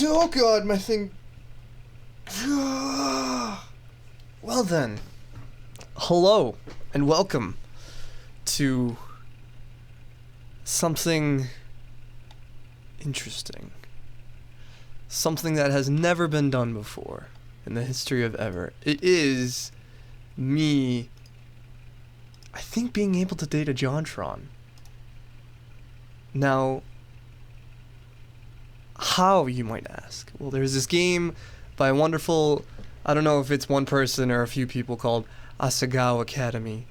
Oh god, my thing. Well then. Hello, and welcome to something interesting. Something that has never been done before in the history of ever. It is me, I think, being able to date a JonTron. Now, how, you might ask? Well, there's this game by a wonderful, I don't know if it's one person or a few people, called Asagao Academy,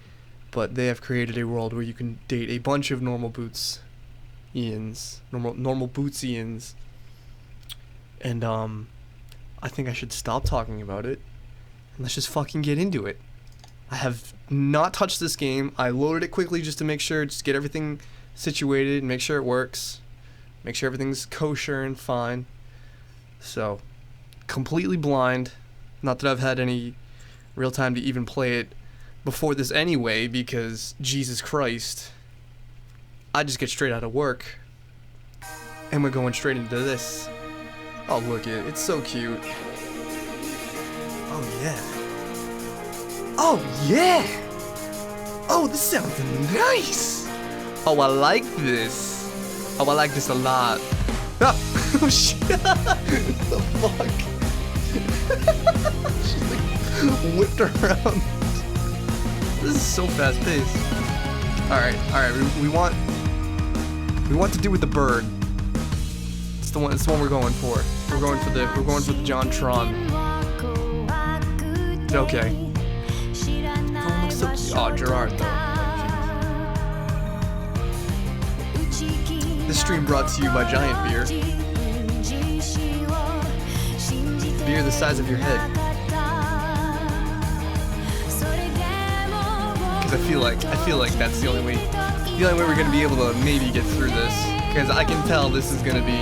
but they have created a world where you can date a bunch of normal bootsians, normal bootsians, and I think I should stop talking about it and let's just fucking get into it. I have not touched this game. I loaded it quickly just to make sure, just get everything situated and make sure it works, make sure everything's kosher and fine. So, completely blind. Not that I've had any real time to even play it before this anyway, because Jesus Christ, I just get straight out of work and we're going straight into this. Oh, look it, it's so cute. Oh yeah. Oh yeah. Oh, this sounds nice. Oh, I like this. Oh, I like this a lot. Oh shit. What the fuck? She's like whipped around. This is so fast paced. Alright, we want to do with the bird. It's the one we're going for. We're going for the JonTron. Okay. Oh, looks so cute. Oh, Gerard though. This stream brought to you by Giant Beer. Beer the size of your head. Because I feel like that's the only way we're gonna be able to maybe get through this. Because I can tell this is gonna be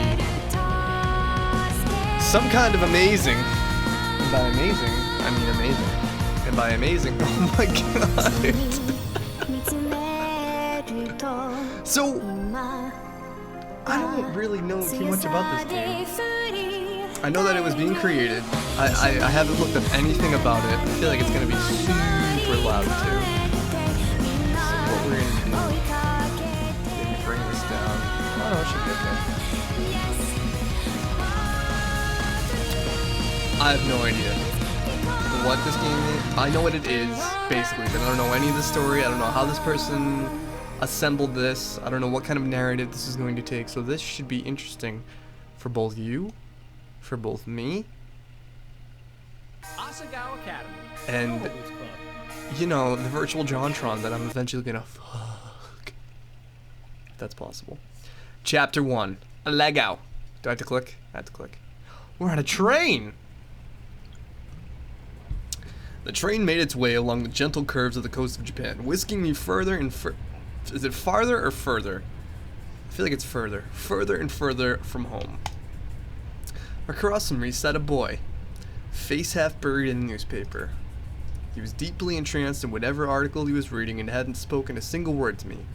some kind of amazing. And by amazing, I mean amazing. And by amazing, oh my god. So, I don't really know too much about this game. I know that it was being created. I haven't looked up anything about it. I feel like it's gonna be super loud too. So what we're gonna do, maybe bring this down. Oh no, it should be okay. I have no idea what this game is. I know what it is, basically, but I don't know any of the story. I don't know how this person assembled this. I don't know what kind of narrative this is going to take. So this should be interesting for both you, for both me, Asagao Academy, and you know, the virtual JonTron that I'm eventually gonna fuck. If that's possible. Chapter 1. Lego. Do I have to click? I have to click. We're on a train! The train made its way along the gentle curves of the coast of Japan, whisking me further and is it farther or further? I feel like it's further. Further and further from home. Across from me sat a boy, face half buried in the newspaper. He was deeply entranced in whatever article he was reading and hadn't spoken a single word to me,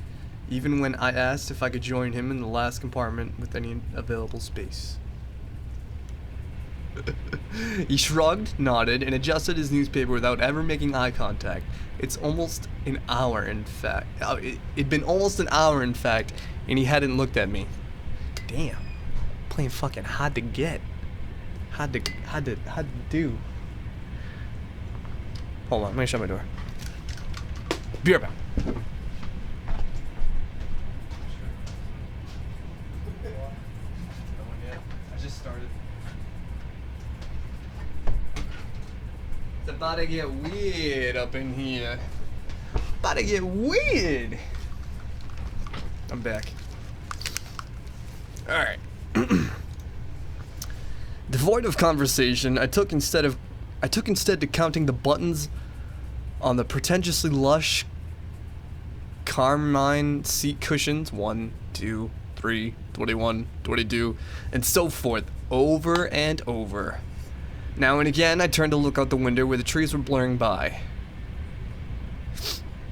even when I asked if I could join him in the last compartment with any available space. He shrugged, nodded, and adjusted his newspaper without ever making eye contact. It's almost an hour, in fact. It'd been almost an hour, in fact, and he hadn't looked at me. Damn. Playing fucking hard to get. Hard to do. Hold on, let me shut my door. Be right back. I just started. It's about to get weird up in here. About to get weird. I'm back. Alright. Devoid of conversation, I took instead to counting the buttons on the pretentiously lush carmine seat cushions. 1, 2, 3, 21, 22, and so forth, over and over. Now and again, I turned to look out the window where the trees were blurring by.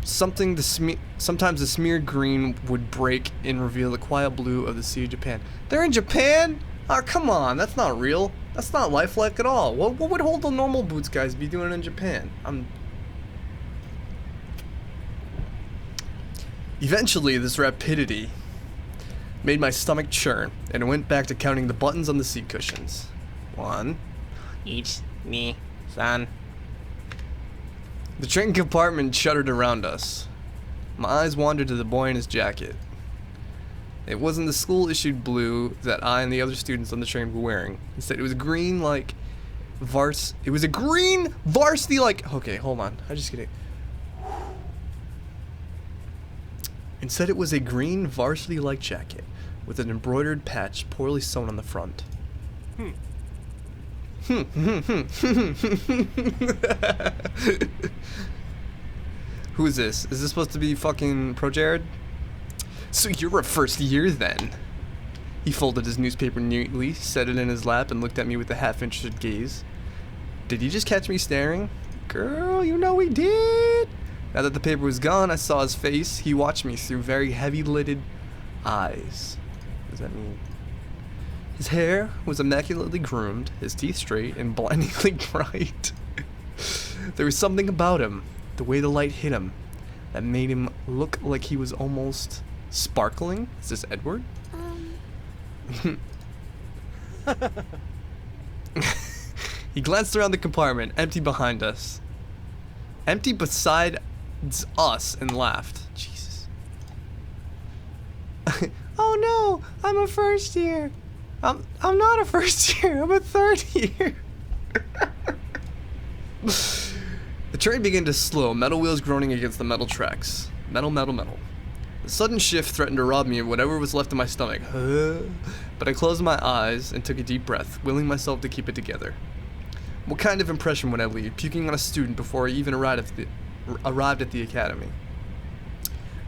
Sometimes the smeared green would break and reveal the quiet blue of the Sea of Japan. They're in Japan? Ah, come on, that's not real. That's not lifelike at all. What would hold the normal boots guys be doing in Japan? Eventually, this rapidity made my stomach churn, and I went back to counting the buttons on the seat cushions. 1, 2, 3. The train compartment shuddered around us. My eyes wandered to the boy in his jacket. It wasn't the school-issued blue that I and the other students on the train were wearing. Instead, it was a green, like, It was a green varsity, like... Okay, hold on. I just get it. Instead, it was a green varsity-like jacket with an embroidered patch poorly sewn on the front. Who is this? Is this supposed to be fucking Pro Jared? So you're a first year then? He folded his newspaper neatly, set it in his lap, and looked at me with a half-interested gaze. Did he just catch me staring? Girl, you know he did! Now that the paper was gone, I saw his face. He watched me through very heavy-lidded eyes. What does that mean? His hair was immaculately groomed, his teeth straight, and blindingly bright. There was something about him, the way the light hit him, that made him look like he was almost sparkling. Is this Edward? He glanced around the compartment, empty behind us. Empty beside us, and laughed. Jesus. Oh no, I'm a first year. I'm not a first year, I'm a third year. The train began to slow, metal wheels groaning against the metal tracks. Metal, metal, metal. The sudden shift threatened to rob me of whatever was left in my stomach. But I closed my eyes and took a deep breath, willing myself to keep it together. What kind of impression would I leave, puking on a student before I even arrived at the academy?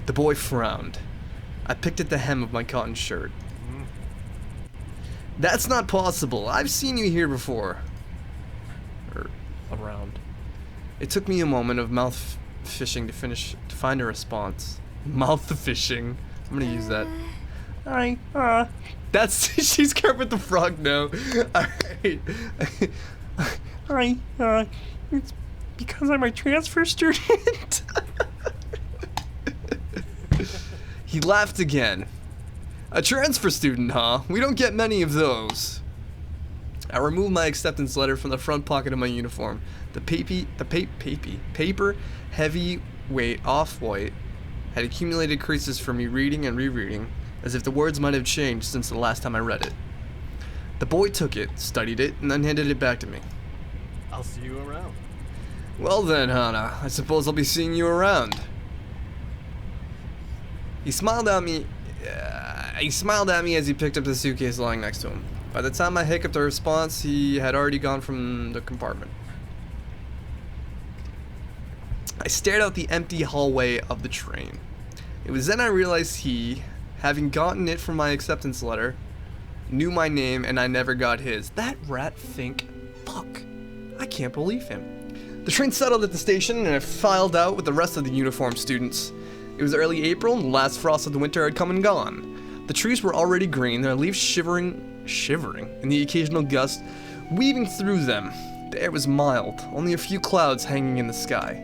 The boy frowned. I picked at the hem of my cotton shirt. That's not possible. I've seen you here before. Or around. It took me a moment of mouth fishing to find a response. Mouth fishing. I'm gonna use that. Hi. That's she's Kermit the Frog now. Alright. Hi. It's because I'm a transfer student. He laughed again. A transfer student, huh? We don't get many of those. I removed my acceptance letter from the front pocket of my uniform. The paper, heavy weight, off-white, had accumulated creases for me reading and rereading, as if the words might have changed since the last time I read it. The boy took it, studied it, and then handed it back to me. I'll see you around. Well then, Hana, I suppose I'll be seeing you around. He smiled at me as he picked up the suitcase lying next to him. By the time I hiccuped a response, he had already gone from the compartment. I stared out the empty hallway of the train. It was then I realized he, having gotten it from my acceptance letter, knew my name and I never got his. That rat think, fuck, I can't believe him. The train settled at the station and I filed out with the rest of the uniformed students. It was early April and the last frost of the winter had come and gone. The trees were already green, their leaves shivering in the occasional gust weaving through them. The air was mild, only a few clouds hanging in the sky.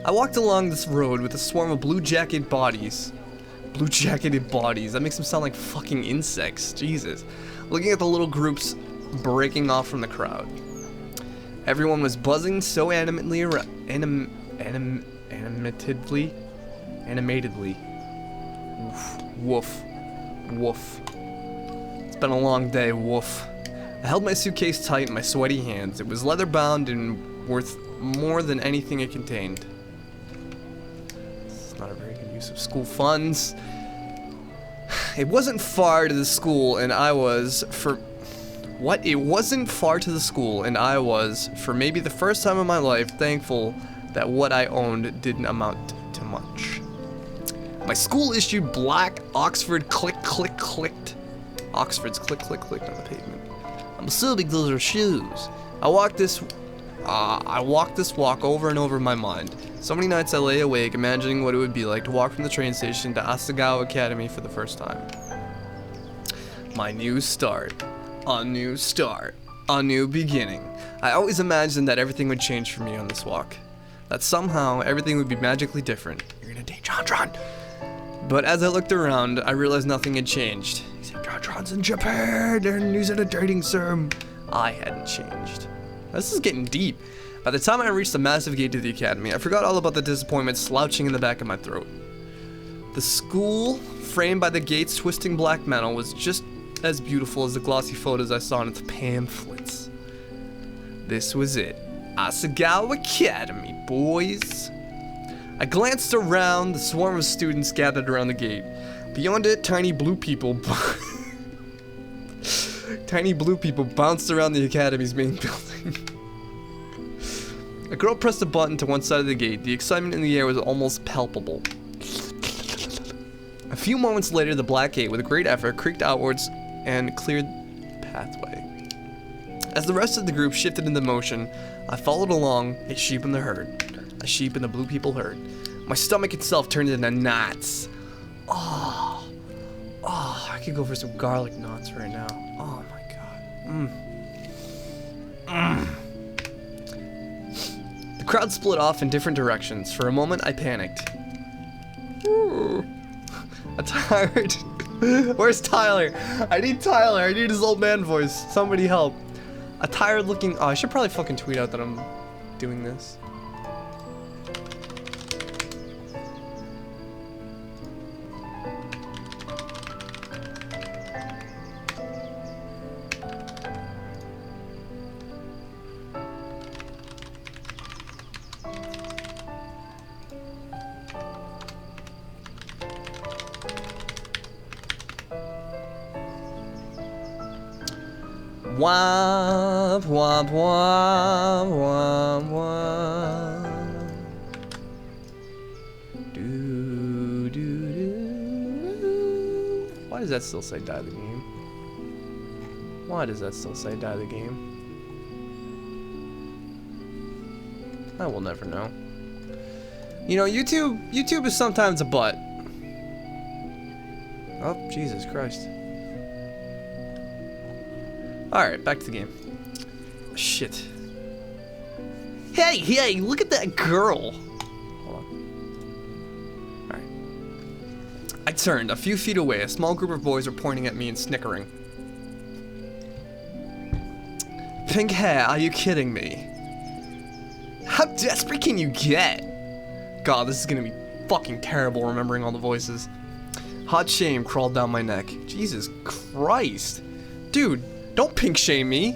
I walked along this road with a swarm of blue-jacketed bodies. Blue-jacketed bodies, that makes them sound like fucking insects, Jesus. Looking at the little groups breaking off from the crowd. Everyone was buzzing so animatedly. Woof. Woof. It's been a long day, woof. I held my suitcase tight in my sweaty hands. It was leather bound and worth more than anything it contained. It's not a very good use of school funds. It wasn't far to the school and I was, for maybe the first time in my life, thankful that what I owned didn't amount to much. My school issued black Oxford clicked. Oxford's clicked on the pavement. I'm assuming those are shoes. I walked this walk over and over in my mind. So many nights I lay awake imagining what it would be like to walk from the train station to Asagao Academy for the first time. My new start. A new start. A new beginning. I always imagined that everything would change for me on this walk. That somehow everything would be magically different. You're gonna date JonTron. But as I looked around, I realized nothing had changed. He said, JonTron's in Japan and he's at a dating sim. I hadn't changed. This is getting deep. By the time I reached the massive gate to the academy, I forgot all about the disappointment slouching in the back of my throat. The school, framed by the gate's twisting black metal, was just as beautiful as the glossy photos I saw in its pamphlets. This was it. Asagao Academy, boys. I glanced around the swarm of students gathered around the gate. Beyond it, tiny blue people bounced around the academy's main building. A girl pressed a button to one side of the gate. The excitement in the air was almost palpable. A few moments later, the black gate, with a great effort, creaked outwards and cleared the pathway. As the rest of the group shifted into motion, I followed along, a sheep in the herd. A sheep in the blue people herd. My stomach itself turned into knots. Oh, I could go for some garlic knots right now. Oh my god. The crowd split off in different directions. For a moment, I panicked. Ooh. I'm tired. Where's Tyler? I need Tyler. I need his old man voice. Somebody help. A tired looking. Oh, I should probably fucking tweet out that I'm doing this. Womp, womp, womp, womp, womp. Do, do, do. Why does that still say die the game? Why does that still say die the game? I will never know. You know, YouTube is sometimes a butt. Oh, Jesus Christ. Alright, back to the game. Shit. Hey, look at that girl! Hold on. Alright. I turned. A few feet away, a small group of boys were pointing at me and snickering. Pink hair, are you kidding me? How desperate can you get? God, this is gonna be fucking terrible remembering all the voices. Hot shame crawled down my neck. Jesus Christ. Dude. Don't pink shame me!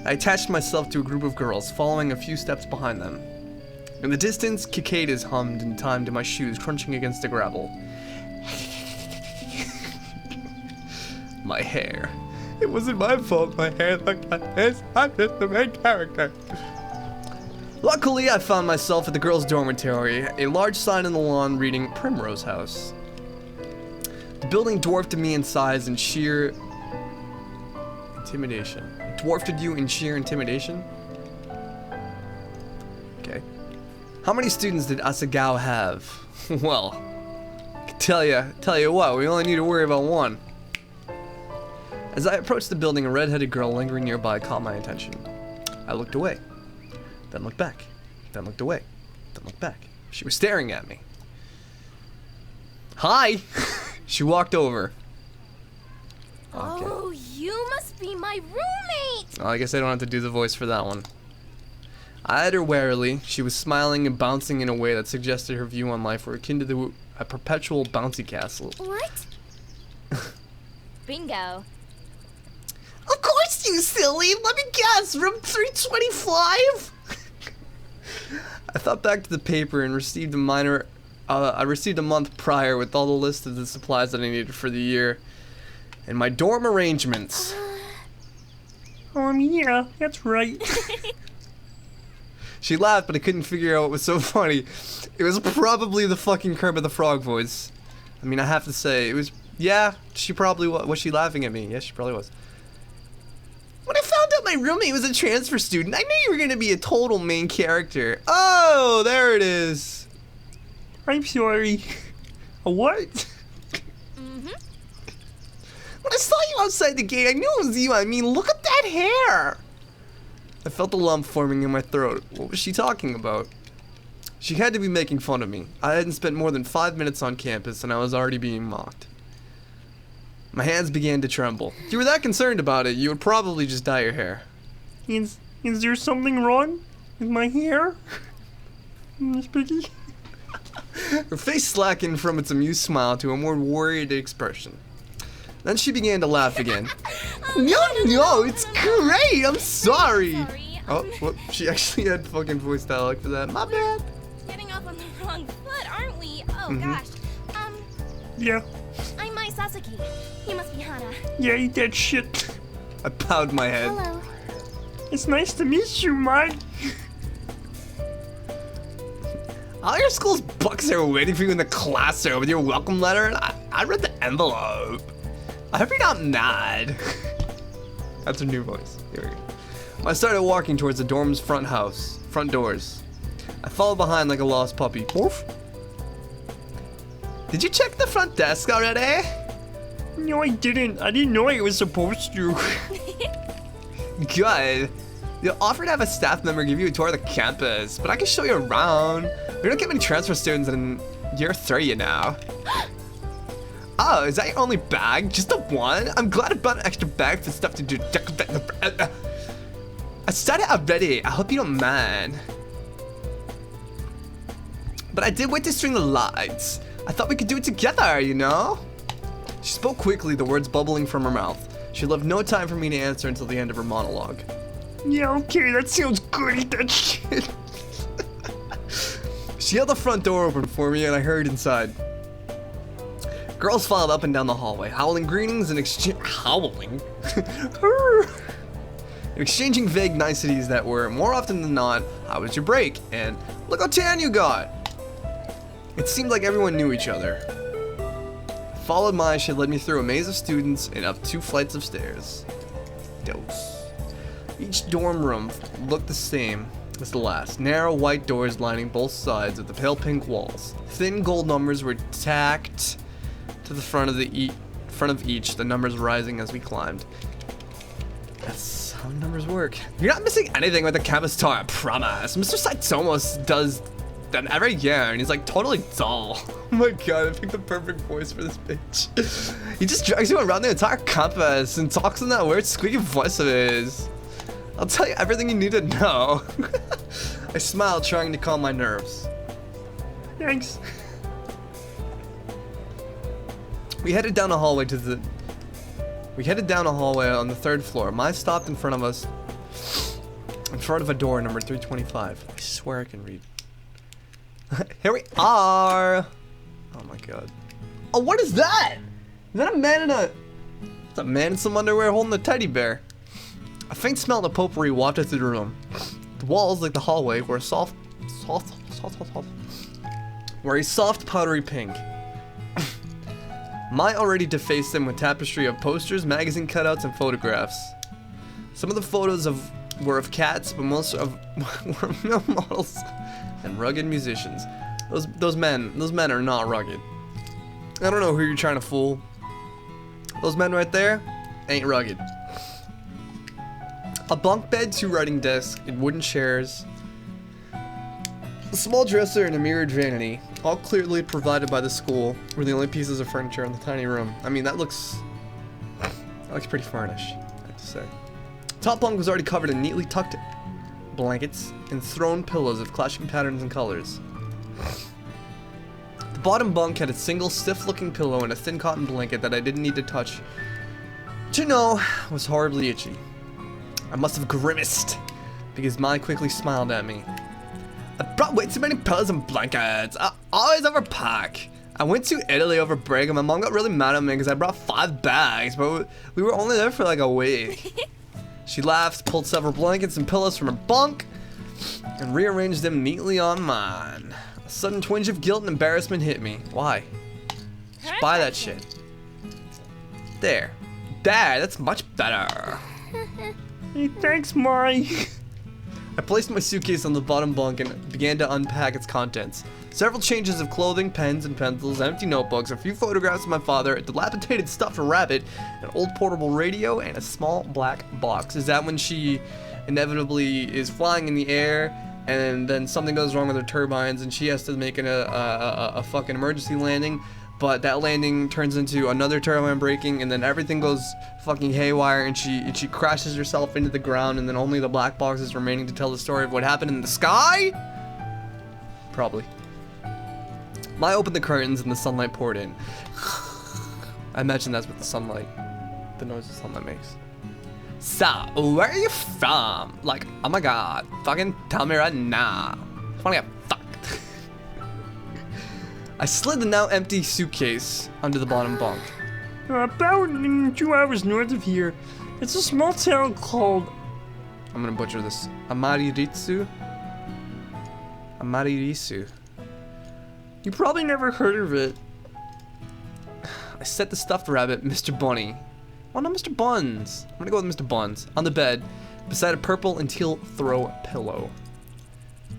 I attached myself to a group of girls, following a few steps behind them. In the distance, cicadas hummed in time to my shoes crunching against the gravel. My hair. It wasn't my fault my hair looked like this. I'm just the main character. Luckily, I found myself at the girls' dormitory, a large sign in the lawn reading Primrose House. The building dwarfed me in size and sheer intimidation. Dwarfed you in sheer intimidation? Okay. How many students did Asagao have? Well, I can tell you what, we only need to worry about one. As I approached the building, a red-headed girl lingering nearby caught my attention. I looked away, then looked back, then looked away, then looked back. She was staring at me. Hi! She walked over. Okay. Oh, you must be my roommate! Well, I guess I don't have to do the voice for that one. I eyed her warily. She was smiling and bouncing in a way that suggested her view on life were akin to a perpetual bouncy castle. What? Bingo. Of course, you silly! Let me guess! Room 325? I thought back to the paper and received a month prior with all the list of the supplies that I needed for the year. And my dorm arrangements. Yeah, that's right. She laughed, but I couldn't figure out what was so funny. It was probably the fucking Kermit the Frog voice. I mean, I have to say, it was, yeah, she probably was she laughing at me? Yes, she probably was. When I found out my roommate was a transfer student, I knew you were going to be a total main character. Oh, there it is. I'm sorry. A what? Mm-hmm. When I saw you outside the gate. I knew it was you. I mean, look at that hair. I felt a lump forming in my throat. What was she talking about? She had to be making fun of me. I hadn't spent more than 5 minutes on campus and I was already being mocked. My hands began to tremble. If you were that concerned about it, you would probably just dye your hair. Is there something wrong with my hair, Miss Piggy? Her face slackened from its amused smile to a more worried expression. Then she began to laugh again. No, it's great. I'm sorry. Oh, whoop, she actually had fucking voice dialogue for that. My bad. Getting off on the wrong foot, aren't we? Oh gosh. Yeah. I'm Mai Sasaki. You must be Hana. Yeah, eat that shit. I bowed my head. Hello. It's nice to meet you, Mai. All your school's books are waiting for you in the classroom with your welcome letter, and I read the envelope. I hope you're not mad. That's her new voice. Here we go. I started walking towards the dorm's front doors. I followed behind like a lost puppy. Morph. Did you check the front desk already? No, I didn't. I didn't know I was supposed to. Good. You'll offer to have a staff member give you a tour of the campus, but I can show you around. We don't get many transfer students in year 3, you know. Oh, is that your only bag? Just the one? I'm glad I brought an extra bag for stuff to do. I started already. I hope you don't mind. But I did wait to string the lights. I thought we could do it together, you know? She spoke quickly, the words bubbling from her mouth. She left no time for me to answer until the end of her monologue. Yeah, okay, that sounds good. Eat that shit. She held the front door open for me and I hurried inside. Girls filed up and down the hallway, howling greetings and exchanging vague niceties that were, more often than not, how was your break? And look how tan you got! It seemed like everyone knew each other. Followed Mai, she led me through a maze of students and up 2 flights of stairs. Dose. Each dorm room looked the same as the last. Narrow white doors lining both sides of the pale pink walls. Thin gold numbers were tacked to the front of each, the numbers rising as we climbed. That's how numbers work. You're not missing anything with the campus tour, I promise. Mr. Saitomo does them every year, and he's like totally dull. Oh my god, I picked the perfect voice for this bitch. He just drags you around the entire campus and talks in that weird squeaky voice of his. I'll tell you everything you need to know. I smiled, trying to calm my nerves. Thanks. We headed down a hallway on the 3rd floor. Mai stopped in front of us, in front of a door number 325. I swear I can read. Here we are. Oh my god. Oh, what is that? Is that a man in it's a man in some underwear holding a teddy bear. A faint smell of potpourri wafted through the room. The walls, like the hallway, were a soft powdery pink. Mai already defaced them with tapestry of posters, magazine cutouts, and photographs. Some of the photos were of cats, but most were male models and rugged musicians. Those men are not rugged. I don't know who you're trying to fool. Those men right there ain't rugged. A bunk bed, 2 writing desks, and wooden chairs. A small dresser and a mirrored vanity, all clearly provided by the school, were the only pieces of furniture in the tiny room. I mean, that looks pretty furnished, I have to say. Top bunk was already covered in neatly tucked blankets and thrown pillows of clashing patterns and colors. The bottom bunk had a single stiff-looking pillow and a thin cotton blanket that I didn't need to touch to know was horribly itchy. I must have grimaced because Mai quickly smiled at me. I brought way too many pillows and blankets. I always overpack. I went to Italy over break and my mom got really mad at me because I brought 5 bags, but we were only there for like a week. She laughed, pulled several blankets and pillows from her bunk, and rearranged them neatly on mine. A sudden twinge of guilt and embarrassment hit me. Why? Just buy that shit. There, that's much better. Hey, thanks, Mai. I placed my suitcase on the bottom bunk and began to unpack its contents. Several changes of clothing, pens and pencils, empty notebooks, a few photographs of my father, a dilapidated stuffed rabbit, an old portable radio, and a small black box. Is that when she inevitably is flying in the air and then something goes wrong with her turbines and she has to make a fucking emergency landing, but that landing turns into another turbine breaking and then everything goes fucking haywire and she crashes herself into the ground and then only the black box is remaining to tell the story of what happened in the sky? Probably. I opened the curtains and the sunlight poured in. I imagine that's what the noise the sunlight makes. So, where are you from? Like, oh my god, fucking tell me right now. I wanna get fucked. I slid the now empty suitcase under the bottom bunk. About 2 hours north of here, it's a small town called... I'm gonna butcher this. Amariritsu? Amaririsu. You probably never heard of it. I set the stuffed rabbit, Mr. Bunny. Oh no, Mr. Buns. I'm gonna go with Mr. Buns. On the bed, beside a purple and teal throw pillow.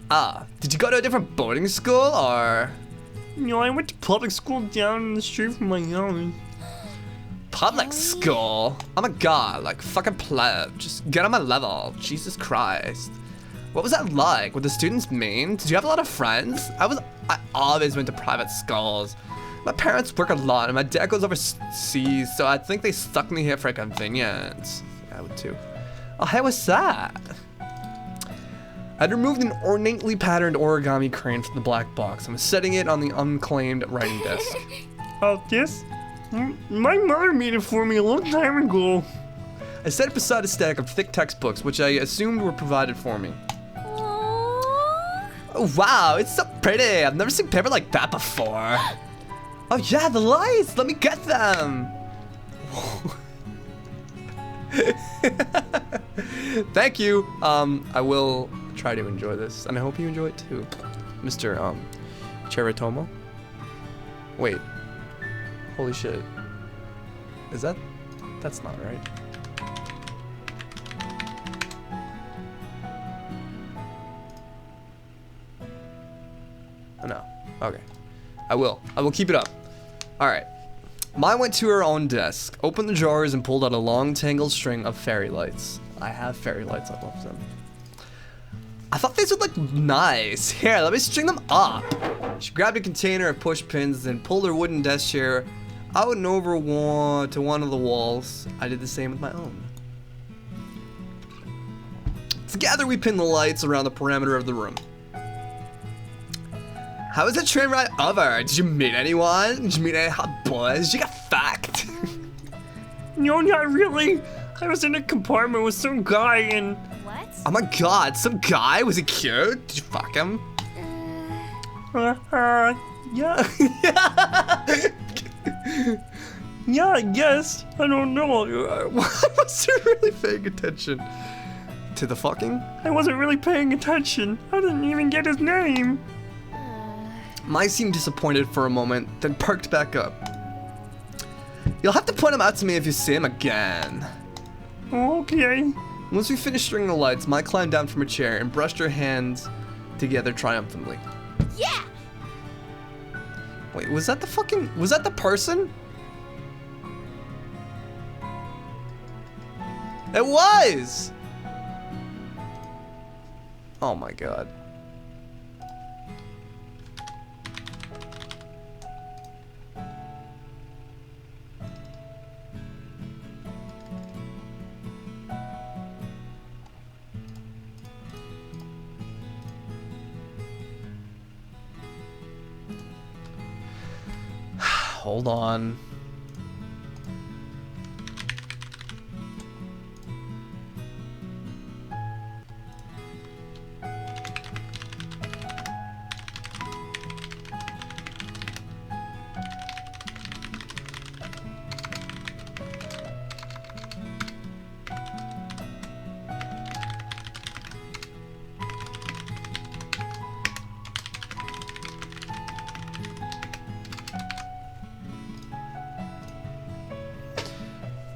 Ah, did you go to a different boarding school, or...? You know, I went to public school down the street from my house. Public school? Oh my god, like fucking pleb. Just get on my level. Jesus Christ. What was that like? Were the students mean? Did you have a lot of friends? I always went to private schools. My parents work a lot and my dad goes overseas, so I think they stuck me here for convenience. Yeah, I would too. Oh, hey, what's that? I'd removed an ornately patterned origami crane from the black box and was setting it on the unclaimed writing desk. Oh, this? My mother made it for me a long time ago. I set it beside a stack of thick textbooks, which I assumed were provided for me. Aww. Oh, wow, it's so pretty. I've never seen paper like that before. Oh yeah, the lights! Let me get them! Thank you. I will try to enjoy this, and I hope you enjoy it too. Mr. Cheritomo? Wait. Holy shit. Is that... That's not right. Oh, no. Okay. I will keep it up. Alright. Mai went to her own desk, opened the drawers, and pulled out a long, tangled string of fairy lights. I have fairy lights, I love them. I thought these would look nice. Here, let me string them up. She grabbed a container of push pins, then pulled her wooden desk chair out and over to one of the walls. I did the same with my own. Together, we pinned the lights around the perimeter of the room. How was the train ride over? Did you meet anyone? Did you meet any hot boys? Did you get fucked? No, not really. I was in a compartment with some guy and... What? Oh my god, some guy? Was he cute? Did you fuck him? yeah. Yeah, I guess. I don't know. Why was you really paying attention to the fucking? I wasn't really paying attention. I didn't even get his name. Mai seemed disappointed for a moment, then perked back up. You'll have to point him out to me if you see him again. Okay. Once we finished stringing the lights, Mai climbed down from her chair and brushed her hands together triumphantly. Yeah. Wait, was that the person? It was! Oh my god. Hold on.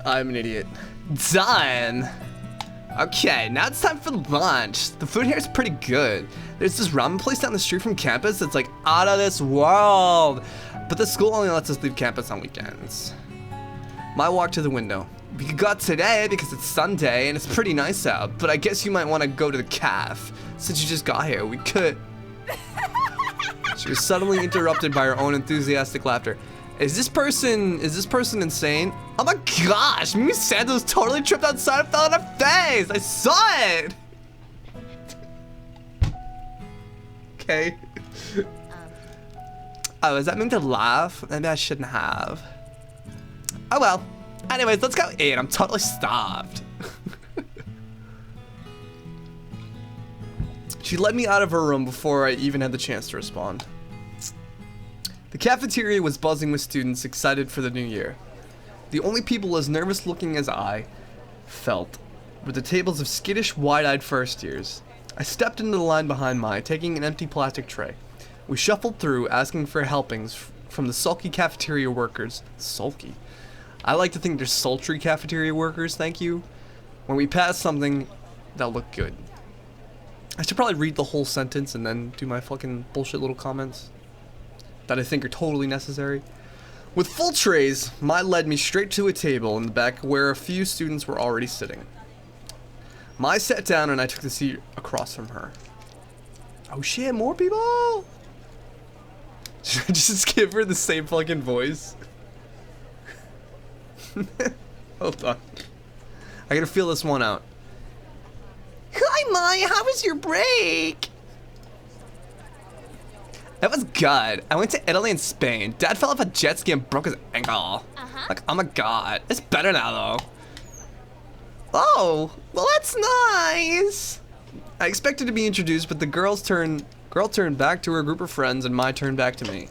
I'm an idiot. Done! Okay, now it's time for lunch. The food here is pretty good. There's this ramen place down the street from campus that's like out of this world. But the school only lets us leave campus on weekends. My walk to the window. We could go out today because it's Sunday and it's pretty nice out, but I guess you might want to go to the caf. Since you just got here, we could. She was suddenly interrupted by her own enthusiastic laughter. Is this person insane? Oh my gosh, Mimi Santos totally tripped outside and fell on her face. I saw it. Okay. Oh, is that meant to laugh? Maybe I shouldn't have. Oh well. Anyways, let's go eat. I'm totally starved. She led me out of her room before I even had the chance to respond. The cafeteria was buzzing with students excited for the new year. The only people as nervous looking as I felt were the tables of skittish, wide-eyed first years. I stepped into the line behind mine, taking an empty plastic tray. We shuffled through, asking for helpings from the sulky cafeteria workers. Sulky? I like to think they're sultry cafeteria workers, thank you. When we passed something that looked good. I should probably read the whole sentence and then do my fucking bullshit little comments that I think are totally necessary. With full trays, Mai led me straight to a table in the back where a few students were already sitting. Mai sat down and I took the seat across from her. Oh shit, more people! Should I just give her the same fucking voice? Hold on. I gotta feel this one out. Hi Mai, how was your break? It was good. I went to Italy and Spain. Dad fell off a jet ski and broke his ankle. Like, oh my god. It's better now though. Oh, well that's nice. I expected to be introduced, but the girl turned back to her group of friends and Mai turned back to me.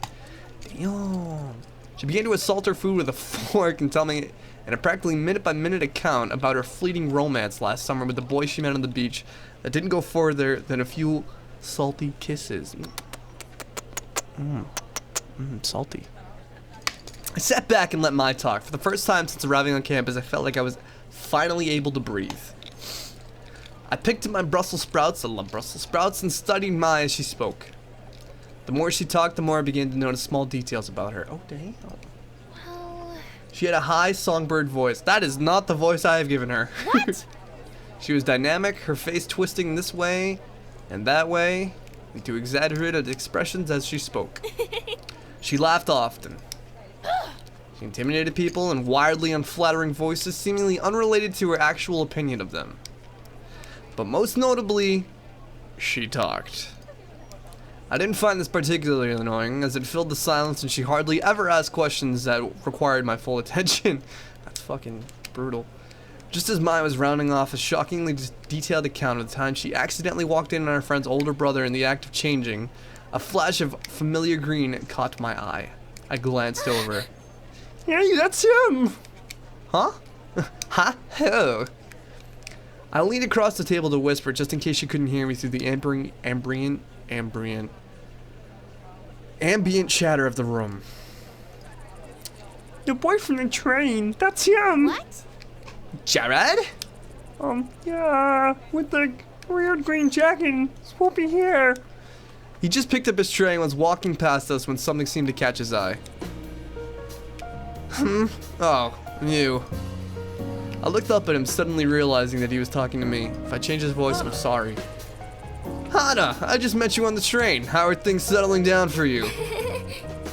Damn. She began to assault her food with a fork and tell me in a practically minute-by-minute account about her fleeting romance last summer with the boy she met on the beach that didn't go further than a few salty kisses. Salty. I sat back and let Mai talk. For the first time since arriving on campus, I felt like I was finally able to breathe. I picked up my Brussels sprouts, I love Brussels sprouts, and studied Mai as she spoke. The more she talked, the more I began to notice small details about her. Oh, damn. Well... She had a high songbird voice. That is not the voice I have given her. What? She was dynamic, her face twisting this way and that way into exaggerated expressions as she spoke. She laughed often. She intimidated people in wildly unflattering voices seemingly unrelated to her actual opinion of them. But most notably, she talked. I didn't find this particularly annoying, as it filled the silence and she hardly ever asked questions that required my full attention. That's fucking brutal. Just as Mai was rounding off a shockingly detailed account of the time she accidentally walked in on her friend's older brother in the act of changing, a flash of familiar green caught my eye. I glanced over. Hey, that's him! Huh? Huh? Who? I leaned across the table to whisper just in case she couldn't hear me through the ambient chatter of the room. The boy from the train, that's him! What? Jared? Yeah, with the weird green jacket and swoopy hair. He just picked up his tray and was walking past us when something seemed to catch his eye. Oh, you. I looked up at him, suddenly realizing that he was talking to me. If I change his voice, I'm sorry. Hana, I just met you on the train. How are things settling down for you?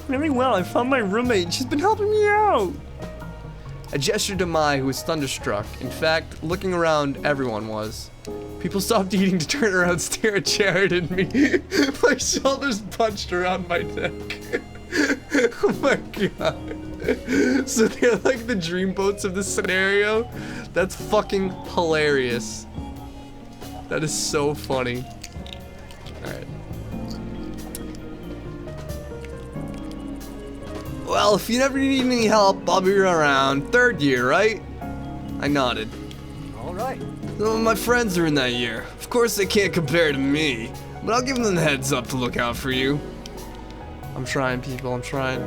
Really well, I found my roommate. She's been helping me out. I gestured to Mai, who was thunderstruck. In fact, looking around, everyone was. People stopped eating to turn around and stare at Jared and me. My shoulders bunched around my neck. Oh my god. So they're like the dreamboats of this scenario? That's fucking hilarious. That is so funny. Alright. Well, if you never need any help, I'll be around. Third year, right? I nodded. All right. Some of my friends are in that year. Of course they can't compare to me, but I'll give them the heads up to look out for you. I'm trying, people, I'm trying.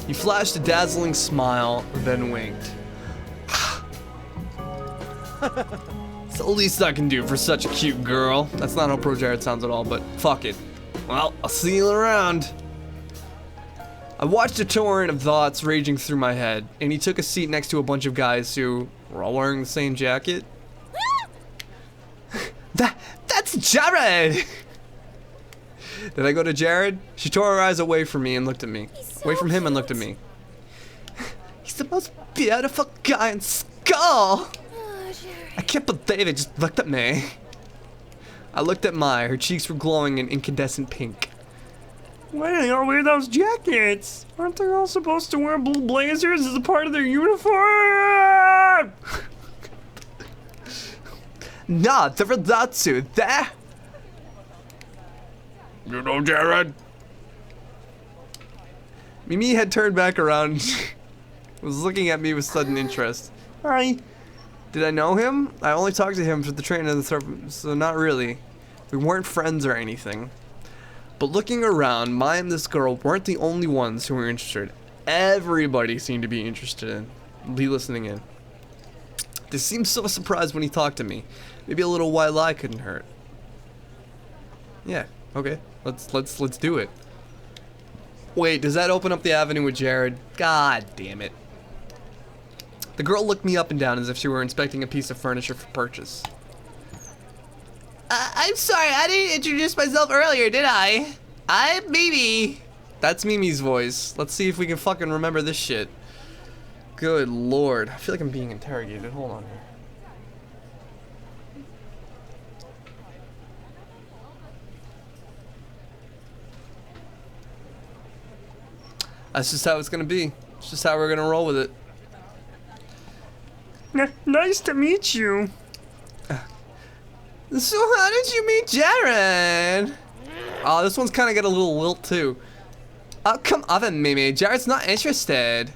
He flashed a the least I can do for such a cute girl. That's not how Pro Jared sounds at all, but fuck it. Well, I'll see you around. I watched a torrent of thoughts raging through my head, and he took a seat next to a bunch of guys who were all wearing the same jacket. That's Jared! Did I go to Jared? She tore her eyes away from me and looked at me. Away from him and looked at me. He's the most beautiful guy in school! Oh, Jared. I can't believe it just looked at me. I looked at Mai. Her cheeks were glowing in incandescent pink. Why do they all wear those jackets? Aren't they all supposed to wear blue blazers as a part of their uniform? Nah, they're allowed to. There. You know, Jared? Mimi had turned back around was looking at me with sudden interest. Hi. Did I know him? I only talked to him for the training of the serpent, so not really. We weren't friends or anything. But looking around, Mai and this girl weren't the only ones who were interested. Everybody seemed to be interested in listening in. They seemed so surprised when he talked to me. Maybe a little white lie couldn't hurt. Yeah, okay. Let's do it. Wait, does that open up the avenue with Jared? God damn it. The girl looked me up and down as if she were inspecting a piece of furniture for purchase. I'm sorry, I didn't introduce myself earlier, did I? I'm Mimi. That's Mimi's voice. Let's see if we can fucking remember this shit. Good lord. I feel like I'm being interrogated. Hold on here. That's just how it's gonna be. It's just how we're gonna roll with it. Nice to meet you. So how did you meet Jared? Oh, this one's kind of got a little lilt too. Oh, come on, Mimi. Jared's not interested.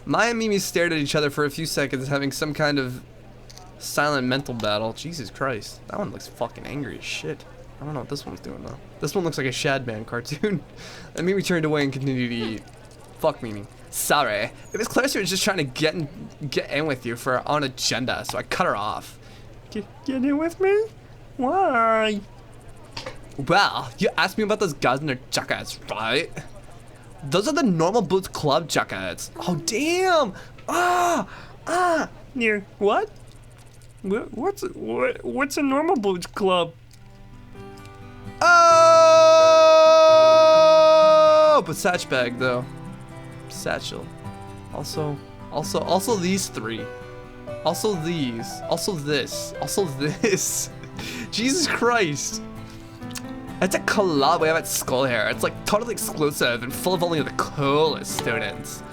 Mai and Mimi stared at each other for a few seconds, having some kind of silent mental battle. Jesus Christ. That one looks fucking angry as shit. I don't know what this one's doing though. This one looks like a Shadman cartoon. And Mimi turned away and continued to eat. Fuck Mimi. Sorry. It was clear she was just trying to get in with you for her own agenda, so I cut her off. Get in with me? Why? Well, you asked me about those guys in their jackets, right? Those are the Normal Boots Club jackets. Oh, damn! Here, what? What's a normal boots club? Oh! But satch bag, though. Satchel. Also these three. Also these. Also this. Also this. Jesus Christ. It's a collab we have at school here. It's like totally exclusive and full of only the coolest students.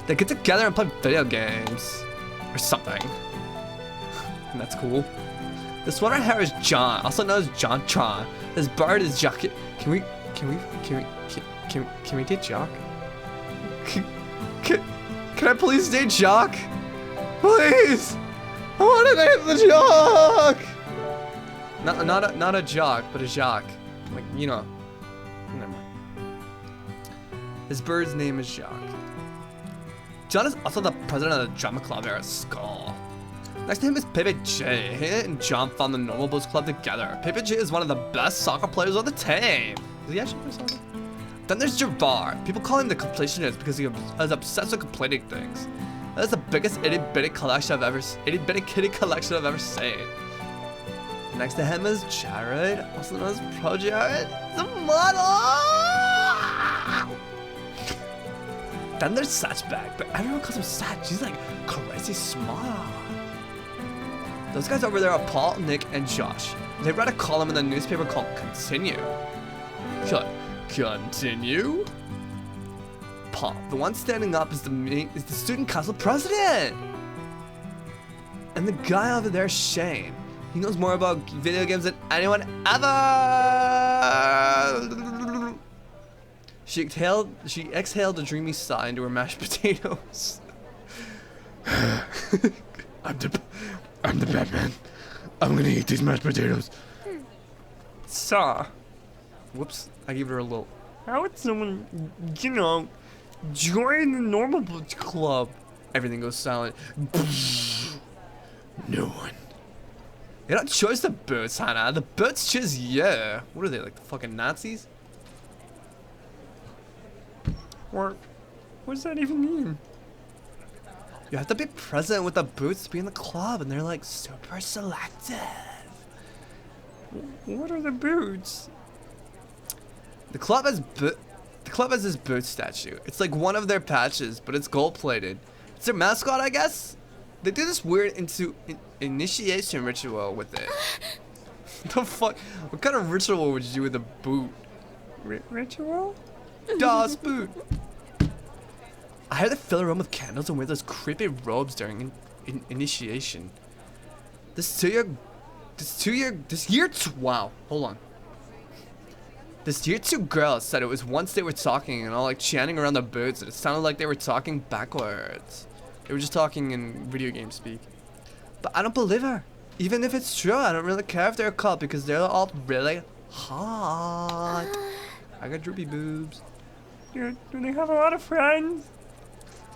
They get together and play video games. Or something. And that's cool. The sweater hair is John, also known as JonTron. His beard is Jock. Can we date Jock? Can I please date Jock? Please! I want to date the Jock! Not a jock, but a Jock. Like, you know. Never mind. His bird's name is Jacques. John is also the president of the drama club here at school. Next to him is Pepe J. He and John found the Normal Boots Club together. Pepe J is one of the best soccer players on the team. Does he actually play soccer? Then there's Javard. People call him the completionist because he is obsessed with completing things. That is the biggest itty bitty collection I've ever seen. Next to him is Jared, also known as Pro Jared, the model. Then there's Satchbag, but everyone calls him Satch. He's like crazy smart. Those guys over there are Paul, Nick, and Josh. They read a column in the newspaper called Continue. Continue? Paul, the one standing up is the student council president. And the guy over there is Shane. He knows more about video games than anyone ever. She exhaled a dreamy sigh into her mashed potatoes. I'm the Batman. I'm gonna eat these mashed potatoes. Saw. Whoops, I gave her a little. How would someone, join the Normal Boots Club? Everything goes silent. No one. You don't choose the boots, Hannah. The boots choose you. What are they, like the fucking Nazis? What does that even mean? You have to be present with the boots to be in the club, and they're like super selective. What are the boots? The club has this boot statue. It's like one of their patches, but it's gold plated. It's their mascot, I guess. They do this weird initiation ritual with it. The fuck? What kind of ritual would you do with a boot? Ritual? Das Boot. I had to fill a room with candles and wear those creepy robes during initiation. This year two girls said it was once they were talking and all like chanting around the boots and it sounded like they were talking backwards. They were just talking in video game speak. But I don't believe her. Even if it's true, I don't really care if they're a cult because they're all really hot. I got droopy boobs. Do they have a lot of friends?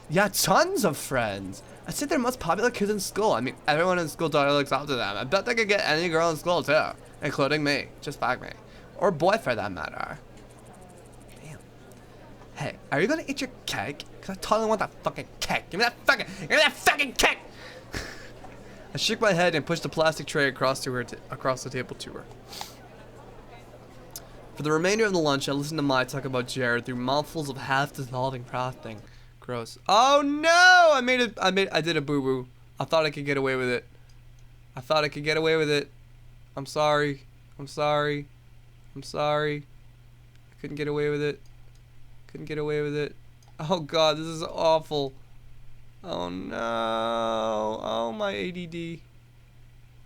Yeah, tons of friends. I'd say they're the most popular kids in school. I mean, everyone in school totally looks up to them. I bet they could get any girl in school too, including me. Just fuck me. Or boy for that matter. Damn. Hey, are you gonna eat your cake? Cause I totally want that fucking cake. Give me that fucking cake! I shook my head and pushed the plastic tray across the table to her. For the remainder of the lunch, I listened to Mai talk about Jared through mouthfuls of half-dissolving frosting. Gross. Oh no! I did a boo-boo. I thought I could get away with it. I'm sorry. I couldn't get away with it. Oh god, this is awful. Oh no. Oh, my ADD.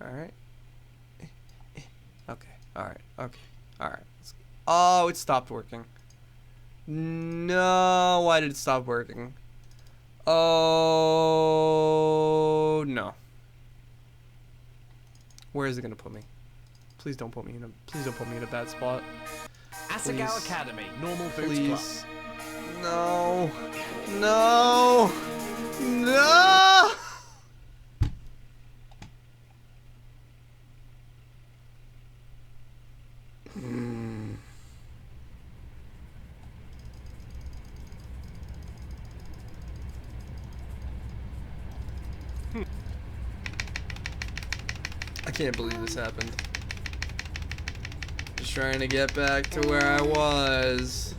Alright. Okay. Alright. Oh, it stopped working. No, why did it stop working? Oh no. Where is it gonna put me? Please don't put me in a bad spot. Asagao Academy, normal boots club. Please. No. No. No. I can't believe this happened. Just trying to get back to where I was.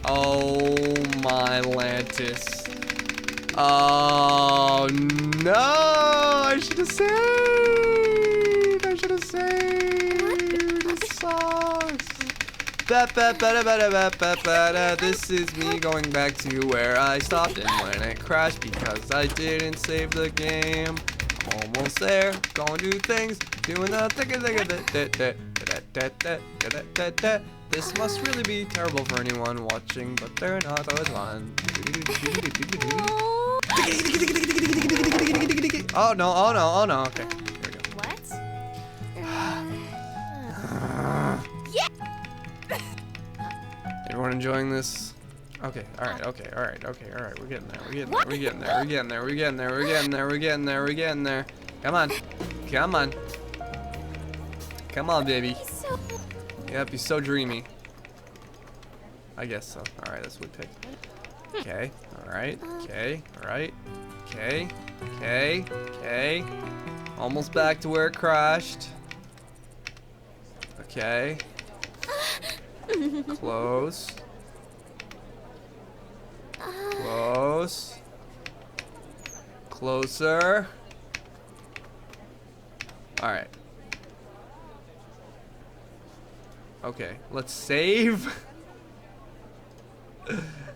Oh my Lantis. Oh no! I should have saved! This sucks. This is me going back to where I stopped and when it crashed because I didn't save the game. I'm almost there, going to do things, doing the This must really be terrible for anyone watching, but they're not, so it's fun. Oh no, okay. Here we go. What? Everyone enjoying this? Okay, alright. We're getting there. Come on, baby. So Yep, he's so dreamy. I guess so. Alright, that's what we picked. Okay, alright, okay. Almost back to where it crashed. Okay. Close. Closer. Alright. Okay, let's save.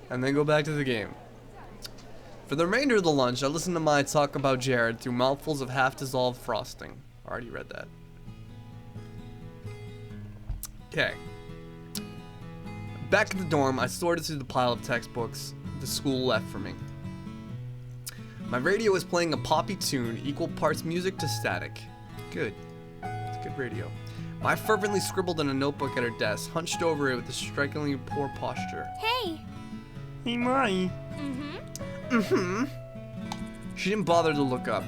And then go back to the game. For the remainder of the lunch, I listened to Mai talk about Jared through mouthfuls of half-dissolved frosting. Already read that. Okay. Back at the dorm, I sorted through the pile of textbooks the school left for me. My radio was playing a poppy tune, equal parts music to static. Good. It's good radio. I fervently scribbled in a notebook at her desk, hunched over it with a strikingly poor posture. hey. Hey, Mai. Mm-hmm. She didn't bother to look up.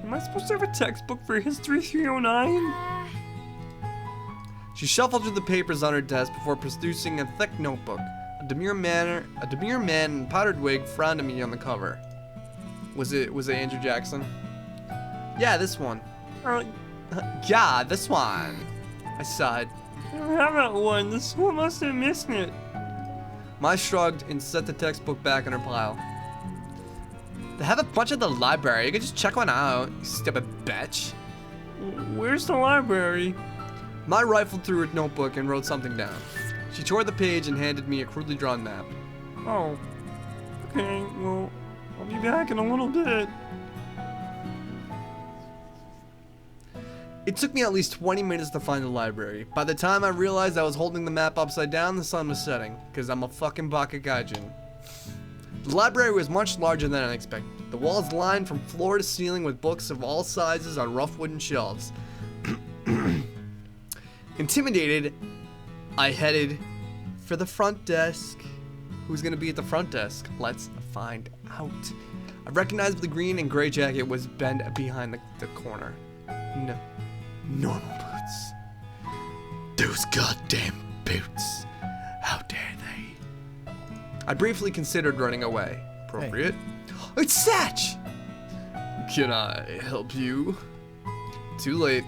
Am I supposed to have a textbook for History 309? She shuffled through the papers on her desk before producing a thick notebook. A demure man in powdered wig frowned at me on the cover. Was it Andrew Jackson? Yeah, this one. Yeah, this one. I sighed. I don't have that one. The school must have missed it. Ma shrugged and set the textbook back in her pile. They have a bunch at the library. You can just check one out, you stupid bitch. Where's the library? Ma rifled through her notebook and wrote something down. She tore the page and handed me a crudely drawn map. Oh. Okay, well, I'll be back in a little bit. It took me at least 20 minutes to find the library. By the time I realized I was holding the map upside down, the sun was setting, because I'm a fucking Bakagaijin. The library was much larger than I expected. The walls lined from floor to ceiling with books of all sizes on rough wooden shelves. Intimidated, I headed for the front desk. Who's gonna be at the front desk? Let's find out. I recognized the green and gray jacket was bent behind the corner. No. Normal boots. Those goddamn boots. How dare they? I briefly considered running away. Appropriate. Hey. It's Satch! Can I help you? Too late.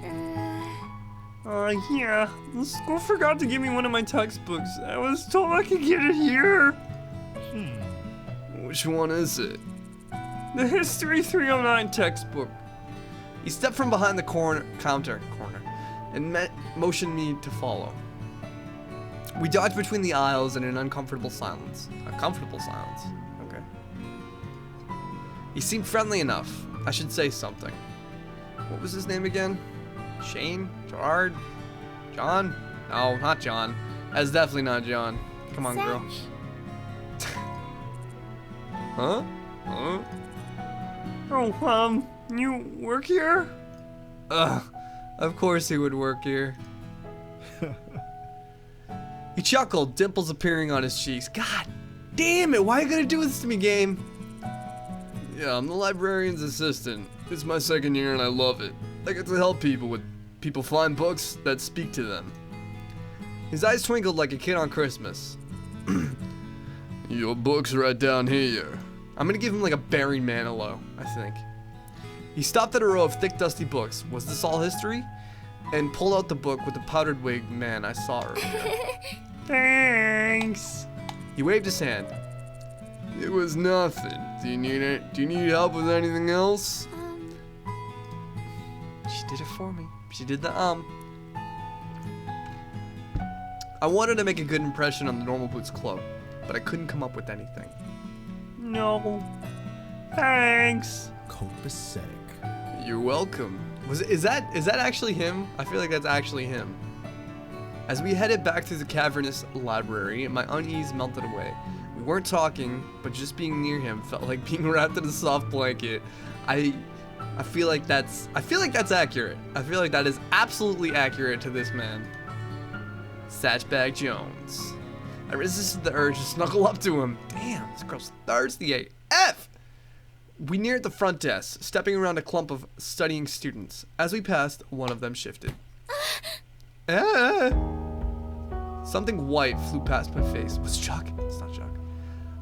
Yeah. The school forgot to give me one of my textbooks. I was told I could get it here. Which one is it? The History 309 textbook. He stepped from behind the counter, and motioned me to follow. We dodged between the aisles in an uncomfortable silence. A comfortable silence. Okay. He seemed friendly enough. I should say something. What was his name again? Shane? Gerard? John? No, not John. That's definitely not John. Come on, girl. Huh? Huh? Oh, you work here? Of course he would work here. He chuckled, dimples appearing on his cheeks. God damn it, why are you gonna do this to me, game? Yeah, I'm the librarian's assistant. It's my second year and I love it. I get to help people find books that speak to them. His eyes twinkled like a kid on Christmas. Your book's right down here. I'm gonna give him like a Barry Manilow, I think. He stopped at a row of thick, dusty books. Was this all history? And pulled out the book with the powdered wig man I saw earlier. Thanks. He waved his hand. It was nothing. Do you need help with anything else? She did it for me. She did the I wanted to make a good impression on the Normal Boots Club, but I couldn't come up with anything. No. Thanks. Copacetic. You're welcome. Is that actually him? I feel like that's actually him. As we headed back through the cavernous library, my unease melted away. We weren't talking, but just being near him felt like being wrapped in a soft blanket. I feel like that's accurate. I feel like that is absolutely accurate to this man. Satchbag Jones. I resisted the urge to snuggle up to him. Damn, this girl's thirsty AF! We neared the front desk, stepping around a clump of studying students. As we passed, one of them shifted. Something white flew past my face. Was Chuck? It's not Chuck.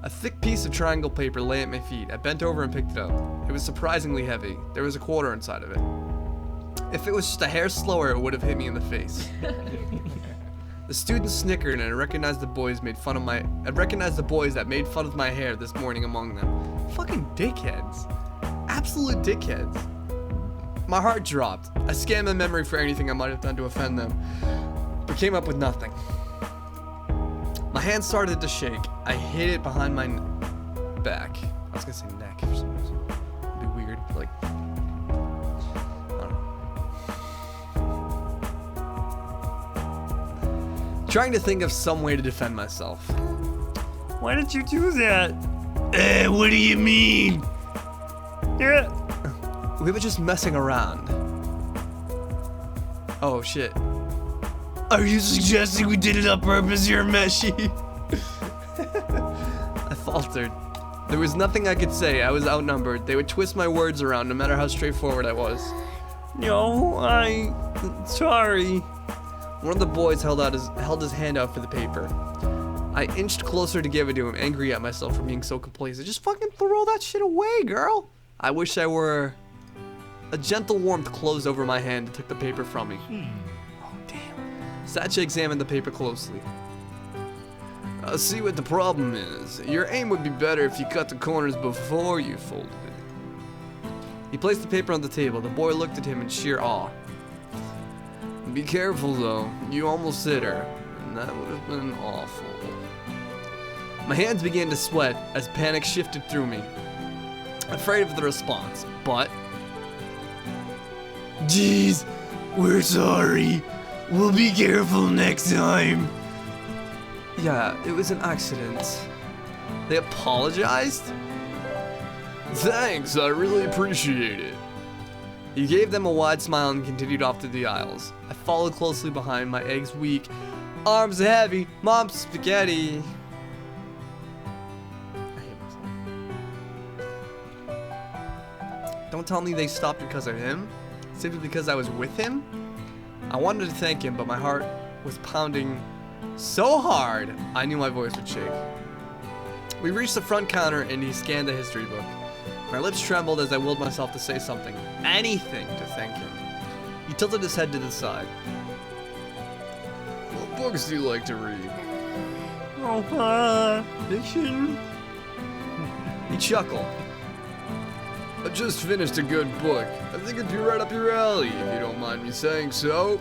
A thick piece of triangle paper lay at my feet. I bent over and picked it up. It was surprisingly heavy. There was a quarter inside of it. If it was just a hair slower, it would have hit me in the face. The students snickered, and I recognized the boys that made fun of my hair this morning among them. Fucking dickheads. Absolute dickheads. My heart dropped. I scanned my memory for anything I might have done to offend them, but came up with nothing. My hand started to shake. I hid it behind my back. I was gonna say neck for some reason. It'd be weird, like, I don't know. Trying to think of some way to defend myself. Why did you do that? What do you mean? Yeah. We were just messing around. Oh shit. Are you suggesting we did it on purpose? You're meshy. I faltered. There was nothing I could say. I was outnumbered. They would twist my words around no matter how straightforward I was. No, sorry. One of the boys held his hand out for the paper. I inched closer to give it to him, angry at myself for being so complacent. Just fucking throw that shit away, girl. I wish I were. A gentle warmth closed over my hand and took the paper from me. Oh, damn. Satcha examined the paper closely. I see what the problem is. Your aim would be better if you cut the corners before you folded it. He placed the paper on the table. The boy looked at him in sheer awe. Be careful, though. You almost hit her, and that would have been awful. My hands began to sweat as panic shifted through me, afraid of the response, but... Jeez, we're sorry. We'll be careful next time. Yeah, it was an accident. They apologized? Thanks, I really appreciate it. He gave them a wide smile and continued off through the aisles. I followed closely behind, my eggs weak, arms heavy, mom's spaghetti. I hate myself. Don't tell me they stopped because of him, simply because I was with him. I wanted to thank him, but my heart was pounding so hard, I knew my voice would shake. We reached the front counter and he scanned the history book. My lips trembled as I willed myself to say something, anything to thank him. He tilted his head to the side. What books do you like to read? Oh, fiction. He chuckled. I just finished a good book. I think it'd be right up your alley, if you don't mind me saying so.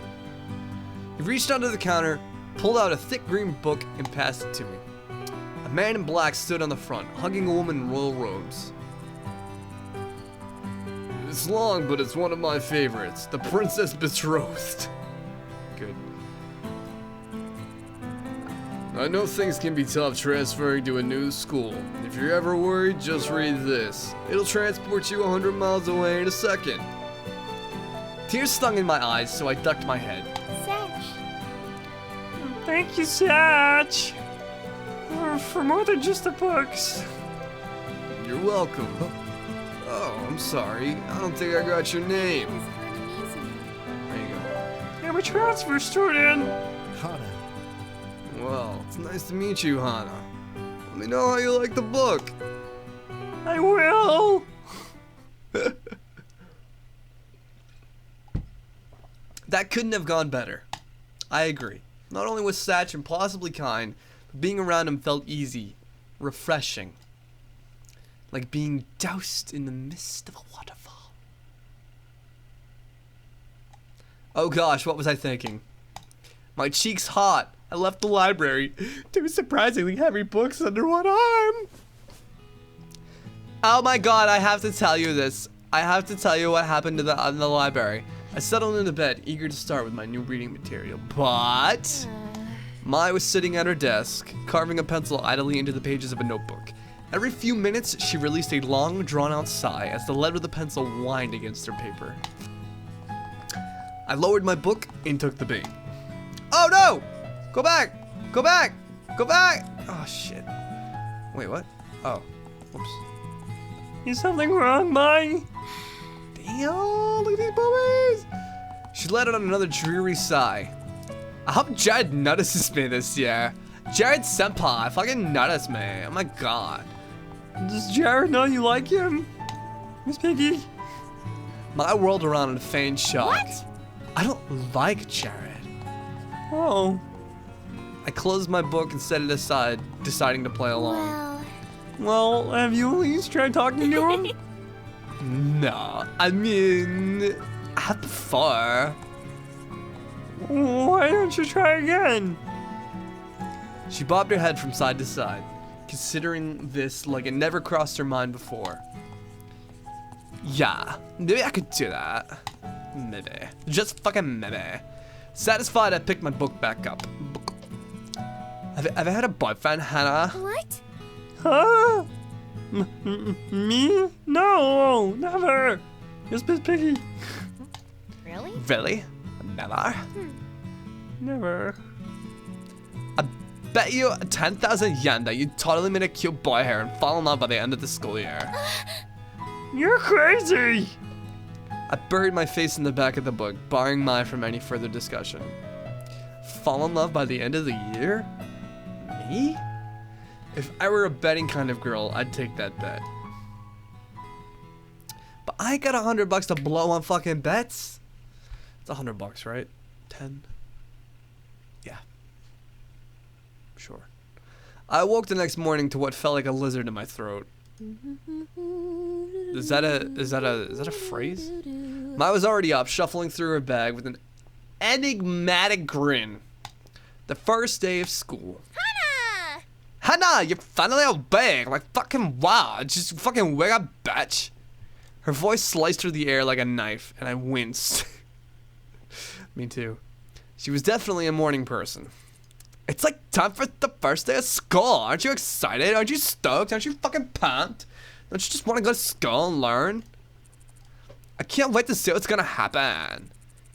He reached under the counter, pulled out a thick green book, and passed it to me. A man in black stood on the front, hugging a woman in royal robes. It's long, but it's one of my favorites. The Princess Betrothed. Good. I know things can be tough transferring to a new school. If you're ever worried, just read this. It'll transport you 100 miles away in a second. Tears stung in my eyes, so I ducked my head. Satch. Thank you, Satch. For more than just the books. You're welcome. Oh, I'm sorry. I don't think I got your name. It was kind of easy. There you go. I'm a transfer student. Hana. Well, it's nice to meet you, Hana. Let me know how you like the book. I will. That couldn't have gone better. I agree. Not only was Satch impossibly kind, but being around him felt easy, refreshing. Like being doused in the mist of a waterfall. Oh gosh, what was I thinking? My cheeks hot. I left the library. Two surprisingly heavy books under one arm. Oh my god, I have to tell you this. I have to tell you what happened in the library. I settled into bed, eager to start with my new reading material, but Mai was sitting at her desk, carving a pencil idly into the pages of a notebook. Every few minutes, she released a long, drawn-out sigh as the lead of the pencil whined against her paper. I lowered my book and took the bait. Oh no! Go back! Go back! Go back! Oh shit. Wait, what? Oh. Whoops. Is something wrong, Mai? Damn, look at these boobies! She let out another dreary sigh. I hope Jared notices me this year. Jared Senpai fucking noticed me. Oh my god. Does Jared know you like him? Miss Piggy? My world around in feigned shock. What? I don't like Jared. Oh. I closed my book and set it aside, deciding to play along. Well, Well, have you at least tried talking to him? No, I mean, I have before. Why don't you try again? She bobbed her head from side to side, considering this like it never crossed her mind before. Yeah, maybe I could do that. Maybe. Just fucking maybe. Satisfied, I picked my book back up. Have you ever had a boyfriend, Hannah? what? Huh? Me? No, never. Just Miss Piggy. Really? Really? Never? Never. bet you 10,000 yen that you totally meet a cute boy here and fall in love by the end of the school year. You're crazy! I buried my face in the back of the book, barring Mai from any further discussion. Fall in love by the end of the year? Me? If I were a betting kind of girl, I'd take that bet. But I got $100 to blow on fucking bets. It's $100, right? 10? Yeah. Sure. I woke the next morning to what felt like a lizard in my throat. Is that a phrase? Mai was already up, shuffling through her bag with an enigmatic grin. The first day of school. Hannah, you're finally out big. Like fucking wow. Just fucking wake up, bitch. Her voice sliced through the air like a knife, and I winced. Me too. She was definitely a morning person. It's like time for the first day of school. Aren't you excited? Aren't you stoked? Aren't you fucking pumped? Don't you just want to go to school and learn? I can't wait to see what's gonna happen.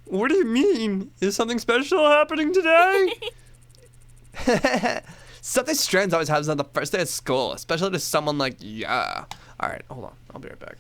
What do you mean? Is something special happening today? Something strange always happens on the first day of school, especially to someone like yeah. All right, hold on. I'll be right back.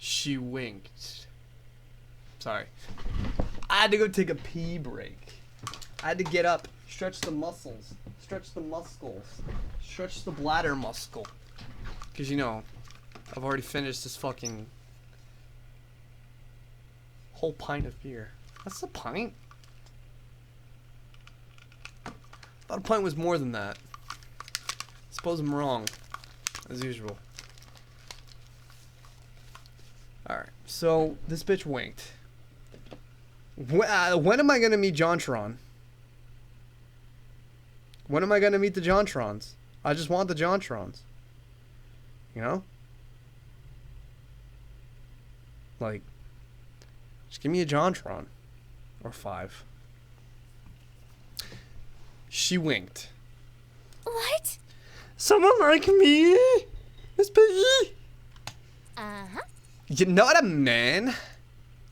She winked. Sorry. I had to go take a pee break. I had to get up, stretch the muscles, stretch the muscles, stretch the bladder muscle. Because, you know, I've already finished this fucking whole pint of beer. That's a pint? I thought a pint was more than that. Suppose I'm wrong, as usual. Alright, so this bitch winked. When am I gonna meet JonTron? When am I gonna meet the JonTrons? I just want the JonTrons. You know? Like, just give me a JonTron. Or 5. She winked. What? Someone like me? Miss Piggy? Uh-huh. You know what I mean?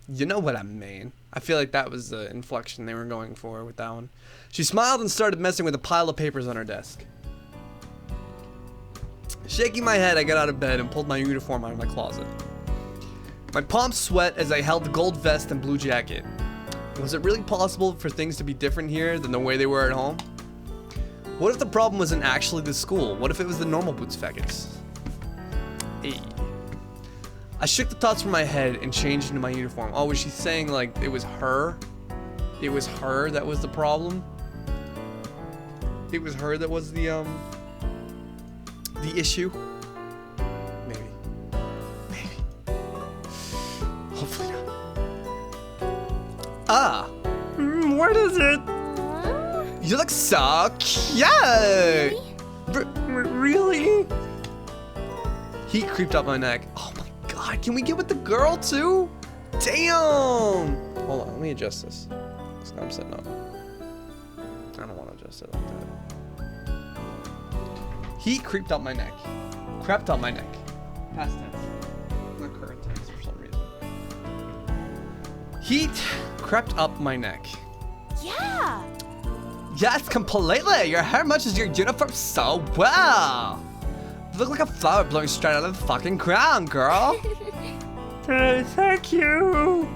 You know what I mean. I feel like that was the inflection they were going for with that one. She smiled and started messing with a pile of papers on her desk. Shaking my head, I got out of bed and pulled my uniform out of my closet. My palms sweat as I held the gold vest and blue jacket. Was it really possible for things to be different here than the way they were at home? What if the problem wasn't actually the school? What if it was the normal boots faggots? Hey. I shook the thoughts from my head and changed into my uniform. Oh, was she saying like it was her? It was her that was the problem? It was her that was the issue? Maybe. Maybe. Hopefully not. Ah! What is it? You look so cute! Really? Heat creeped up my neck. Oh my god, can we get with the girl too? Damn! Hold on, let me adjust this. So now I'm sitting up. I don't want to adjust it like that. Heat creeped up my neck. Crept up my neck. Past tense. Not current tense for some reason. Heat crept up my neck. Yeah. Yes, completely. Your hair matches your uniform so well. You look like a flower blowing straight out of the fucking ground, girl. Thank you.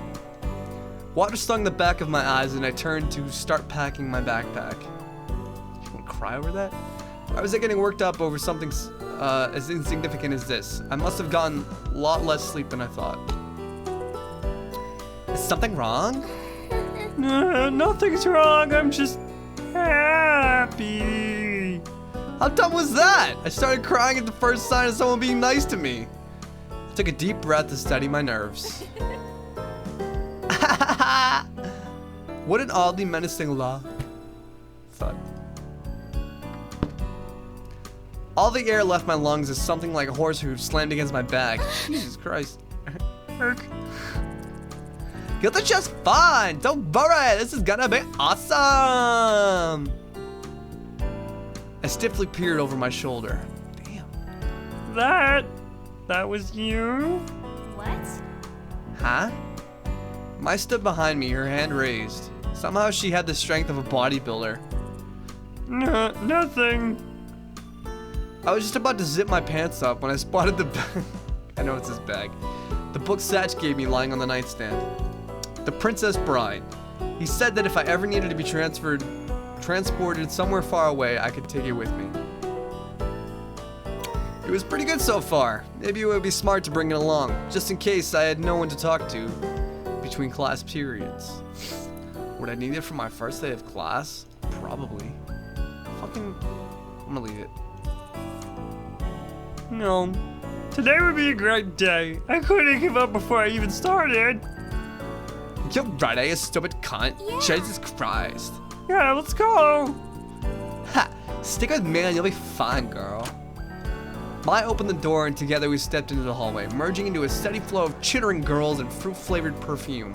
Water stung the back of my eyes and I turned to start packing my backpack. You wanna cry over that? Why was I getting worked up over something as insignificant as this? I must have gotten a lot less sleep than I thought. Is something wrong? Nothing's wrong. I'm just happy. How dumb was that? I started crying at the first sign of someone being nice to me. I took a deep breath to steady my nerves. What an oddly menacing laugh. Thud. All the air left my lungs as something like a horse hoof slammed against my back. Jesus Christ. You'll do just fine. Don't worry. This is gonna be awesome. I stiffly peered over my shoulder. Damn. That was you? What? Huh? Mai stood behind me, her hand raised. Somehow she had the strength of a bodybuilder. Nothing. I was just about to zip my pants up when I spotted the bag. I know it's his bag. The book Satch gave me lying on the nightstand. The Princess Bride. He said that if I ever needed to be transported somewhere far away, I could take it with me. It was pretty good so far. Maybe it would be smart to bring it along, just in case I had no one to talk to between class periods. Would I need it for my first day of class? Probably. I'm gonna leave it. No. Today would be a great day. I couldn't give up before I even started. You're right, you stupid cunt. Yeah. Jesus Christ. Yeah, let's go. Ha! Stick with me and you'll be fine, girl. Mai opened the door and together we stepped into the hallway, merging into a steady flow of chittering girls and fruit-flavored perfume.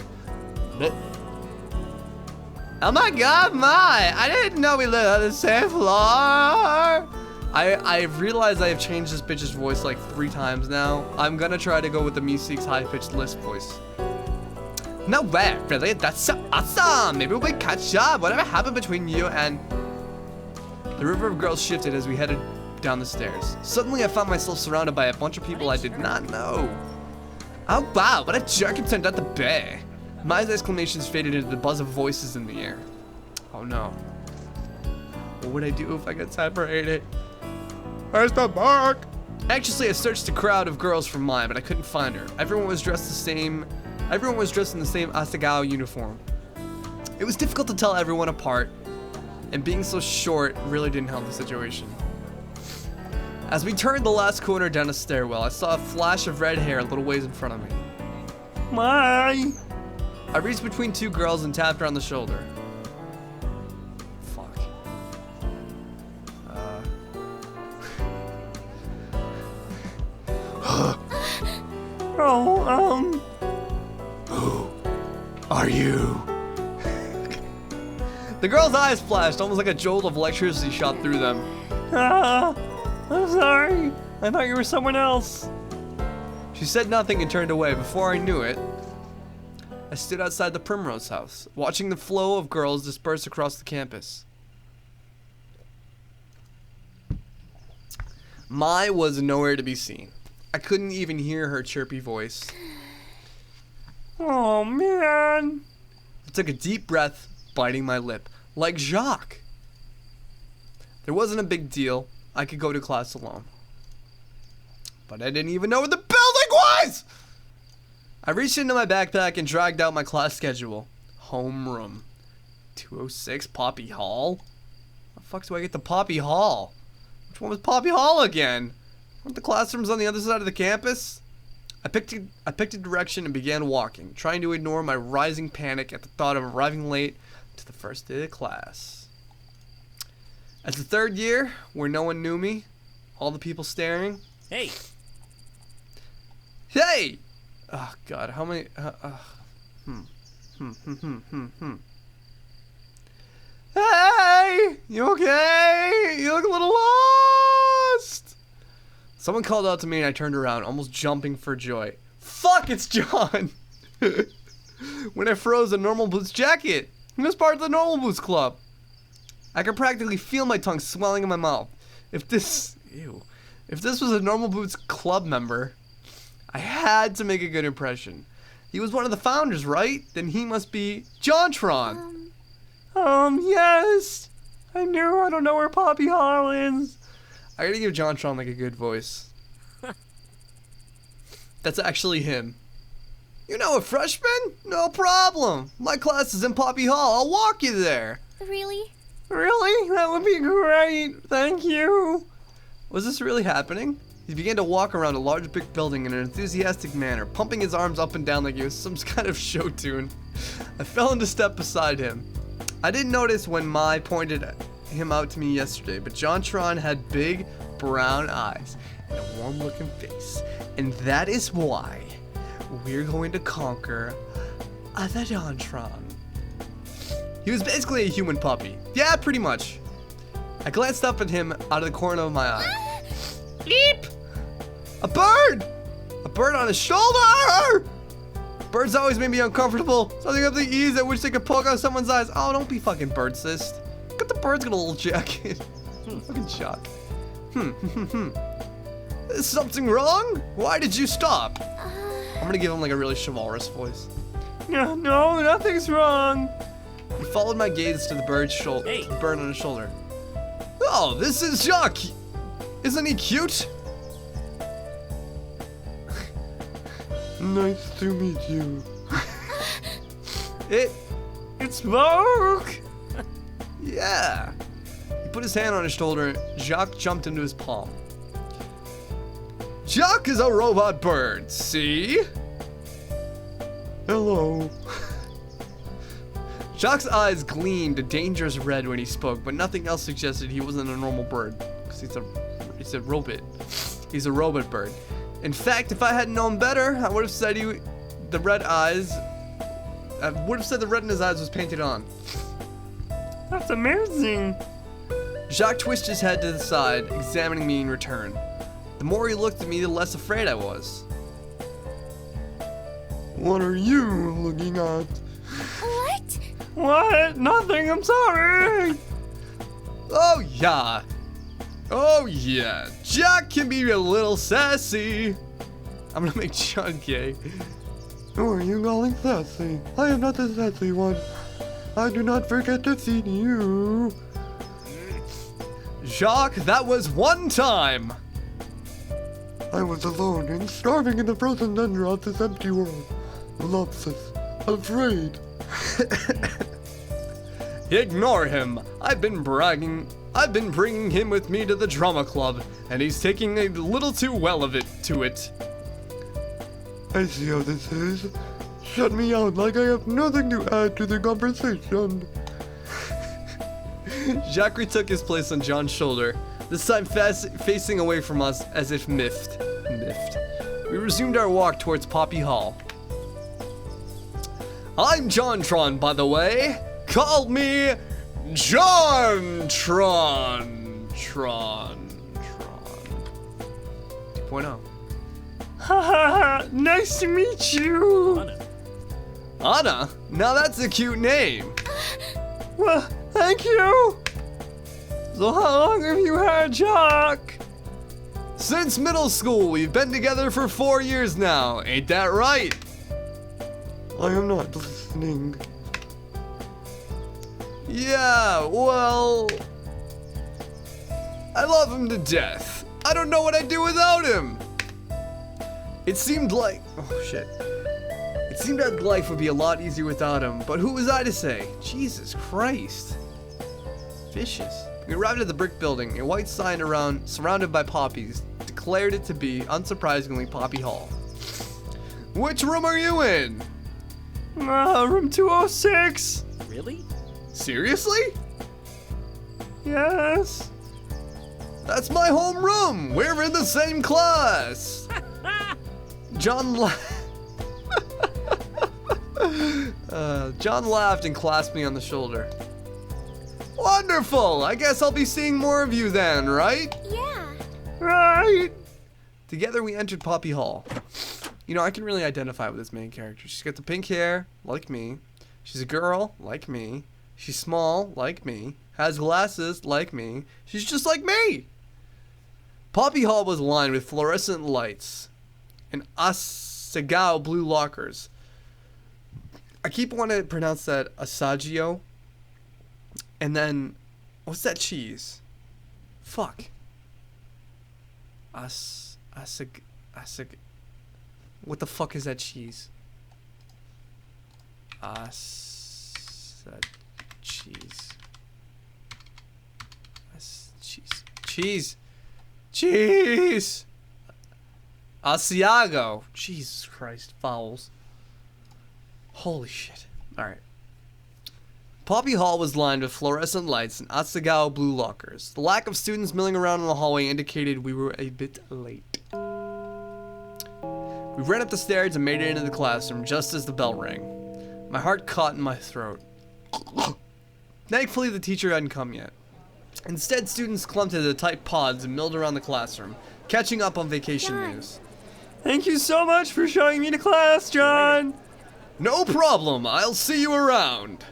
Oh my god, Mai! I didn't know we lived on the same floor! I realized I have changed this bitch's voice like 3 times now. I'm gonna try to go with the Meeseek's high-pitched lisp voice. No way, really? That's so awesome! Maybe we catch up. Whatever happened between you and... The river of girls shifted as we headed down the stairs. Suddenly I found myself surrounded by a bunch of people I did not know. Oh wow, what a jerk it turned out to be. Mai's exclamations faded into the buzz of voices in the air. Oh no. What would I do if I got separated? Where's the bark? Anxiously I searched the crowd of girls for Mai, but I couldn't find her. Everyone was dressed in the same Asagao uniform. It was difficult to tell everyone apart, and being so short really didn't help the situation. As we turned the last corner down a stairwell, I saw a flash of red hair a little ways in front of me. Mai. I reached between 2 girls and tapped her on the shoulder. Fuck. Who are you? The girl's eyes flashed, almost like a jolt of electricity shot through them. I'm sorry. I thought you were someone else. She said nothing and turned away. Before I knew it, I stood outside the Primrose House, watching the flow of girls disperse across the campus. Mai was nowhere to be seen. I couldn't even hear her chirpy voice. Oh man. I took a deep breath, biting my lip, like Jacques. There wasn't a big deal. I could go to class alone. But I didn't even know where the building was! I reached into my backpack and dragged out my class schedule. Homeroom. 206 Poppy Hall? How the fuck do I get to Poppy Hall? Which one was Poppy Hall again? Weren't the classrooms on the other side of the campus? I picked a direction and began walking, trying to ignore my rising panic at the thought of arriving late to the first day of class. As the 3rd year, where no one knew me, all the people staring. Hey! Hey! Oh god, how many... Hey! You okay? You look a little lost! Someone called out to me and I turned around, almost jumping for joy. Fuck, it's John! when I froze a normal boots jacket. He was part of the normal boots club. I could practically feel my tongue swelling in my mouth. If this was a normal boots club member, I had to make a good impression. He was one of the founders, right? Then he must be JonTron. Yes. I don't know where Poppy Hall is. I gotta give JonTron like a good voice. That's actually him. You know a freshman? No problem. My class is in Poppy Hall. I'll walk you there. Really? Really? That would be great. Thank you. Was this really happening? He began to walk around a large brick building in an enthusiastic manner, pumping his arms up and down like he was some kind of show tune. I fell into step beside him. I didn't notice when Mai pointed him out to me yesterday, but JonTron had big brown eyes and a warm-looking face, and that is why we're going to conquer the JonTron. He was basically a human puppy. Yeah, pretty much. I glanced up at him out of the corner of my eye. Beep! A bird! A bird on his shoulder! Birds always made me uncomfortable. Something of the ease at which they could poke out someone's eyes. Oh, don't be fucking bird-cist. Look at the bird's got a little jacket. Fucking shock. Is something wrong? Why did you stop? I'm gonna give him like a really chivalrous voice. No, nothing's wrong. He followed my gaze to the bird's shoulder. Hey. The bird on his shoulder. Oh, this is Jacques. Isn't he cute? Nice to meet you. It's Vogue. Yeah. He put his hand on his shoulder. Jacques jumped into his palm. Jacques is a robot bird, see? Hello. Jacques' eyes gleamed a dangerous red when he spoke, but nothing else suggested he wasn't a normal bird. Because he's a robot. He's a robot bird. In fact, if I had known better, I would have said the red in his eyes was painted on. That's amazing. Jacques twisted his head to the side, examining me in return. The more he looked at me, the less afraid I was. What are you looking at? What? What? Nothing, I'm sorry. Oh yeah, Jack can be a little sassy. I'm gonna make John gay. Who are you calling sassy? I am not the sassy one. I do not forget to feed you. Jacques, that was one time. I was alone and starving in the frozen tundra of this empty world. Lopsis, afraid. Ignore him. I've been bringing him with me to the drama club, and he's taking a little too well of it to it. I see how this is. Shut me out like I have nothing to add to the conversation. Jacques retook his place on John's shoulder, this time facing away from us as if miffed. We resumed our walk towards Poppy Hall. I'm JonTron, by the way. Call me JonTron. Tron 2.0. Haha, nice to meet you. Anna? Now that's a cute name. Well, thank you. So how long have you had Jacques? Since middle school, we've been together for 4 years now. Ain't that right? I am not listening. Yeah, well, I love him to death. I don't know what I'd do without him. It seemed like life would be a lot easier without him, but who was I to say? Jesus Christ. Vicious. We arrived at the brick building. A white sign surrounded by poppies declared it to be, unsurprisingly, Poppy Hall. Which room are you in? Room 206. Really? Seriously? Yes. That's my home room. We're in the same class. John laughed and clasped me on the shoulder. Wonderful. I guess I'll be seeing more of you then, right? Yeah. Right. Together we entered Poppy Hall. You know, I can really identify with this main character. She's got the pink hair, like me. She's a girl, like me. She's small, like me. Has glasses, like me. She's just like me. Poppy Hall was lined with fluorescent lights and Asagao blue lockers. I keep wanting to pronounce that Asagao. And then, what's that cheese? Fuck. Asag. What the fuck is that cheese? Cheese. Cheese. Asiago. Jesus Christ, vowels. Holy shit. Alright. Poppy Hall was lined with fluorescent lights and Asagao blue lockers. The lack of students milling around in the hallway indicated we were a bit late. We ran up the stairs and made it into the classroom just as the bell rang. My heart caught in my throat. Thankfully, the teacher hadn't come yet. Instead, students clumped into tight pods and milled around the classroom, catching up on vacation news. Thank you so much for showing me to class, John. No problem. I'll see you around.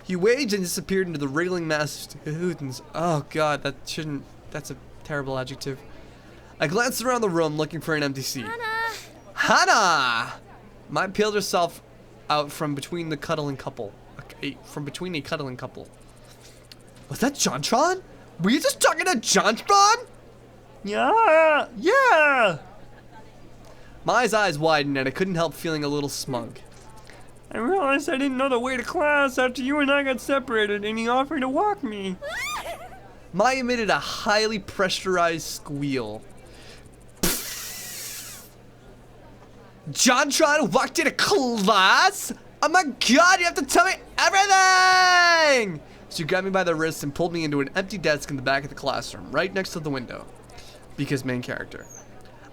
He waved and disappeared into the wriggling mass of students. Oh god, that's a terrible adjective. I glanced around the room looking for an empty seat. Hannah! Mai peeled herself out from between the cuddling couple. From between a cuddling couple. Was that JonTron? Were you just talking to JonTron? Yeah. Mai's eyes widened and I couldn't help feeling a little smug. I realized I didn't know the way to class after you and I got separated and he offered to walk me. Mai emitted a highly pressurized squeal. JonTron walked into class? Oh my god, you have to tell me everything! She grabbed me by the wrist and pulled me into an empty desk in the back of the classroom, right next to the window. Because main character.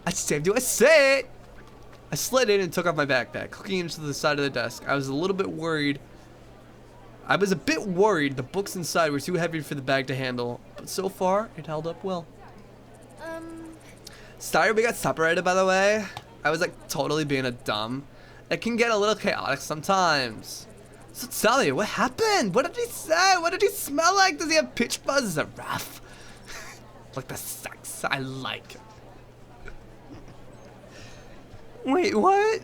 I saved you a seat! I slid in and took off my backpack, hooking into the side of the desk. I was a bit worried the books inside were too heavy for the bag to handle, but so far, it held up well. Sorry we got separated, by the way. I was like totally being a dumb. It can get a little chaotic sometimes. So tell me, what happened? What did he say? What did he smell like? Does he have pitch fuzz? Is it rough? Like the sex I like. Wait, what?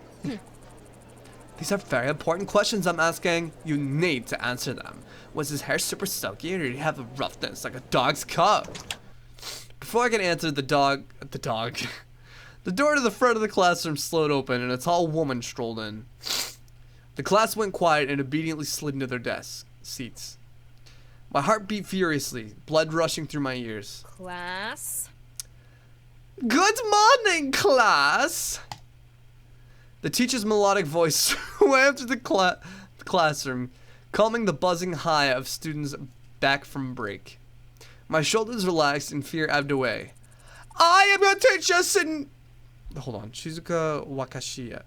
These are very important questions I'm asking. You need to answer them. Was his hair super silky or did he have a roughness like a dog's coat? Before I could answer, the door to the front of the classroom slowed open and a tall woman strolled in. The class went quiet and obediently slid into their seats. My heart beat furiously, blood rushing through my ears. Class? Good morning, class! The teacher's melodic voice swam through the classroom, calming the buzzing high of students back from break. My shoulders relaxed and fear ebbed away. I am your teacher, Hold on. Shizuka Wakahiza.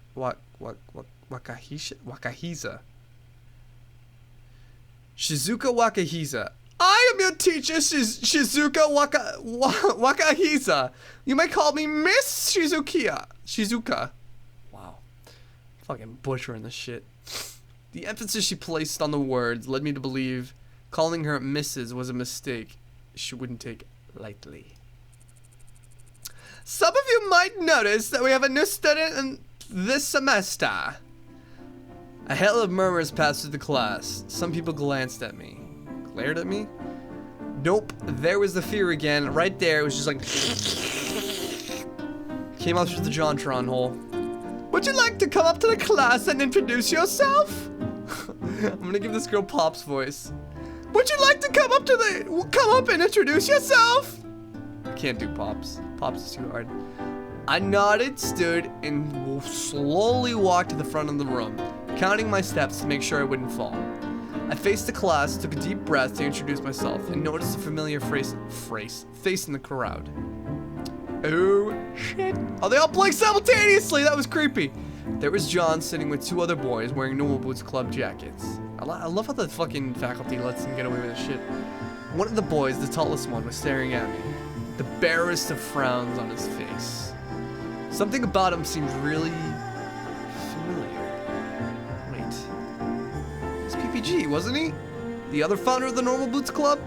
Shizuka Wakahiza. I am your teacher, Shizuka Wakahiza. You may call me Miss Shizuka. Wow. Fucking butchering this shit. The emphasis she placed on the words led me to believe calling her Mrs. was a mistake she wouldn't take lightly. Some of you might notice that we have a new student in this semester. A hail of murmurs passed through the class. Some people glanced at me. Glared at me? Nope. There was the fear again. Right there. It was just like... Came out through the JonTron hole. Would you like to come up to the class and introduce yourself? I'm gonna give this girl Pop's voice. Would you like to come up and introduce yourself? Can't do Pops. Pops is too hard. I nodded, stood, and slowly walked to the front of the room, counting my steps to make sure I wouldn't fall. I faced the class, took a deep breath to introduce myself, and noticed a familiar face in the crowd. Oh, shit. Oh, they all blinked simultaneously! That was creepy. There was John sitting with two other boys wearing Normal Boots Club jackets. I love how the fucking faculty lets them get away with this shit. One of the boys, the tallest one, was staring at me, the barest of frowns on his face. Something about him seemed really familiar. Wait. It's PPG, wasn't he? The other founder of the Normal Boots Club?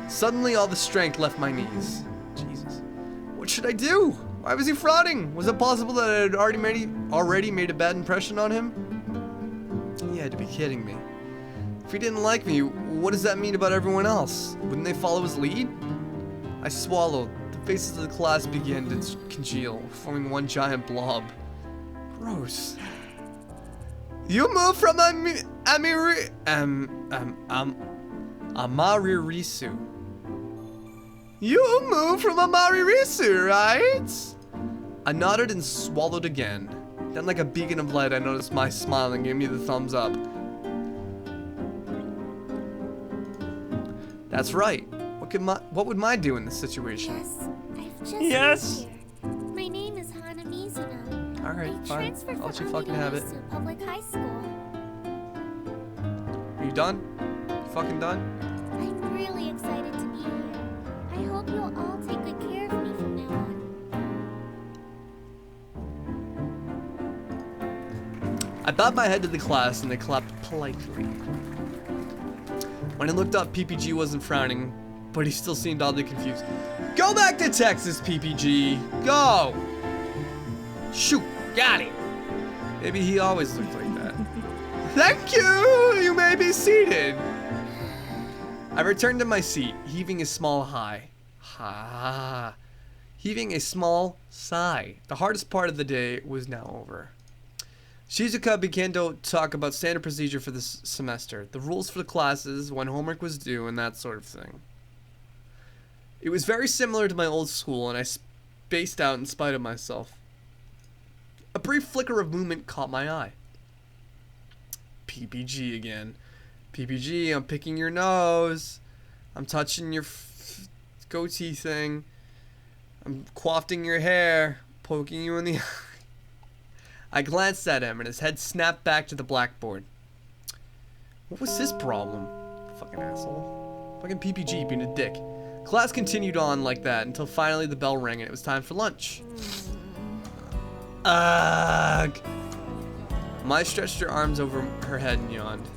Suddenly all the strength left my knees. Jesus. What should I do? Why was he frowning? Was it possible that I had already made a bad impression on him? He had to be kidding me. If he didn't like me, what does that mean about everyone else? Wouldn't they follow his lead? I swallowed. The faces of the class began to congeal, forming one giant blob. Gross. You moved from Amaririsu. You moved from Amaririsu, right? I nodded and swallowed again. Then like a beacon of light, I noticed my smile and gave me the thumbs up. That's right. What would Mai do in this situation? Yes, I've just Yes. moved here. My name is Hana Mizuno. Alright, I fine. transferred I'll let you from fucking have it. Amigurumi Public High School. Are you done? You fucking done? I'm really excited to be here. I hope you'll all take good care of me from now on. I bowed my head to the class and they clapped politely. When I looked up, PPG wasn't frowning, but he still seemed oddly confused. Go back to Texas, PPG! Go! Shoot, got it! Maybe he always looked like that. Thank you! You may be seated! I returned to my seat, heaving a small heaving a small sigh. The hardest part of the day was now over. Shizuka began to talk about standard procedure for this semester, the rules for the classes, when homework was due, and that sort of thing. It was very similar to my old school, and I spaced out in spite of myself. A brief flicker of movement caught my eye. PPG again. PPG, I'm picking your nose. I'm touching your goatee thing. I'm quaffing your hair, poking you in the eye. I glanced at him and his head snapped back to the blackboard. What was his problem? Fucking asshole. Fucking PPG being a dick. Class continued on like that until finally the bell rang and it was time for lunch. Ugh. Mai stretched her arms over her head and yawned.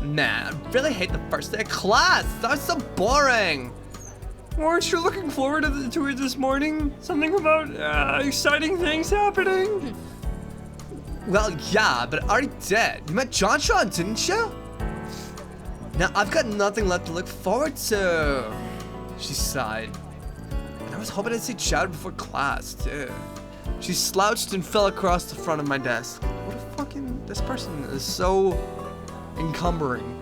Man, I really hate the first day of class. That was so boring. Weren't you looking forward to it this morning? Something about exciting things happening? Well, yeah, but I already did. You met JonTron, didn't you? Now I've got nothing left to look forward to. She sighed. And I was hoping I'd see Chowder before class, too. She slouched and fell across the front of my desk. What a fucking... This person is so encumbering.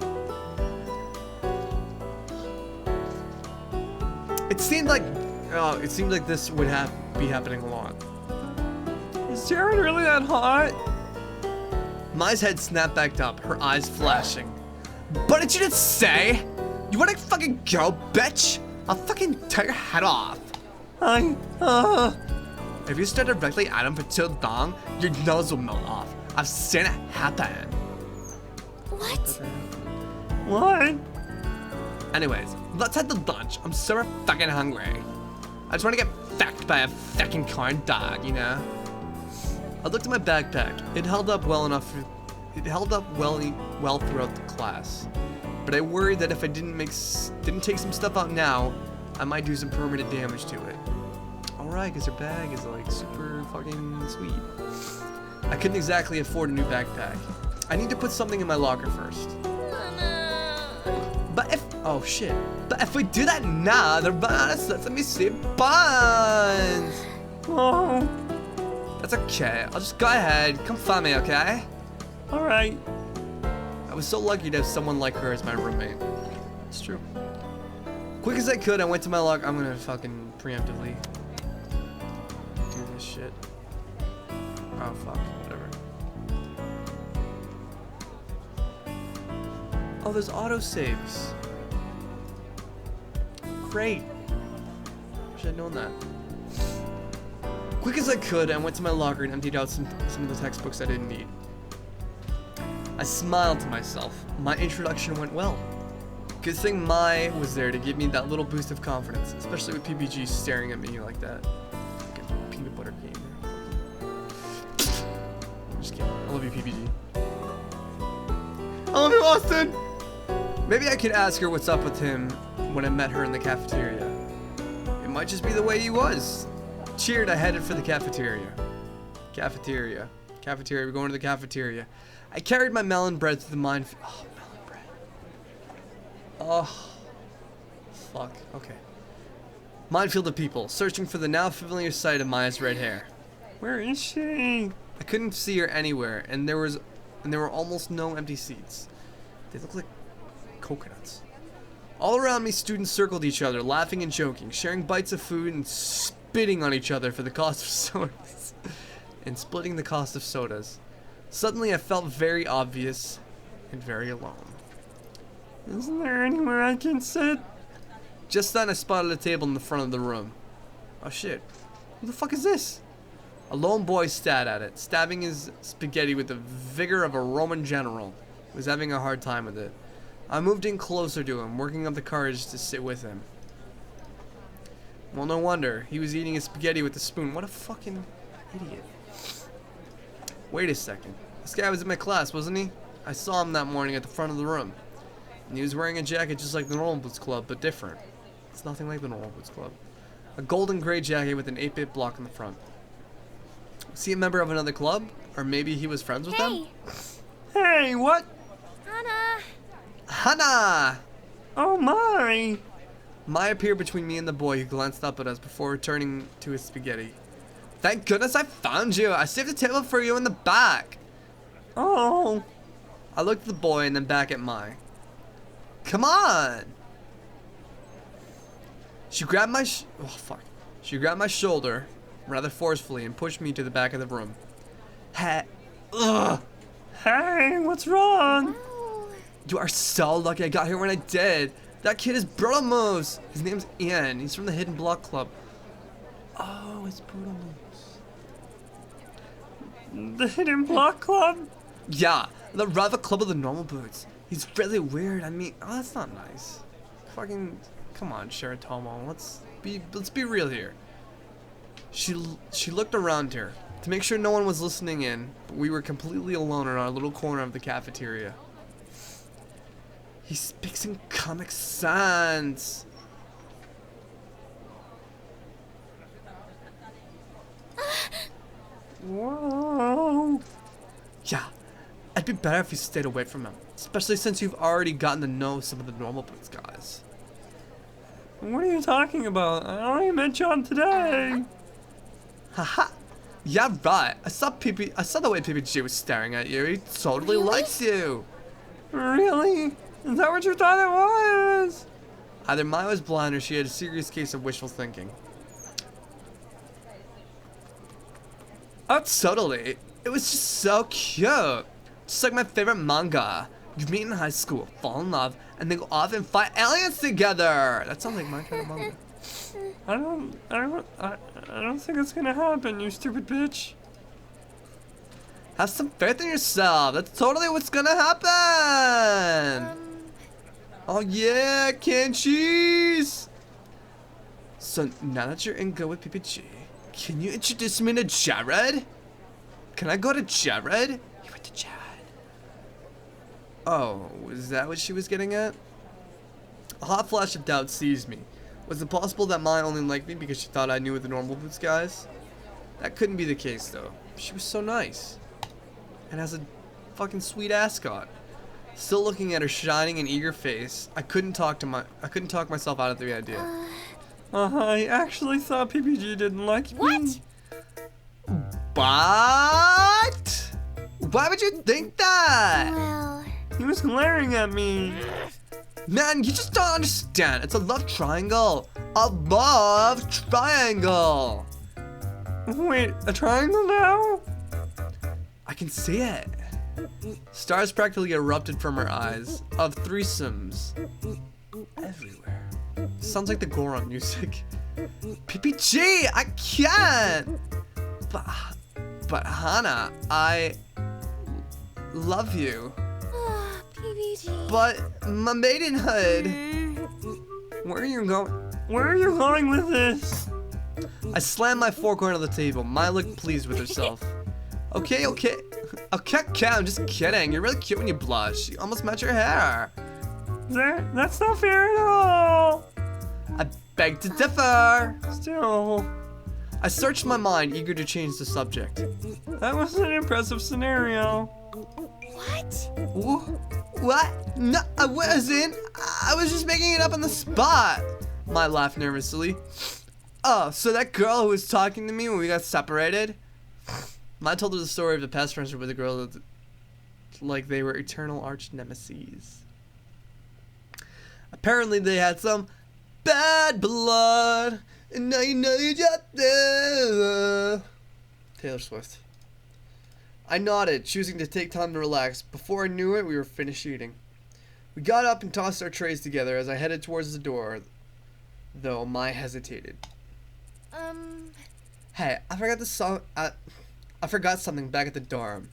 It seemed like this would be happening a lot. Is Darren really that hot? Mai's head snapped back up, her eyes flashing. What did you just say? You wanna fucking go, bitch? I'll fucking tear your head off. If you stare directly at him for too long, your nose will melt off. I've seen it happen. What? What? Anyways, let's head to lunch. I'm super fucking hungry. I just wanna get fecked by a fucking corn dog, you know? I looked at my backpack. It held up well enough. It held up well throughout the class. But I worried that if I didn't take some stuff out now, I might do some permanent damage to it. Alright, because her bag is like super fucking sweet. I couldn't exactly afford a new backpack. I need to put something in my locker first. But if we do that now, the bonus lets me see buns. Oh, That's okay. I'll just go ahead. Come find me, okay? all right. I was so lucky to have someone like her as my roommate. It's true. Quick as I could, I went to my locker. I'm gonna fucking preemptively do this shit. Oh fuck, whatever. Oh, there's autosaves. Great. Wish I'd known that. Quick as I could, I went to my locker and emptied out some of the textbooks I didn't need. I smiled to myself. My introduction went well. Good thing Mai was there to give me that little boost of confidence, especially with PPG staring at me like that. Fucking peanut butter game. Just kidding. I love you, PPG. I love you, Austin! Maybe I could ask her what's up with him when I met her in the cafeteria. It might just be the way he was. Cheered, I headed for the cafeteria. Cafeteria, we're going to the cafeteria. I carried my melon bread through the minefield. Oh, melon bread. Oh. Fuck, okay. Minefield of people, searching for the now familiar sight of Maya's red hair. Where is she? I couldn't see her anywhere, and there were almost no empty seats. They looked like coconuts. All around me, students circled each other, laughing and joking, sharing bites of food and spitting on each other for the cost of sodas. And splitting the cost of sodas. Suddenly, I felt very obvious and very alone. Isn't there anywhere I can sit? Just then, I spotted a table in the front of the room. Oh shit. Who the fuck is this? A lone boy stared at it, stabbing his spaghetti with the vigor of a Roman general. He was having a hard time with it. I moved in closer to him, working up the courage to sit with him. Well, no wonder. He was eating his spaghetti with a spoon. What a fucking idiot. Wait a second. This guy was in my class, wasn't he? I saw him that morning at the front of the room. And he was wearing a jacket just like the Normal Boots Club, but different. It's nothing like the Normal Boots Club. A golden gray jacket with an 8-bit block in the front. Was he a member of another club? Or maybe he was friends with them? Hey, what? Hana! Hana! Oh my! Maya appeared between me and the boy, who glanced up at us before returning to his spaghetti. Thank goodness I found you! I saved a table for you in the back! Oh! I looked at the boy and then back at Mai. Come on! She grabbed my She grabbed my shoulder, rather forcefully, and pushed me to the back of the room. Ugh! Hey, what's wrong? Oh. You are so lucky I got here when I did. That kid is Brutal Moose. His name's Ian. He's from the Hidden Block Club. Oh, it's Brutal Moose. The Hidden Block Club? Yeah, the rival club of the Normal Boots. He's really weird. I mean, oh, that's not nice. Fucking, come on, Shiratomo. Let's be real here. She looked around her to make sure no one was listening in, but we were completely alone in our little corner of the cafeteria. He speaks in Comic Sans. Whoa! Yeah, it'd be better if you stayed away from him, especially since you've already gotten to know some of the Normal Boots guys. What are you talking about? I only met John today. Haha. Yeah, right. I saw the way PPG was staring at you. He totally likes you. Really? Is that what you thought it was? Either Maya was blind or she had a serious case of wishful thinking. Oh, totally. It was just so cute. Just like my favorite manga. You meet in high school, fall in love, and then go off and fight aliens together. That sounds like my kind of manga. I don't think it's gonna happen, you stupid bitch. Have some faith in yourself. That's totally what's gonna happen. Oh yeah, canned cheese. So now that you're in good with PPG, can you introduce me to Jared? Can I go to Jared? You went to Jared. Oh, is that what she was getting at? A hot flash of doubt seized me. Was it possible that Maya only liked me because she thought I knew the Normal Boots guys? That couldn't be the case though. She was so nice. And has a fucking sweet ascot. Still looking at her shining and eager face, I couldn't talk myself out of the idea. I actually thought PPG didn't like me. What? But why would you think that? Well, He was glaring at me. Man, you just don't understand. It's a love triangle. A love triangle. Wait, a triangle now? I can see it. Stars practically erupted from her eyes. Of threesomes. Everywhere. Sounds like the Goron music. PPG, I can't. But Hana, I love you. PBG. But my maidenhood. Where are you going? Where are you going with this? I slammed my fork onto the table. Maya looked pleased with herself. Okay. Okay, I'm just kidding. You're really cute when you blush. You almost match your hair. That's not fair at all. I beg to differ. Still, I searched my mind, eager to change the subject. that was an impressive scenario. What? What? No, I wasn't. I was just making it up on the spot. I laughed nervously. Oh, so that girl who was talking to me when we got separated? I told her the story of the past friendship with a girl that, like they were eternal arch nemesis. Apparently they had some bad blood, and now you know you got there. Taylor Swift. I nodded, choosing to take time to relax. Before I knew it, we were finished eating. We got up and tossed our trays together as I headed towards the door, though Mai hesitated. Hey, I forgot the song. I forgot something back at the dorm.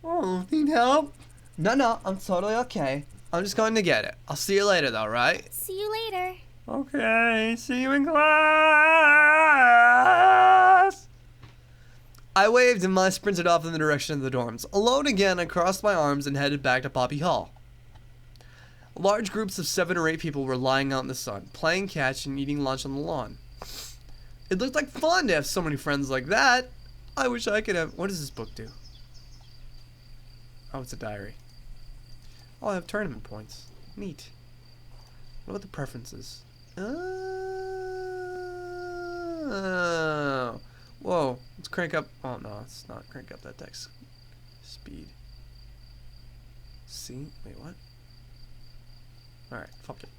Oh, need help? No, I'm totally okay. I'm just going to get it. I'll see you later, though, right? See you later. Okay, see you in class. I waved and Mai sprinted off in the direction of the dorms. Alone again, I crossed my arms and headed back to Poppy Hall. Large groups of 7 or 8 people were lying out in the sun, playing catch and eating lunch on the lawn. It looked like fun to have so many friends like that. I wish I could have... What does this book do? Oh, it's a diary. Oh, I have tournament points. Neat. What about the preferences? Oh. Whoa. Let's crank up... Oh, no. Let's not crank up that text speed. See? Wait, what? Alright, fuck it.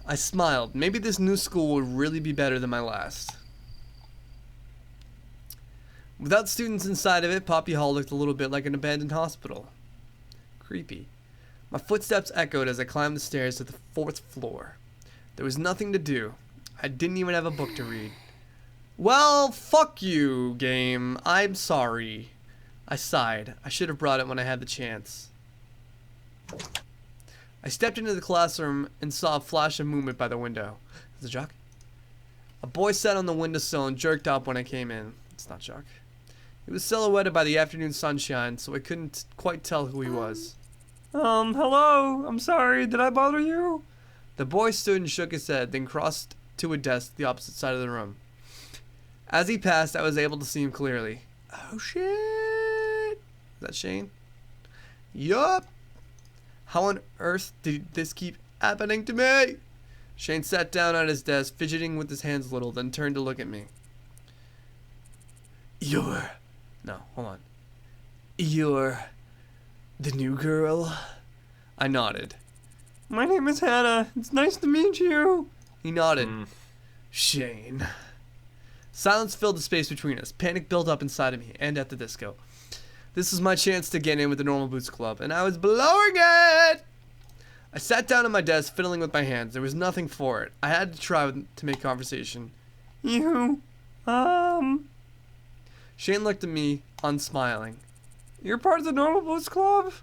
I smiled. Maybe this new school would really be better than my last. Without students inside of it, Poppy Hall looked a little bit like an abandoned hospital. Creepy. My footsteps echoed as I climbed the stairs to the 4th floor. There was nothing to do. I didn't even have a book to read. Well, fuck you, game. I'm sorry. I sighed. I should have brought it when I had the chance. I stepped into the classroom and saw a flash of movement by the window. Is it Jock? A boy sat on the windowsill and jerked up when I came in. It's not Jock. He was silhouetted by the afternoon sunshine, so I couldn't quite tell who he was. Hello. I'm sorry. Did I bother you? The boy stood and shook his head, then crossed to a desk the opposite side of the room. As he passed, I was able to see him clearly. Oh shit! Is that Shane? Yup! How on earth did this keep happening to me? Shane sat down at his desk, fidgeting with his hands a little, then turned to look at me. You're... No, hold on. You're... the new girl? I nodded. My name is Hannah. It's nice to meet you. He nodded. Shane. Silence filled the space between us. Panic built up inside of me and at the disco. This was my chance to get in with the Normal Boots Club, and I was blowing it! I sat down at my desk, fiddling with my hands. There was nothing for it. I had to try to make conversation. You, Shane looked at me, unsmiling. You're part of the Normal Boots Club?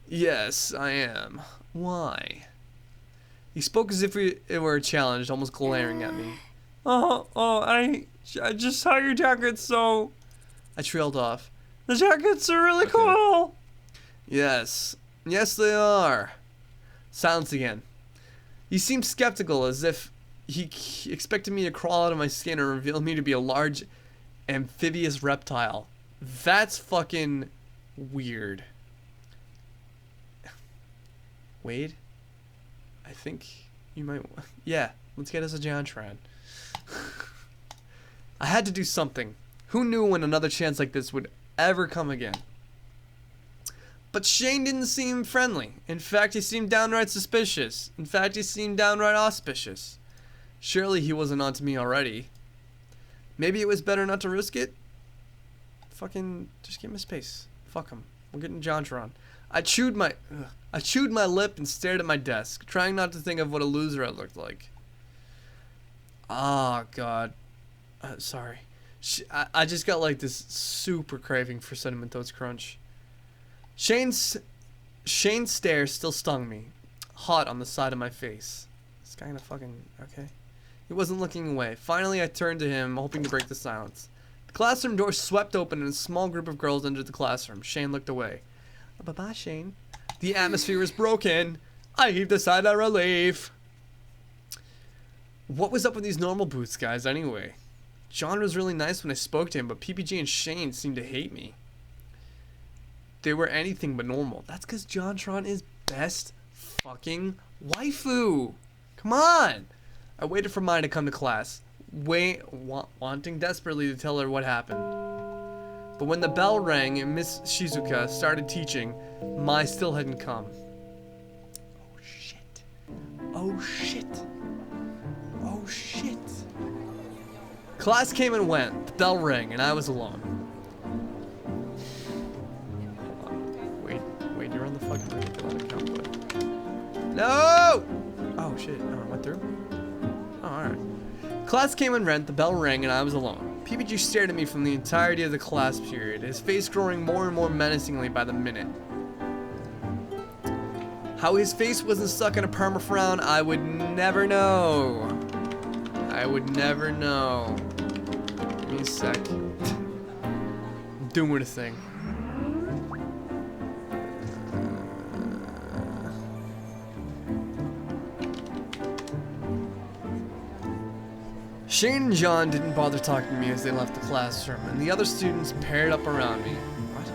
Yes, I am. Why? He spoke as if it were a challenge, almost glaring at me. I just saw your jackets, so... I trailed off. The jackets are really cool! Yes. Yes, they are. Silence again. He seemed skeptical, as if he expected me to crawl out of my skin and reveal me to be a large amphibious reptile. That's fucking weird. Wade? I think you might... Yeah, let's get us a JonTron. I had to do something. Who knew when another chance like this would ever come again? But Shane didn't seem friendly. In fact, he seemed downright suspicious. In fact, he seemed downright auspicious. Surely he wasn't onto me already. Maybe it was better not to risk it? Fucking just give him space. Fuck him. We're getting JonTron. I chewed my lip and stared at my desk, trying not to think of what a loser I looked like. Ah, God. Sorry. I just got like this super craving for Cinnamon Toast Crunch. Shane's stare still stung me, hot on the side of my face. It's kind of fucking okay. He wasn't looking away. Finally, I turned to him, hoping to break the silence. The classroom door swept open and a small group of girls entered the classroom. Shane looked away. Bye-bye, Shane. The atmosphere was broken. I heaved a sigh of relief. What was up with these normal boots guys anyway? John was really nice when I spoke to him, but PPG and Shane seemed to hate me. They were anything but normal. That's because JonTron is best fucking waifu. Come on. I waited for Mai to come to class, wanting desperately to tell her what happened. But when the bell rang and Miss Shizuka started teaching, Mai still hadn't come. Oh shit. Oh shit. Oh shit. Class came and went. The bell rang and I was alone. Hold on. Wait, you're on the fucking Ridiculoud account, bud. No! Oh shit. Oh, it went through? Oh, alright. Class came and went, the bell rang, and I was alone. PPG stared at me from the entirety of the class period, his face growing more and more menacingly by the minute. How his face wasn't stuck in a perma-frown, I would never know. I would never know. Give me a sec. I'm doing a thing. Shane and John didn't bother talking to me as they left the classroom, and the other students paired up around me. What?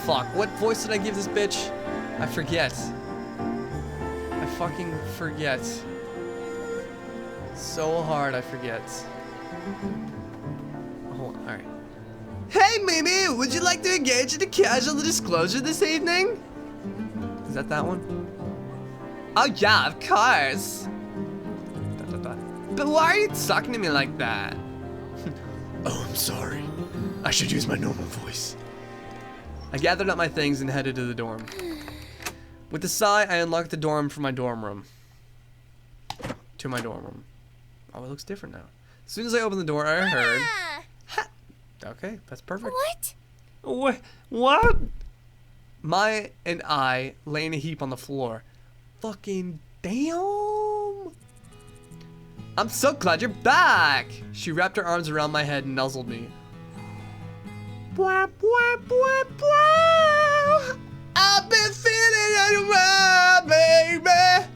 Fuck, what voice did I give this bitch? I forget. I fucking forget. So hard I forget. Hold on, alright. Hey Mimi, would you like to engage in a casual disclosure this evening? Is that one? Oh yeah, of course. But why are you talking to me like that? Oh, I'm sorry. I should use my normal voice. I gathered up my things and headed to the dorm. With a sigh, I unlocked the dorm from my dorm room. To my dorm room. Oh, it looks different now. As soon as I opened the door, I heard... Ha! Okay, that's perfect. What? What? Mai and I lay in a heap on the floor. Fucking damn! I'm so glad you're back! She wrapped her arms around my head and nuzzled me. Bwah, bwah, bwah, bwah. I've been feeling it around, baby.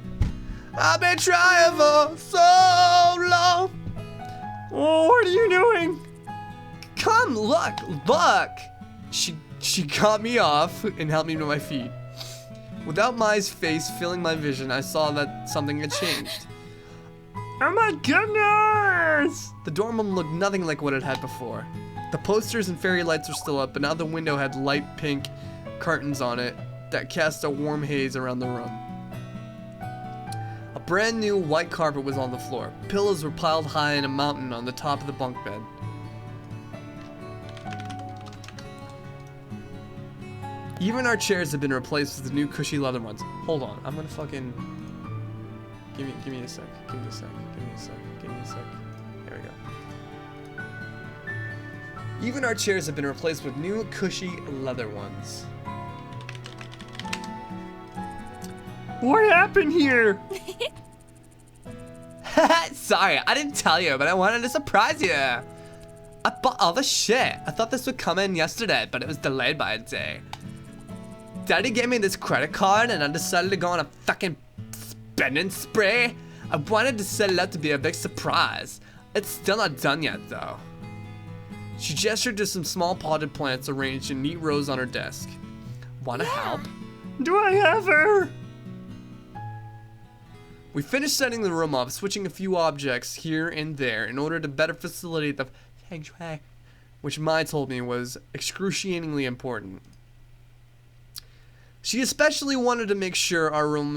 I've been trying for so long. Oh, what are you doing? Come, look! She got me off and helped me to my feet. Without Mai's face filling my vision, I saw that something had changed. Oh my goodness! The dorm room looked nothing like what it had before. The posters and fairy lights were still up, but now the window had light pink curtains on it that cast a warm haze around the room. A brand new white carpet was on the floor. Pillows were piled high in a mountain on the top of the bunk bed. Even our chairs have been replaced with the new cushy leather ones. Hold on, I'm gonna fucking... Give me a sec, give me a sec, give me a sec, give me a sec. There we go. Even our chairs have been replaced with new cushy leather ones. What happened here? Sorry, I didn't tell you, but I wanted to surprise you. I bought all the shit. I thought this would come in yesterday, but it was delayed by a day. Daddy gave me this credit card and I decided to go on a fucking spending spree. I wanted to set it up to be a big surprise. It's still not done yet though. She gestured to some small potted plants arranged in neat rows on her desk. Wanna help? Do I have her? We finished setting the room up, switching a few objects here and there in order to better facilitate the feng shui, which Mai told me was excruciatingly important. She especially wanted to make sure our room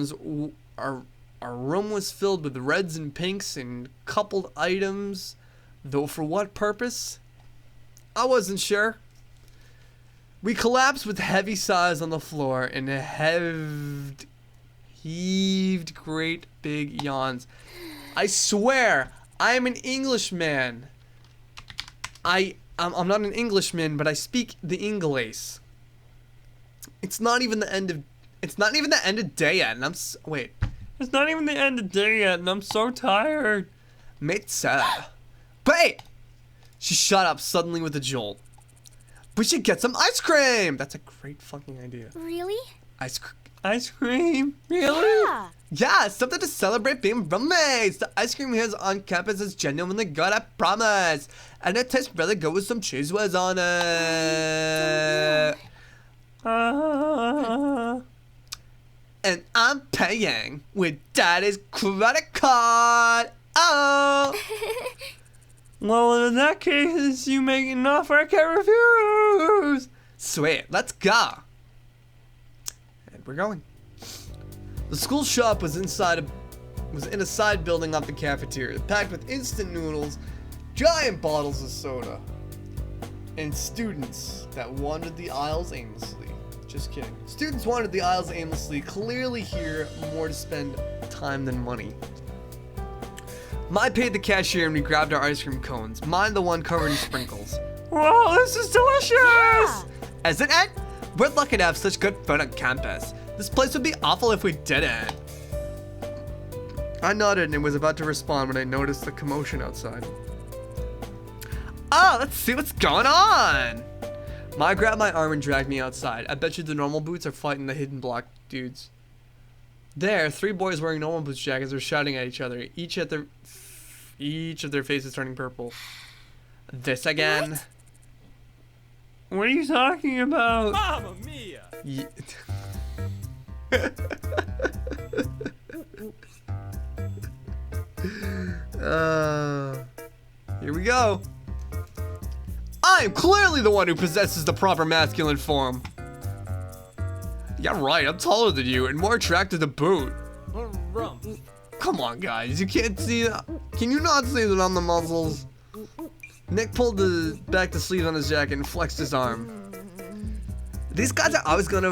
was filled with reds and pinks and coupled items, though for what purpose? I wasn't sure. We collapsed with heavy sighs on the floor and heaved great big yawns. I swear, I am an Englishman. I'm not an Englishman, but I speak the English. It's not even the end of day yet, and wait. It's not even the end of day yet, and I'm so tired. Mate-sir. Wait! She shot up suddenly with a jolt. We should get some ice cream! That's a great fucking idea. Really? Ice cream. Ice cream? Really? Yeah. Yeah, something to celebrate being roommates. The ice cream here on campus is genuinely good, I promise. And it tastes really good with some cheese whiz on it. And I'm paying with Daddy's credit card. Oh. Well, in that case, you make an offer I can't refuse. Sweet, let's go. And we're going. The school shop was in a side building off the cafeteria, packed with instant noodles, giant bottles of soda, and students that wandered the aisles aimlessly. Just kidding. Students wandered the aisles aimlessly, clearly here more to spend time than money. Mai paid the cashier and we grabbed our ice cream cones, mine the one covered in sprinkles. Wow, this is delicious! Yeah. Isn't it? We're lucky to have such good food on campus. This place would be awful if we didn't. I nodded and was about to respond when I noticed the commotion outside. Oh, let's see what's going on! Mai grabbed my arm and dragged me outside. I bet you the normal boots are fighting the hidden block dudes. There, 3 boys wearing normal boots jackets were shouting at each other, each of their faces turning purple. This again? What are you talking about? Mamma mia! Here we go. I am clearly the one who possesses the proper masculine form. Yeah, right, I'm taller than you and more attractive to boot. Rump. Come on, guys, you can't see that. Can you not see that I'm the muscles? Nick pulled back the sleeve on his jacket and flexed his arm. These guys are always going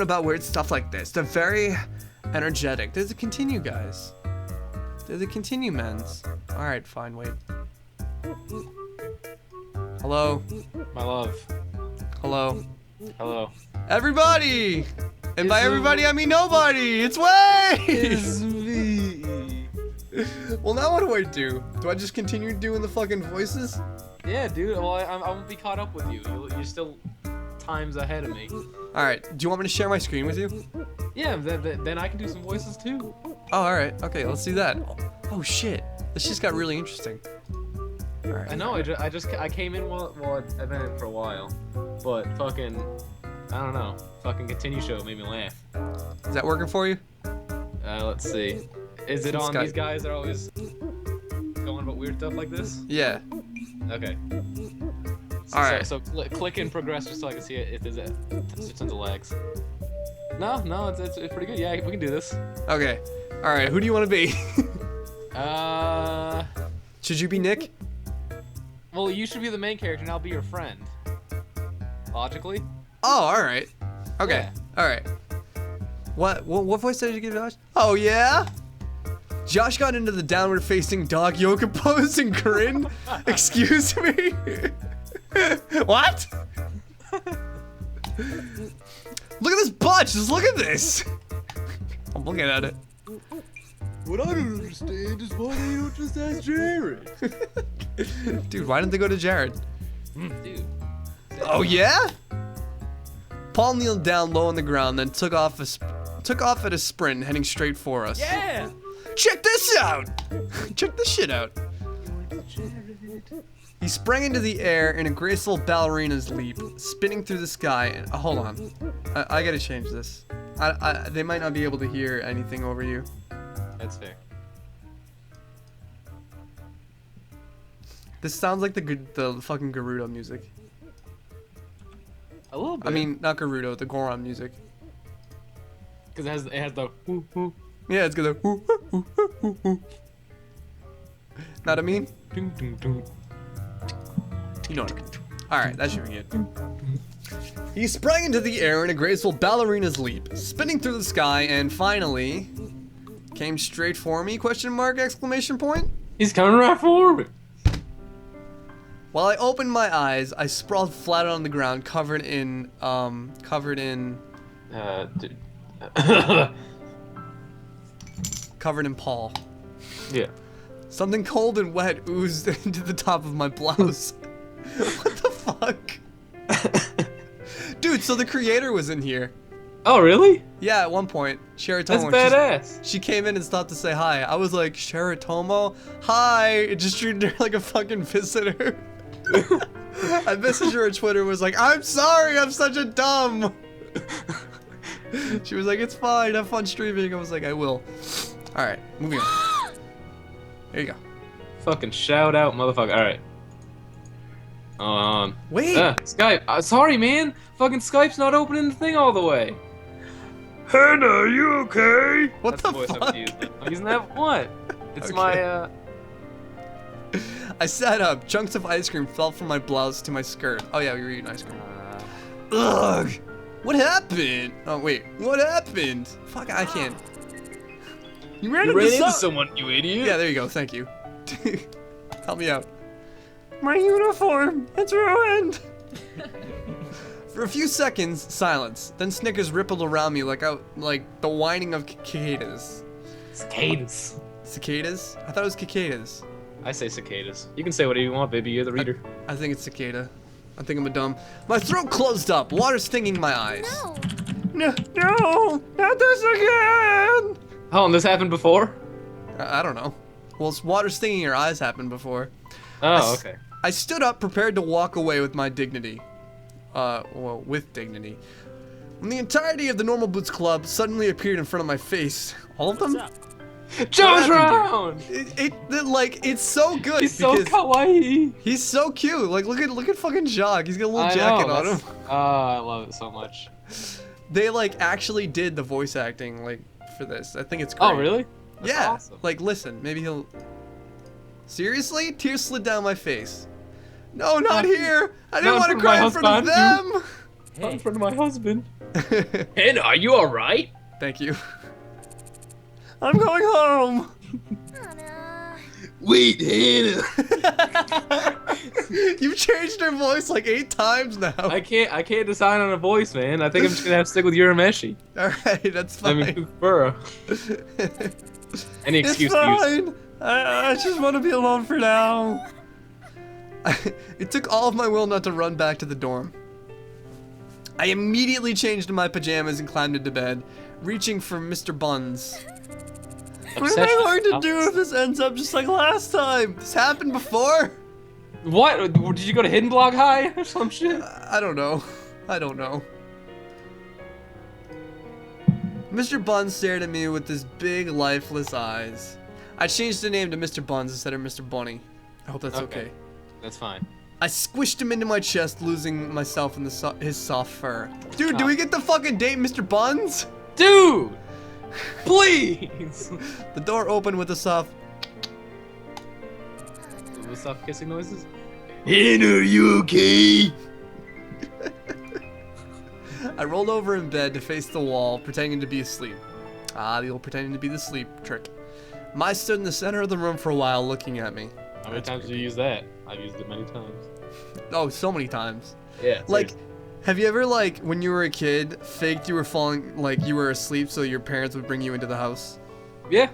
about weird stuff like this. They're very energetic. There's a continue, guys. There's a continue, men's. Alright, fine, wait. Hello? My love. Hello? Hello. Everybody! And by It's everybody, I mean nobody! It's Wade! It's me. Well, now what do I do? Do I just continue doing the fucking voices? Yeah, dude. Well, I won't be caught up with you. You're still times ahead of me. Alright, do you want me to share my screen with you? Yeah, then I can do some voices too. Oh, alright. Okay, let's do that. Oh, shit. This just got really interesting. Alright. I know. I came in while I've been in for a while, but fucking I don't know. Fucking continue show made me laugh. Is that working for you? Let's see. Is it This on guy- these guys that are always going about weird stuff like this? Yeah. Okay. Alright. So click and progress just so I can see it if there's tons of lags. No, it's pretty good. Yeah, we can do this. Okay. Alright, who do you want to be? Should you be Nick? Well, you should be the main character and I'll be your friend. Logically. Oh, alright. Okay. Yeah. Alright. What voice did you give Josh? Oh, yeah? Josh got into the downward facing dog yoga pose and grinned. Excuse me? What? Look at this butt. Just look at this. I'm looking at it. What I don't understand is why they don't just ask Jared. Dude, why didn't they go to Jared? Dude. Oh, yeah? Paul kneeled down low on the ground, then took off at a sprint, heading straight for us. Yeah! Check this out! Check this shit out. He sprang into the air in a graceful ballerina's leap, spinning through the sky. And hold on, I gotta change this. They might not be able to hear anything over you. That's fair. This sounds like the fucking Gerudo music. A little bit. I mean, not Gerudo, the Goron music. because it has the whoo whoo. Yeah, it's gonna. Know what I mean? Ding, ding, ding. You know what I mean. Alright, that should be good. He sprang into the air in a graceful ballerina's leap, spinning through the sky, and finally came straight for me, question mark, exclamation point? He's coming right for me. While I opened my eyes, I sprawled flat on the ground, covered in Dude. covered in Paul. Yeah. Something cold and wet oozed into the top of my blouse. What the fuck? Dude, so the creator was in here. Oh, really? Yeah, at one point, Sheritomo. That's badass. She came in and stopped to say hi. I was like, Sheritomo, hi. It just treated her like a fucking visitor. I messaged her on Twitter, was like, I'm sorry, I'm such a dumb. She was like, it's fine, have fun streaming. I was like, I will. All right, moving on. There you go. Fucking shout out, motherfucker. All right. Wait. Skype. Sorry, man. Fucking Skype's not opening the thing all the way. Hannah, are you okay? What That's the voice fuck? I'm using. I'm using that what? It's Okay. my I sat up. Chunks of ice cream fell from my blouse to my skirt. Oh yeah, we were eating ice cream. Ugh. What happened? Oh wait, what happened? Fuck, I can't. You ran You ran into into some- someone, you idiot. Yeah, there you go. Thank you. Help me out. My uniform, it's ruined. For a few seconds, silence. Then snickers rippled around me like the whining of cicadas. Cicadas. Cicadas? I thought it was cicadas. I say cicadas. You can say whatever you want, baby. You're the reader. I think it's cicada. I think I'm a dumb. My throat closed up. Water stinging my eyes. No. No, not this again. Oh, and this happened before? I don't know. Well, it's water stinging your eyes happened before. Oh, okay. I stood up, prepared to walk away with my dignity. Well, with dignity. When the entirety of the Normal Boots Club suddenly appeared in front of my face. All of them? JonTron! It's so good. He's so because kawaii. He's so cute. Like, look at fucking Jacques. He's got a little jacket on him. Oh, I love it so much. They actually did the voice acting for this. I think it's great. Oh, really? That's Yeah. awesome. Listen, maybe he'll. Seriously? Tears slid down my face. No, not here. I didn't want to cry in front of them. Not in front of my husband. Hannah, are you alright? Thank you. I'm going home. Anna. Wait, Hannah. You've changed her voice 8 times now. I can't decide on a voice, man. I think I'm just gonna have to stick with Urameshi. Alright, that's I fine. mean, Kukura. Any It's excuse to use. fine. I just want to be alone for now. It took all of my will not to run back to the dorm. I immediately changed into my pajamas and climbed into bed, reaching for Mr. Buns. What am I going to do if this ends up just like last time? This happened before? What? Did you go to Hidden Block High or some shit? I don't know. I don't know. Mr. Buns stared at me with his big, lifeless eyes. I changed the name to Mr. Buns instead of Mr. Bunny. I hope that's okay. That's fine. I squished him into my chest, losing myself in his soft fur. Dude, do we get the fucking date Mr. Buns? Dude! Please! The door opened with a soft... We'll stop kissing noises? Hannah, are you okay? I rolled over in bed to face the wall, pretending to be asleep. Ah, the old pretending to be the sleep trick. Mai stood in the center of the room for a while, looking at me. How many times did you use that? I've used it many times. Oh, so many times. Yeah. Have you ever, when you were a kid, faked you were falling, you were asleep so your parents would bring you into the house? Yeah.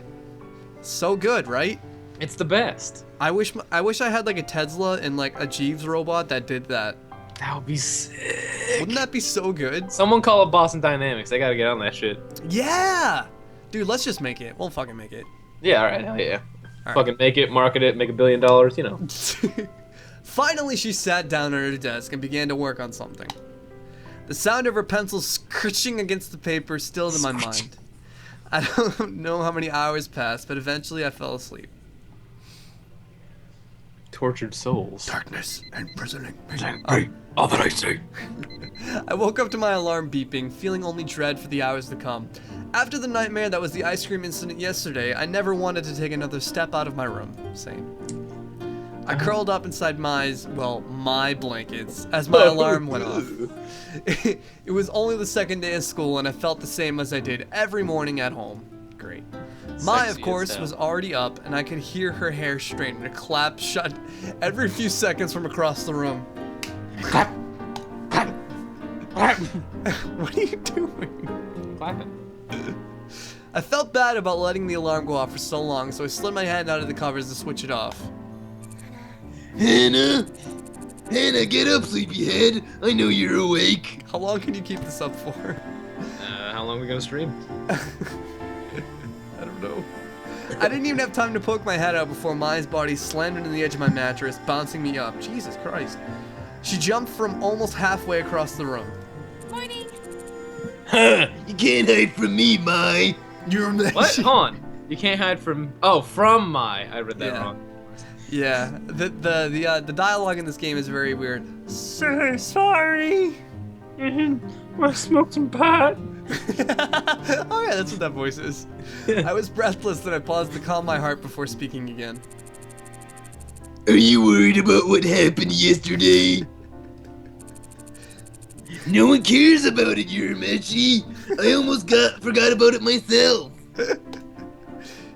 So good, right? It's the best. I wish I had, a Tesla and, a Jeeves robot that did that. That would be sick. Wouldn't that be so good? Someone call up Boston Dynamics. They gotta get on that shit. Yeah! Dude, let's just make it. We'll fucking make it. Yeah, alright, hell yeah. All right. Fucking make it, market it, make $1 billion, you know. Finally, she sat down at her desk and began to work on something. The sound of her pencil scratching against the paper stilled in my mind. I don't know how many hours passed, but eventually I fell asleep. Tortured souls. Darkness and imprisoning. All that I say. I woke up to my alarm beeping, feeling only dread for the hours to come. After the nightmare that was the ice cream incident yesterday, I never wanted to take another step out of my room. Same. I curled up inside my blankets as my alarm went off. It was only the second day of school and I felt the same as I did every morning at home. Great. Mai, of Sexy as course, hell. was already up and I could hear her hair straighten and clap shut every few seconds from across the room. Clap. Clap. Clap. What are you doing? Clapping. I felt bad about letting the alarm go off for so long, so I slid my hand out of the covers to switch it off. Hannah! Hannah, get up, sleepyhead! I know you're awake. How long can you keep this up for? How long are we gonna stream? I don't know. I didn't even have time to poke my head out before Maya's body slammed into the edge of my mattress, bouncing me up. Jesus Christ. She jumped from almost halfway across the room. Morning. Ha! You can't hide from me, Mai. You're What? Hold on. You can't hide from. Oh, from my. I read that Yeah. wrong. Yeah, the dialogue in this game is very weird. Sorry. I smoked some pot. Oh yeah, that's what that voice is. I was breathless and I paused to calm my heart before speaking again. Are you worried about what happened yesterday? No one cares about it, Urameshi. I almost forgot about it myself.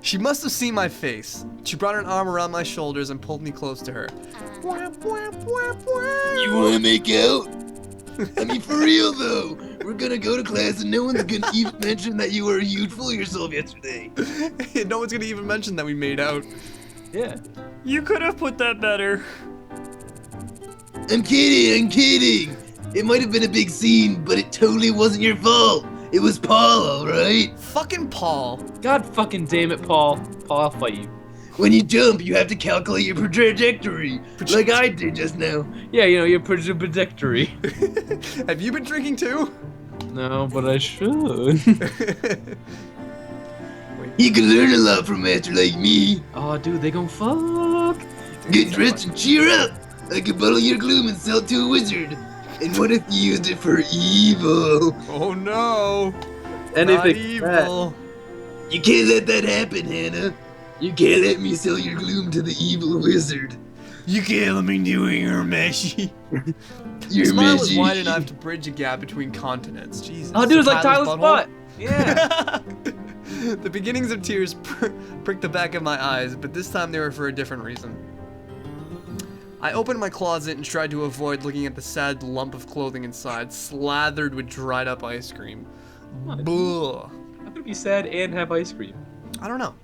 She must have seen my face. She brought an arm around my shoulders and pulled me close to her. You wanna make out? I mean, for real though. We're gonna go to class and no one's gonna even mention that you were a huge fool of yourself yesterday. No one's gonna even mention that we made out. Yeah. You could have put that better. I'm kidding. It might have been a big scene, but it totally wasn't your fault. It was Paul, alright? Fucking Paul. God fucking damn it, Paul. Paul, I'll fight you. When you jump, you have to calculate your trajectory, like I did just now. Yeah, you know, your trajectory. Have you been drinking too? No, but I should. You can learn a lot from a master like me. Oh, dude, they gon' fuck. Get dressed and cheer up. I could bottle your gloom and sell it to a wizard. And what if you used it for evil? Oh no. And Not if it evil. You can't let that happen, Hannah. You can't let me sell your gloom to the evil wizard. You can't let me do it, you're meshy. Your Smile was magic. wide enough to bridge a gap between continents. Jesus. Oh, dude, it's like Tyler's Tyler's butthole? butt. Yeah. The beginnings of tears pricked the back of my eyes, but this time they were for a different reason. I opened my closet and tried to avoid looking at the sad lump of clothing inside, slathered with dried up ice cream. Buh. How could it be sad and have ice cream? I don't know.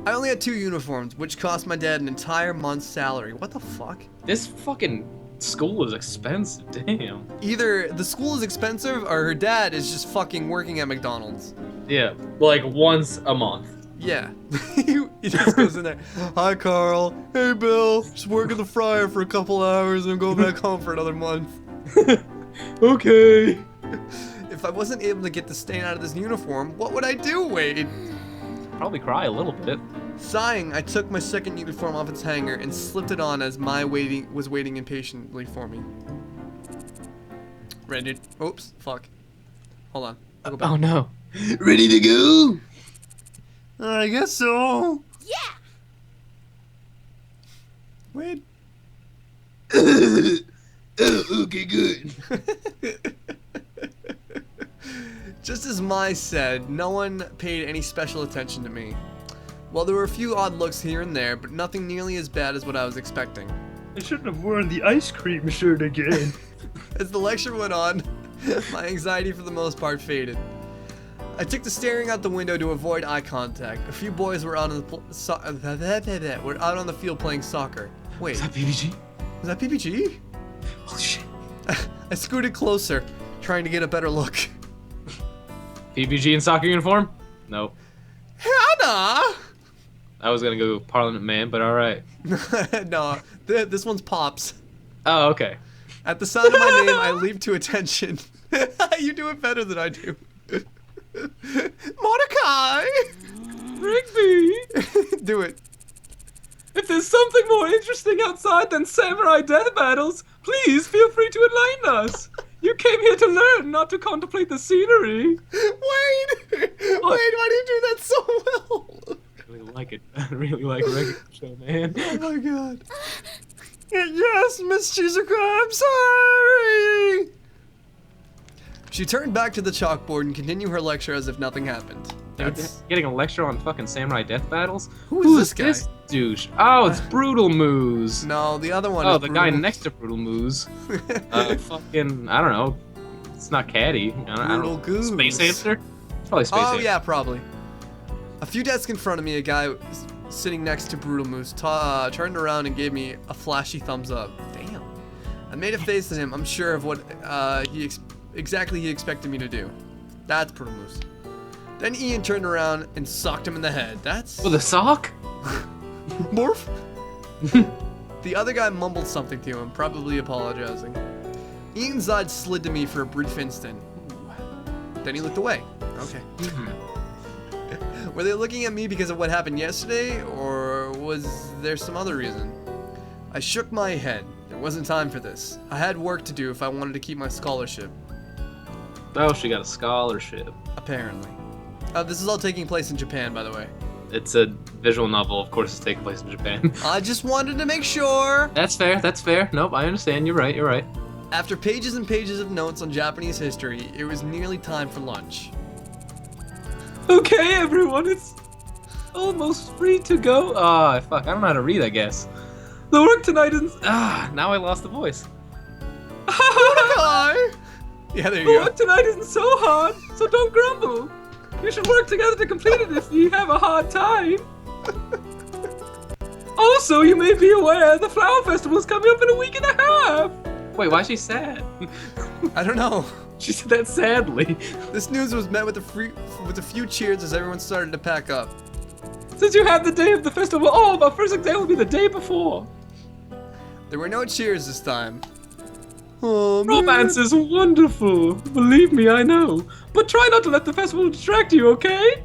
I only had 2 uniforms, which cost my dad an entire month's salary. What the fuck? This fucking school is expensive. Damn. Either the school is expensive or her dad is just fucking working at McDonald's. Yeah, like once a month. Yeah. he just goes in there. Hi, Carl. Hey, Bill. Just working the fryer for a couple hours and go back home for another month. Okay. If I wasn't able to get the stain out of this uniform, what would I do, Wade? Probably cry a little bit. Sighing, I took my second uniform off its hanger and slipped it on as was waiting impatiently for me. Ready? Oops. Fuck. Hold on. I'll go back. Oh no. Ready to go? I guess so. Yeah. Wade. Oh, okay, good. Just as Mai said, no one paid any special attention to me. Well, there were a few odd looks here and there, but nothing nearly as bad as what I was expecting. I shouldn't have worn the ice cream shirt again. As the lecture went on, my anxiety for the most part faded. I took to staring out the window to avoid eye contact. A few boys were out on the field playing soccer. Wait, Is that PPG? is that PPG? Oh shit. I scooted closer, trying to get a better look. PPG in soccer uniform? Nope. Hannah! I was gonna go Parliament Man, but alright. No, this one's Pops. Oh, okay. At the sound of my name, I leaped to attention. You do it better than I do. Mordecai! Rigby! Do it. If there's something more interesting outside than samurai death battles, please feel free to enlighten us. You came here to learn, not to contemplate the scenery. Wade! Wade, why do you do that so well? I really like it. I really like Regular Show, man. Oh my god. Yes, Miss Shizuka, I'm sorry. She turned back to the chalkboard and continued her lecture as if nothing happened. That's... Getting a lecture on fucking samurai death battles? Who is this guy? Douche? Oh, it's Brutal Moose. No, the other one Oh, is the guy Brutal. next to Brutal Moose. Fucking, I don't know. It's not Caddy. I don't Brutal know. Goose. Space Hamster? It's probably Space Oh Hamster. yeah, probably. A few desks in front of me, a guy sitting next to Brutal Moose turned around and gave me a flashy thumbs up. Damn. I made a face at him, I'm sure of what exactly he expected me to do. That's Brutal Moose. Then Ian turned around and socked him in the head. That's... With a sock? Morph? The other guy mumbled something to him, probably apologizing. Ian's eyes slid to me for a brief instant. Ooh. Then he looked away. Okay. Were they looking at me because of what happened yesterday, or was there some other reason? I shook my head. There wasn't time for this. I had work to do if I wanted to keep my scholarship. Oh, she got a scholarship. Apparently. This is all taking place in Japan, by the way. It's a visual novel, of course it's taking place in Japan. I just wanted to make sure. That's fair, that's fair. Nope, I understand, you're right. After pages and pages of notes on Japanese history, it was nearly time for lunch. Okay, everyone, it's almost free to go. Fuck, I don't know how to read, I guess. The work tonight is... now I lost the voice. Hi. Yeah, there The you go. work tonight isn't so hard, so don't grumble. You should work together to complete it if you have a hard time. Also, you may be aware the flower festival is coming up in a week and a half. Wait, why is she sad? I don't know. She said that sadly. This news was met with a few cheers as everyone started to pack up. Since you have the day of the festival, my first exam will be the day before. There were no cheers this time. Oh, man. Romance is wonderful. Believe me, I know. But try not to let the festival distract you, okay?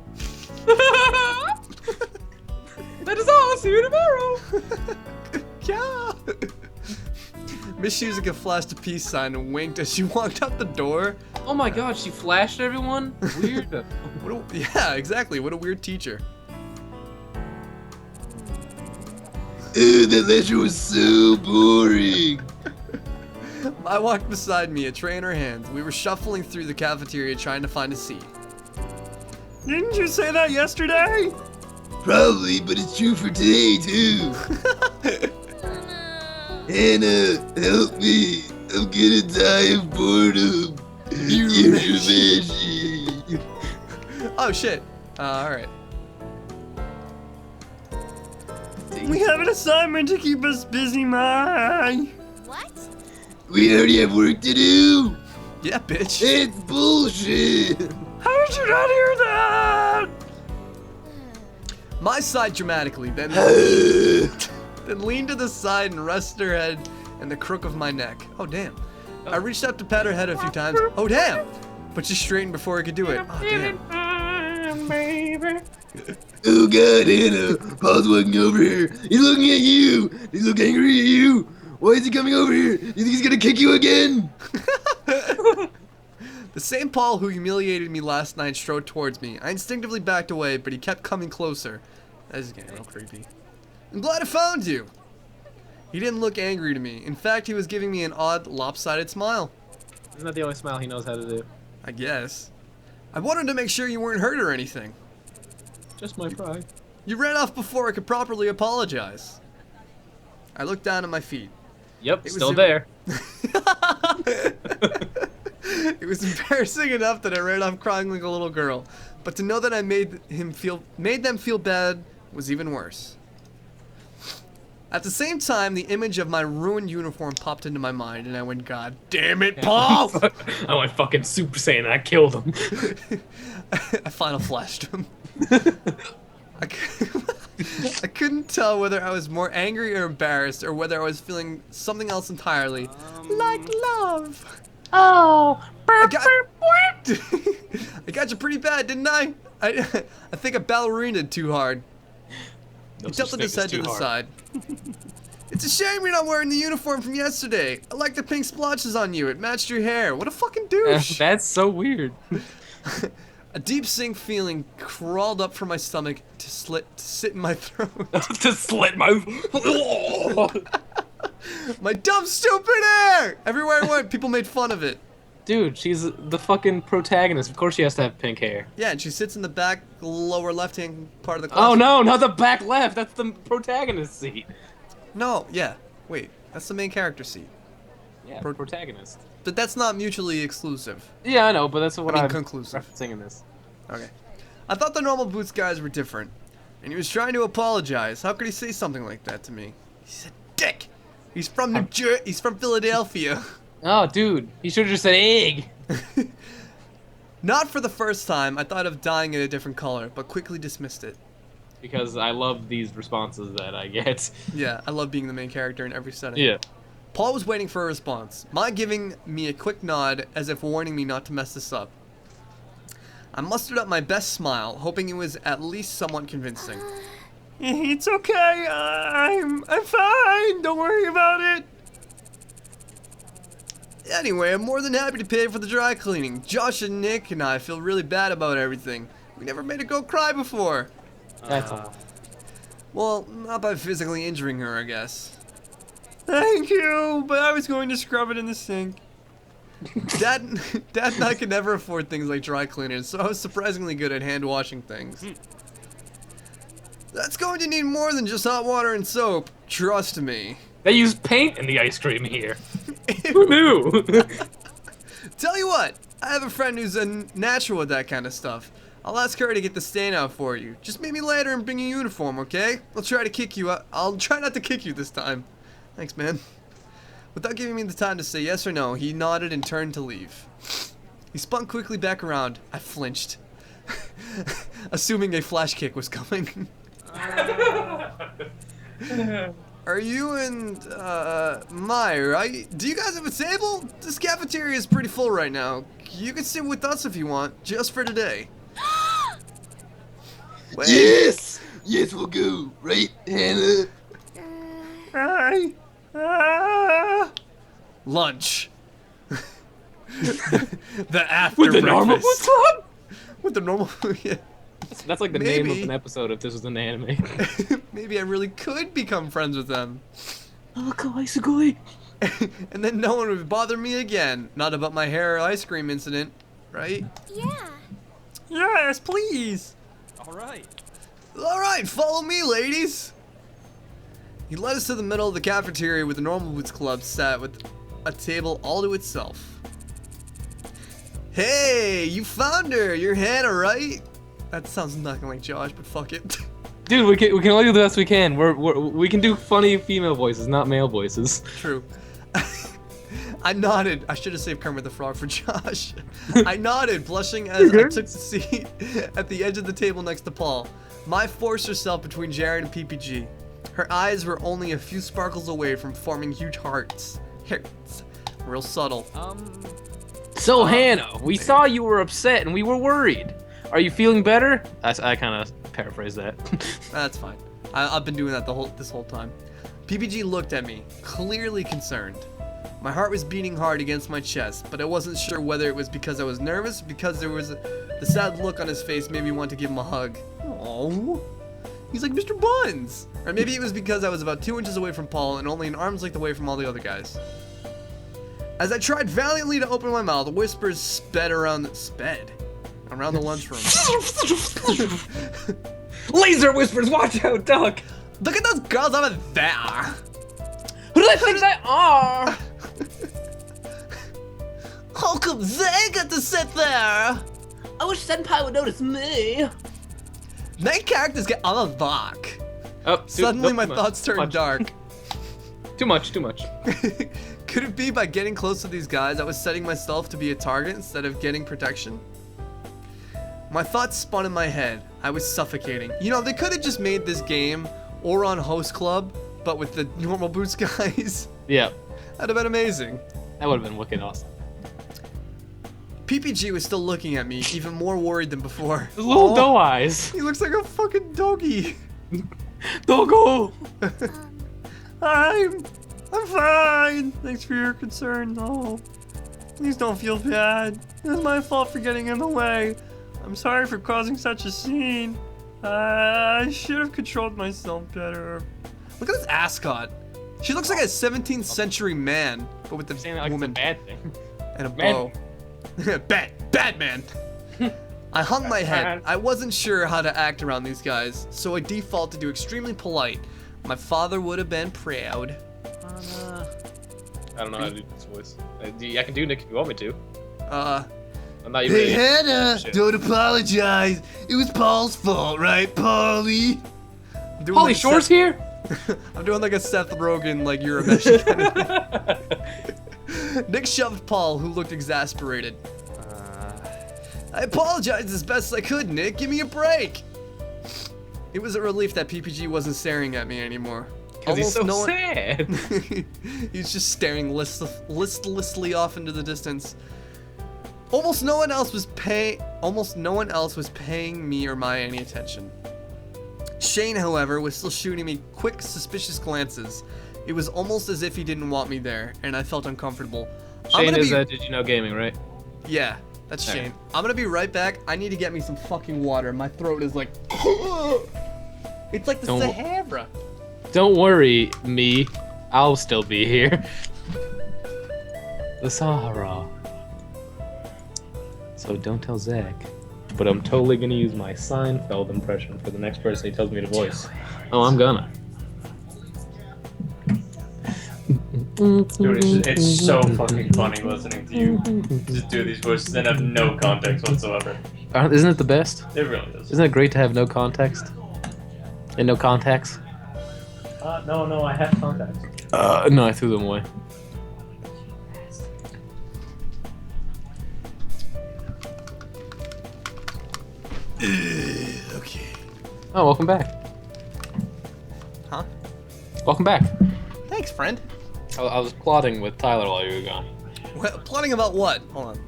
That is all. See you tomorrow. Yeah. Miss Shizuka flashed a peace sign and winked as she walked out the door. Oh my god, she flashed everyone? Weird. Yeah, exactly. What a weird teacher. Ew, that lecture was so boring. I walked beside me, a tray in her hands. We were shuffling through the cafeteria trying to find a seat. Didn't you say that yesterday? Probably, but it's true for today, too. Hannah, help me. I'm gonna die of boredom. Urameshi. Oh, shit. Alright. We have an assignment to keep us busy, Mai. What? We already have work to do. Yeah, bitch. It's bullshit. How did you not hear that? My sighed dramatically, then leaned to the side and rested her head in the crook of my neck. Oh, damn. I reached up to pat her head a few times. Oh, damn. But she straightened before I could do it. Oh, damn. Oh god, Hannah. Paul's walking over here. He's looking at you. He look angry at you. Why is he coming over here? You think he's gonna kick you again? The same Paul who humiliated me last night strode towards me. I instinctively backed away, but he kept coming closer. This is getting real creepy. I'm glad I found you. He didn't look angry to me. In fact, he was giving me an odd, lopsided smile. Isn't that the only smile he knows how to do? I guess. I wanted to make sure you weren't hurt or anything. Just my pride. You ran off before I could properly apologize. I looked down at my feet. Yep, It was still in- there. It was embarrassing enough that I ran off crying like a little girl, but to know that I made them feel bad was even worse. At the same time, the image of my ruined uniform popped into my mind, and I went, "God damn it, Paul!" I went fucking Super Saiyan and I killed him. I final flashed him. I couldn't tell whether I was more angry or embarrassed, or whether I was feeling something else entirely, like love. Oh, I got you pretty bad, didn't I? I think I ballerinaed too hard. He tilted his head to the side. It's a shame you're not wearing the uniform from yesterday. I like the pink splotches on you. It matched your hair. What a fucking douche. That's so weird. A deep sink feeling crawled up from my stomach to sit in my throat. To slit my... My dumb, stupid hair! Everywhere I went, people made fun of it. Dude, she's the fucking protagonist. Of course she has to have pink hair. Yeah, and she sits in the back lower left-hand part of the class. Oh no, not the back left. That's the protagonist seat. No, yeah. Wait, that's the main character seat. Yeah, protagonist. But that's not mutually exclusive. Yeah, I know, but that's what I mean, I'm conclusive. referencing in this. Okay. I thought the normal boots guys were different. And he was trying to apologize. How could he say something like that to me? He's a dick. He's from he's from Philadelphia. Oh, dude, he should have just said egg. Not for the first time, I thought of dyeing it a different color, but quickly dismissed it. Because I love these responses that I get. Yeah, I love being the main character in every setting. Yeah. Paul was waiting for a response, mind giving me a quick nod as if warning me not to mess this up. I mustered up my best smile, hoping it was at least somewhat convincing. It's okay. I'm fine. Don't worry about it. Anyway, I'm more than happy to pay for the dry cleaning. Josh and Nick and I feel really bad about everything. We never made a girl cry before. That's all. Well, not by physically injuring her, I guess. Thank you, but I was going to scrub it in the sink. Dad and I could never afford things like dry cleaners, so I was surprisingly good at hand washing things. That's going to need more than just hot water and soap. Trust me. They use paint in the ice cream here. Who knew? Tell you what, I have a friend who's a natural with that kind of stuff. I'll ask her to get the stain out for you. Just meet me later and bring your uniform, okay? I'll try to kick you out. I'll try not to kick you this time. Thanks, man. Without giving me the time to say yes or no, he nodded and turned to leave. He spun quickly back around. I flinched, assuming a flash kick was coming. Are you and Mai, right? Do you guys have a table? This cafeteria is pretty full right now. You can sit with us if you want, just for today. Wait. Yes! Yes, we'll go. Right, Hannah? Hi. Lunch. The after With the breakfast. normal boots club? With the normal, yeah. That's like the name of Maybe. an episode if this was an anime. Maybe I really could become friends with them. Asagao. And then no one would bother me again. Not about my hair or ice cream incident, right? Yeah. Yes, please. Alright. Alright, follow me, ladies. He led us to the middle of the cafeteria where the normal boots club sat with a table all to itself. Hey, you found her. You're Hannah, right? That sounds nothing like Josh, but fuck it. Dude, we can only do the best we can. We can do funny female voices, not male voices. True. I nodded. I should have saved Kermit the Frog for Josh. I nodded, blushing as I took the seat at the edge of the table next to Paul. Mai forced herself between Jared and PPG. Her eyes were only a few sparkles away from forming huge hearts. Hearts. Real subtle. So Hannah, we saw you were upset and we were worried. Are you feeling better? I kind of paraphrased that. That's fine. I've been doing that this whole time. PPG looked at me, clearly concerned. My heart was beating hard against my chest, but I wasn't sure whether it was because I was nervous, because there was the sad look on his face made me want to give him a hug. Aww. He's like Mr. Buns! Or maybe it was because I was about 2 inches away from Paul and only an arm's length away from all the other guys. As I tried valiantly to open my mouth, whispers sped around the lunchroom. Laser whispers, watch out, Duck! Look at those girls over there! Who do they think they are? How come they get to sit there? I wish Senpai would notice me. Main characters get out of dark. Oh, dude, Suddenly nope, my too much, thoughts too turned much. dark. Too much. Could it be by getting close to these guys I was setting myself to be a target instead of getting protection? My thoughts spun in my head. I was suffocating. You know, they could have just made this game or on Host Club, but with the normal boots guys. Yeah, That'd have been amazing. that would have been wicked awesome. PPG was still looking at me, even more worried than before. Those little Oh, doe eyes. He looks like a fucking doggy. Doggo! I'm fine. Thanks for your concern. Oh, please don't feel bad. It was my fault for getting in the way. I'm sorry for causing such a scene. I should have controlled myself better. Look at this ascot. She looks like a 17th century man, but with Saying the that like woman it's a bad thing. and a Man. bow. Bad man. I hung my head. I wasn't sure how to act around these guys, so I defaulted to extremely polite. My father would have been proud. I don't know how to do this voice. I can do Nick if you want me to. I'm not Hey, really. Hannah, Shit. don't apologize. It was Paul's fault, right, Paulie? I'm doing Polly like Shore's Seth- here. I'm doing like a Seth Rogen, like you're a Meshi kind of thing. Nick shoved Paul, who looked exasperated. I apologized as best I could, Nick. Give me a break. It was a relief that PPG wasn't staring at me anymore. Because he's so no one- sad. He's just staring listlessly off into the distance. Almost no one else was paying me or Maya any attention. Shane, however, was still shooting me quick, suspicious glances. It was almost as if he didn't want me there, and I felt uncomfortable. Shane is Did You Know Gaming, right? Yeah, that's Okay. Shane. I'm gonna be right back. I need to get me some fucking water. My throat is like... It's like the Don't- Sahara. Don't worry, me. I'll still be here. The Sahara. So don't tell Zach. But I'm totally gonna use my Seinfeld impression for the next person he tells me to voice. Oh, I'm gonna. Dude, it's so fucking funny listening to you just do these voices and have no context whatsoever. Isn't it the best? It really is. Isn't it great to have no context? And no contacts? No, I have contacts. No, I threw them away. Okay. Oh, welcome back. Huh? Welcome back. Thanks, friend. I was plotting with Tyler while you were gone. Plotting about what? Hold on.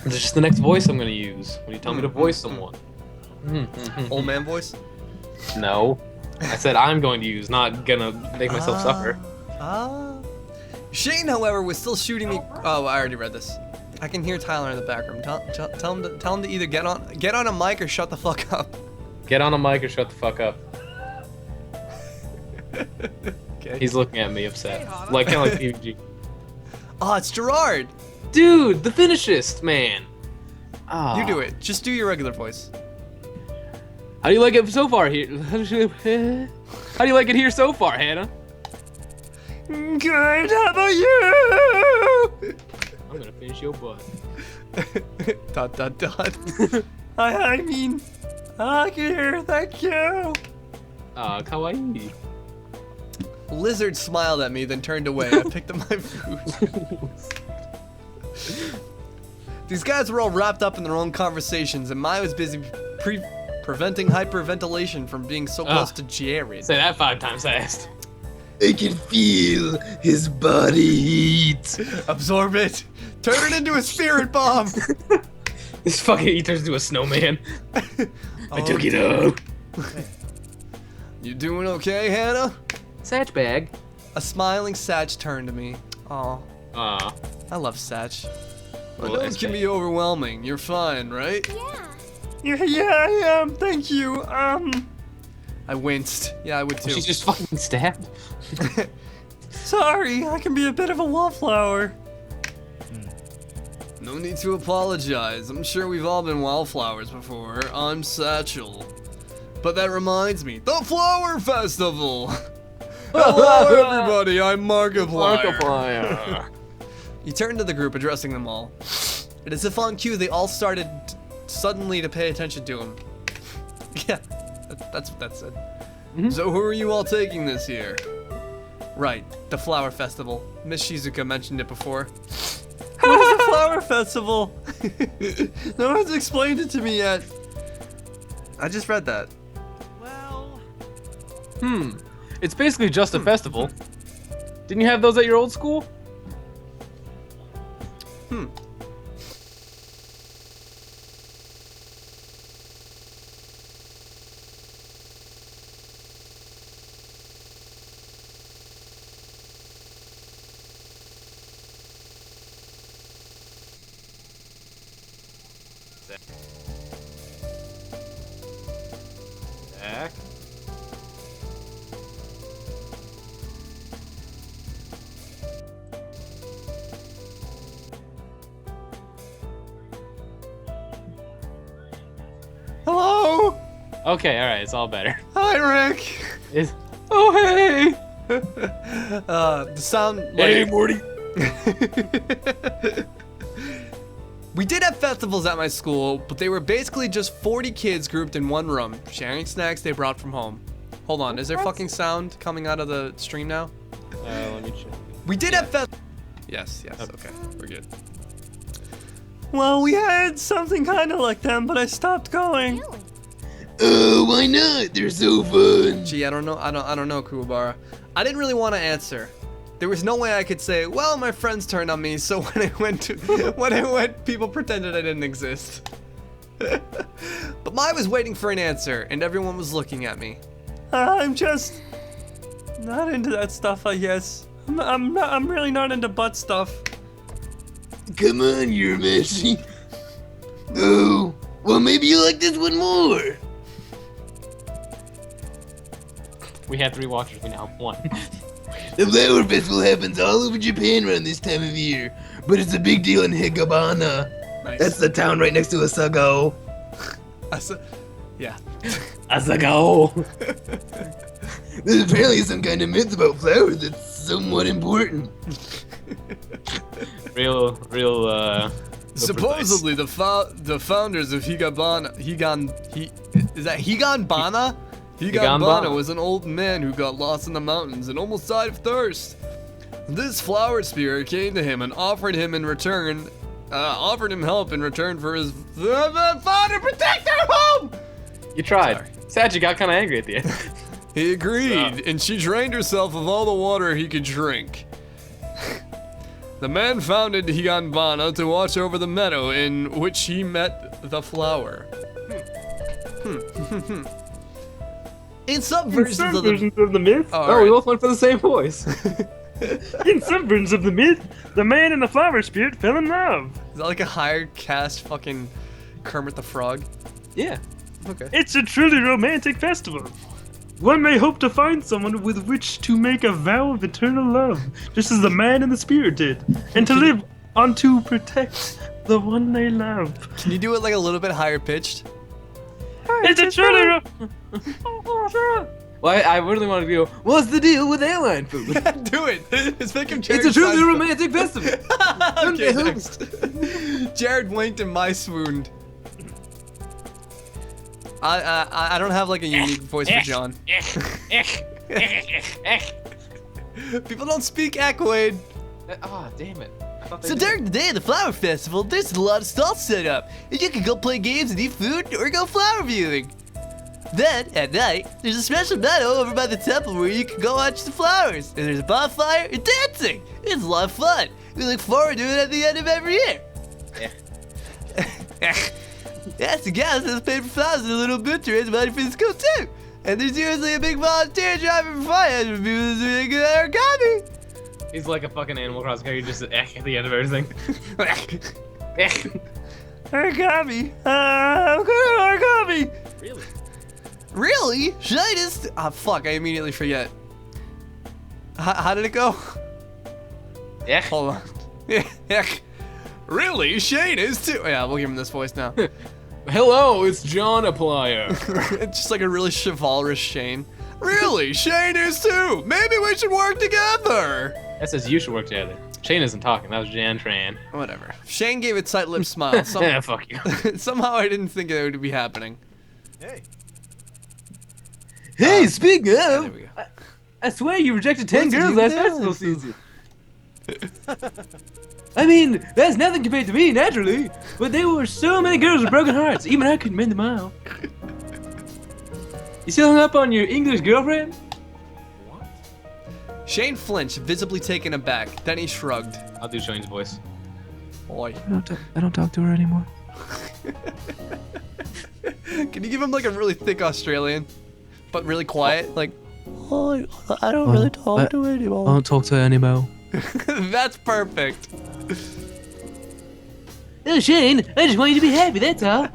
This is just the next voice I'm gonna use when you tell me to voice someone. Old man voice? No. I said I'm going to use, not gonna make myself suffer. Shane, however, was still shooting me. Oh, I already read this. I can hear Tyler in the back room. Tell him to either get on a mic or shut the fuck up. Get on a mic or shut the fuck up. Okay. He's looking at me upset. Like, kind of like PUBG. Oh, it's Gerard. Dude, the finishist, man. Ah. You do it. Just do your regular voice. How do you like it so far here? How do you like it here so far, Hannah? Good, how about you? I'm gonna finish your butt. Dot dot dot. I mean, here, thank you. Ah, kawaii. Lizard smiled at me, then turned away. I picked up my food. These guys were all wrapped up in their own conversations, and Maya was busy preventing hyperventilation from being so close to Jared. Say that 5 times fast. I can feel his body heat. Absorb it. Turn it into a spirit bomb. This fucking he turns into a snowman. I took it out. You doing okay, Hannah? Satch bag. A smiling Satch turned to me. Aw, Ah. I love Satch. But Well, those can be overwhelming. You're fine, right? Yeah. Yeah, I am, thank you. I winced. Yeah, I would too. She's just fucking stabbed. Sorry, I can be a bit of a wallflower. No need to apologize. I'm sure we've all been wildflowers before. I'm Satchel. But that reminds me, the Flower Festival! Hello, everybody, I'm Markiplier. Markiplier. He turned to the group, addressing them all. And as if on cue, they all started suddenly to pay attention to him. Yeah, that's what that said. So who are you all taking this year? Right, the Flower Festival. Miss Shizuka mentioned it before. What is a flower festival? No one's explained it to me yet. I just read that. It's basically just a festival. Didn't you have those at your old school? Zach? Hello? Okay, alright, it's all better. Hi, Rick. Oh, hey! The sound. Hey, Morty! We did have festivals at my school, but they were basically just 40 kids grouped in one room, sharing snacks they brought from home. Hold on, is there fucking sound coming out of the stream now? Let me check. We did have Yes, okay, we're good. Well, we had something kind of like them, but I stopped going. Really? Oh, why not? They're so fun. Gee, I don't know, Kuwabara. I didn't really want to answer. There was no way I could say, well, my friends turned on me, so when I went, people pretended I didn't exist. But Mai was waiting for an answer, and everyone was looking at me. I'm just not into that stuff, I guess. I'm really not into butt stuff. Come on, you're messy. Oh, well, maybe you like this one more. We had 3 watchers, we now have 1. The flower festival happens all over Japan around this time of year, but it's a big deal in Higabana. Nice. That's the town right next to Asagao. Yeah. Asagao! There's apparently some kind of myth about flowers that's somewhat important. Real, Supposedly, the founders of Higanbana Higanbana was an old man who got lost in the mountains and almost died of thirst. This flower spirit came to him and offered him help in return for his father protect their home. You tried. Sorry. Sad you got kind of angry at the end. He agreed, and she drained herself of all the water he could drink. The man founded Higanbana to watch over the meadow in which he met the flower. In some versions of the myth. Oh, we both went for the same voice. In some versions of the myth, the man and the flower spirit fell in love. Is that like a higher caste fucking Kermit the Frog? Yeah. Okay. It's a truly romantic festival. One may hope to find someone with which to make a vow of eternal love, just as the man and the spirit did, and to live on to protect the one they love. Can you do it like a little bit higher pitched? It's a truly Well, I really wanted to go, what's the deal with airline food? Do it! Let's make him Jerry It's a truly Seinfeld. romantic festival. Okay, next. Jared winked and my swooned. I don't have like a unique voice for John. People don't speak Aquaid. Oh, damn it. I thought they So did. during the day of the flower festival, there's a lot of stalls set up, and you can go play games and eat food or go flower viewing. Then, at night, there's a special meadow over by the temple where you can go watch the flowers, and there's a bonfire and dancing. It's a lot of fun. We look forward to it at the end of every year. Yes, the gal says paper flowers and a little bit to raise money for the school too. And there's usually a big volunteer driver for fire for people who's doing good origami. He's like a fucking Animal Crossing character, just at the end of everything. Origami. I'm good at origami. Really? Really? Shine is. Ah, fuck! I immediately forget. How did it go? Yeah. Hold on. Yeah. Really? Shane is too. Yeah, we'll give him this voice now. Hello, it's John Applier. It's just like a really chivalrous Shane. Really? Shane is too. Maybe we should work together. That says you should work together. Shane isn't talking. That was JonTron. Whatever. Shane gave a tight-lipped smile. Yeah, fuck you. Somehow I didn't think it would be happening. Hey, speaking Yeah, of, there we go. I swear you rejected 10 What's girls you last doing? festival season. I mean, that's nothing compared to me, naturally. But there were so many girls with broken hearts, even I couldn't mend them all. You still hung up on your English girlfriend? Shane flinched, visibly taken aback. Then he shrugged. I'll do Shane's voice. Boy. I don't talk to her anymore. Can you give him like a really thick Australian, but really quiet? Like, Oh, I don't really talk to anyone. don't talk to her anymore. that's perfect. Oh, Shane, I just want you to be happy, that's all.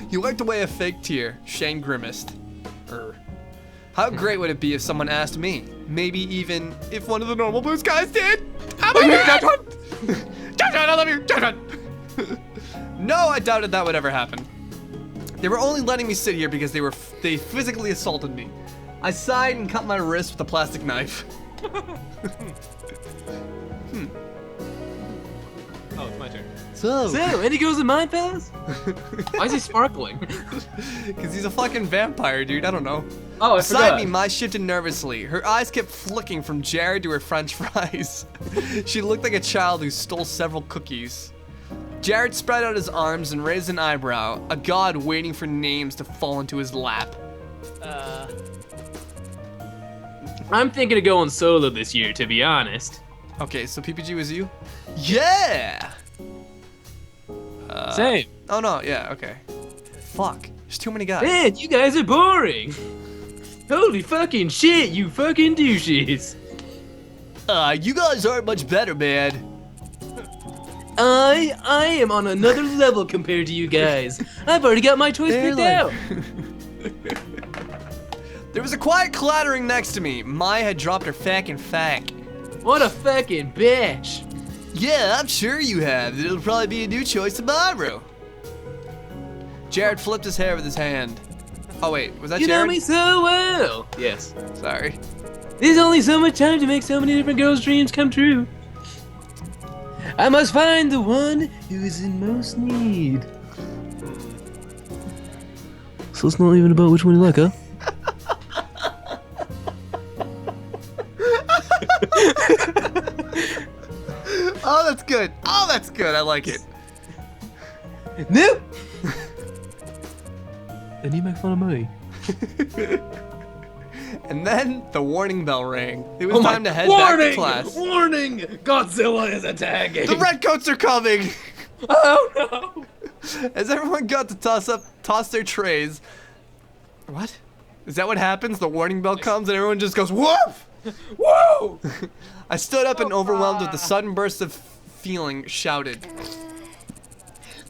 He wiped away a fake tear. Shane grimaced. How great would it be if someone asked me? Maybe even if one of the normal blue skies did? Oh my God! JonTron, I love you! JonTron! No, I doubted that would ever happen. They were only letting me sit here because they physically assaulted me. I sighed and cut my wrist with a plastic knife. Oh, it's my turn. So, So, any girls in mind, fellas? Why is he sparkling? because he's a fucking vampire, dude. I don't know. Oh, I Beside forgot. me, Mai shifted nervously. Her eyes kept flicking from Jared to her french fries. She looked like a child who stole several cookies. Jared spread out his arms and raised an eyebrow, a god waiting for names to fall into his lap. I'm thinking of going solo this year, to be honest. Okay, so PPG was you? Yeah! Same. Oh no, yeah, okay. Fuck, there's too many guys. Man, you guys are boring. Holy fucking shit, you fucking douches. You guys aren't much better, man. I am on another level compared to you guys. I've already got my choice They're picked like- out. There was a quiet clattering next to me. Mai had dropped her fucking fack. What a fucking bitch. Yeah, I'm sure you have. It'll probably be a new choice tomorrow. Jared flipped his hair with his hand. Oh wait, was that You know Jared? me so well. Yes. Sorry. There's only so much time to make so many different girls' dreams come true. I must find the one who is in most need. So it's not even about which one you like, huh? Oh, that's good. Oh, that's good. I like it. Nope. And you make fun of me. And then the warning bell rang. It was Oh my- time to head back to class. Warning! Godzilla is attacking! The redcoats are coming. Oh no! As everyone got to toss their trays. What? Is that what happens? The warning bell comes and everyone just goes, woof! Whoa! I stood up and, overwhelmed with a sudden burst of feeling, shouted.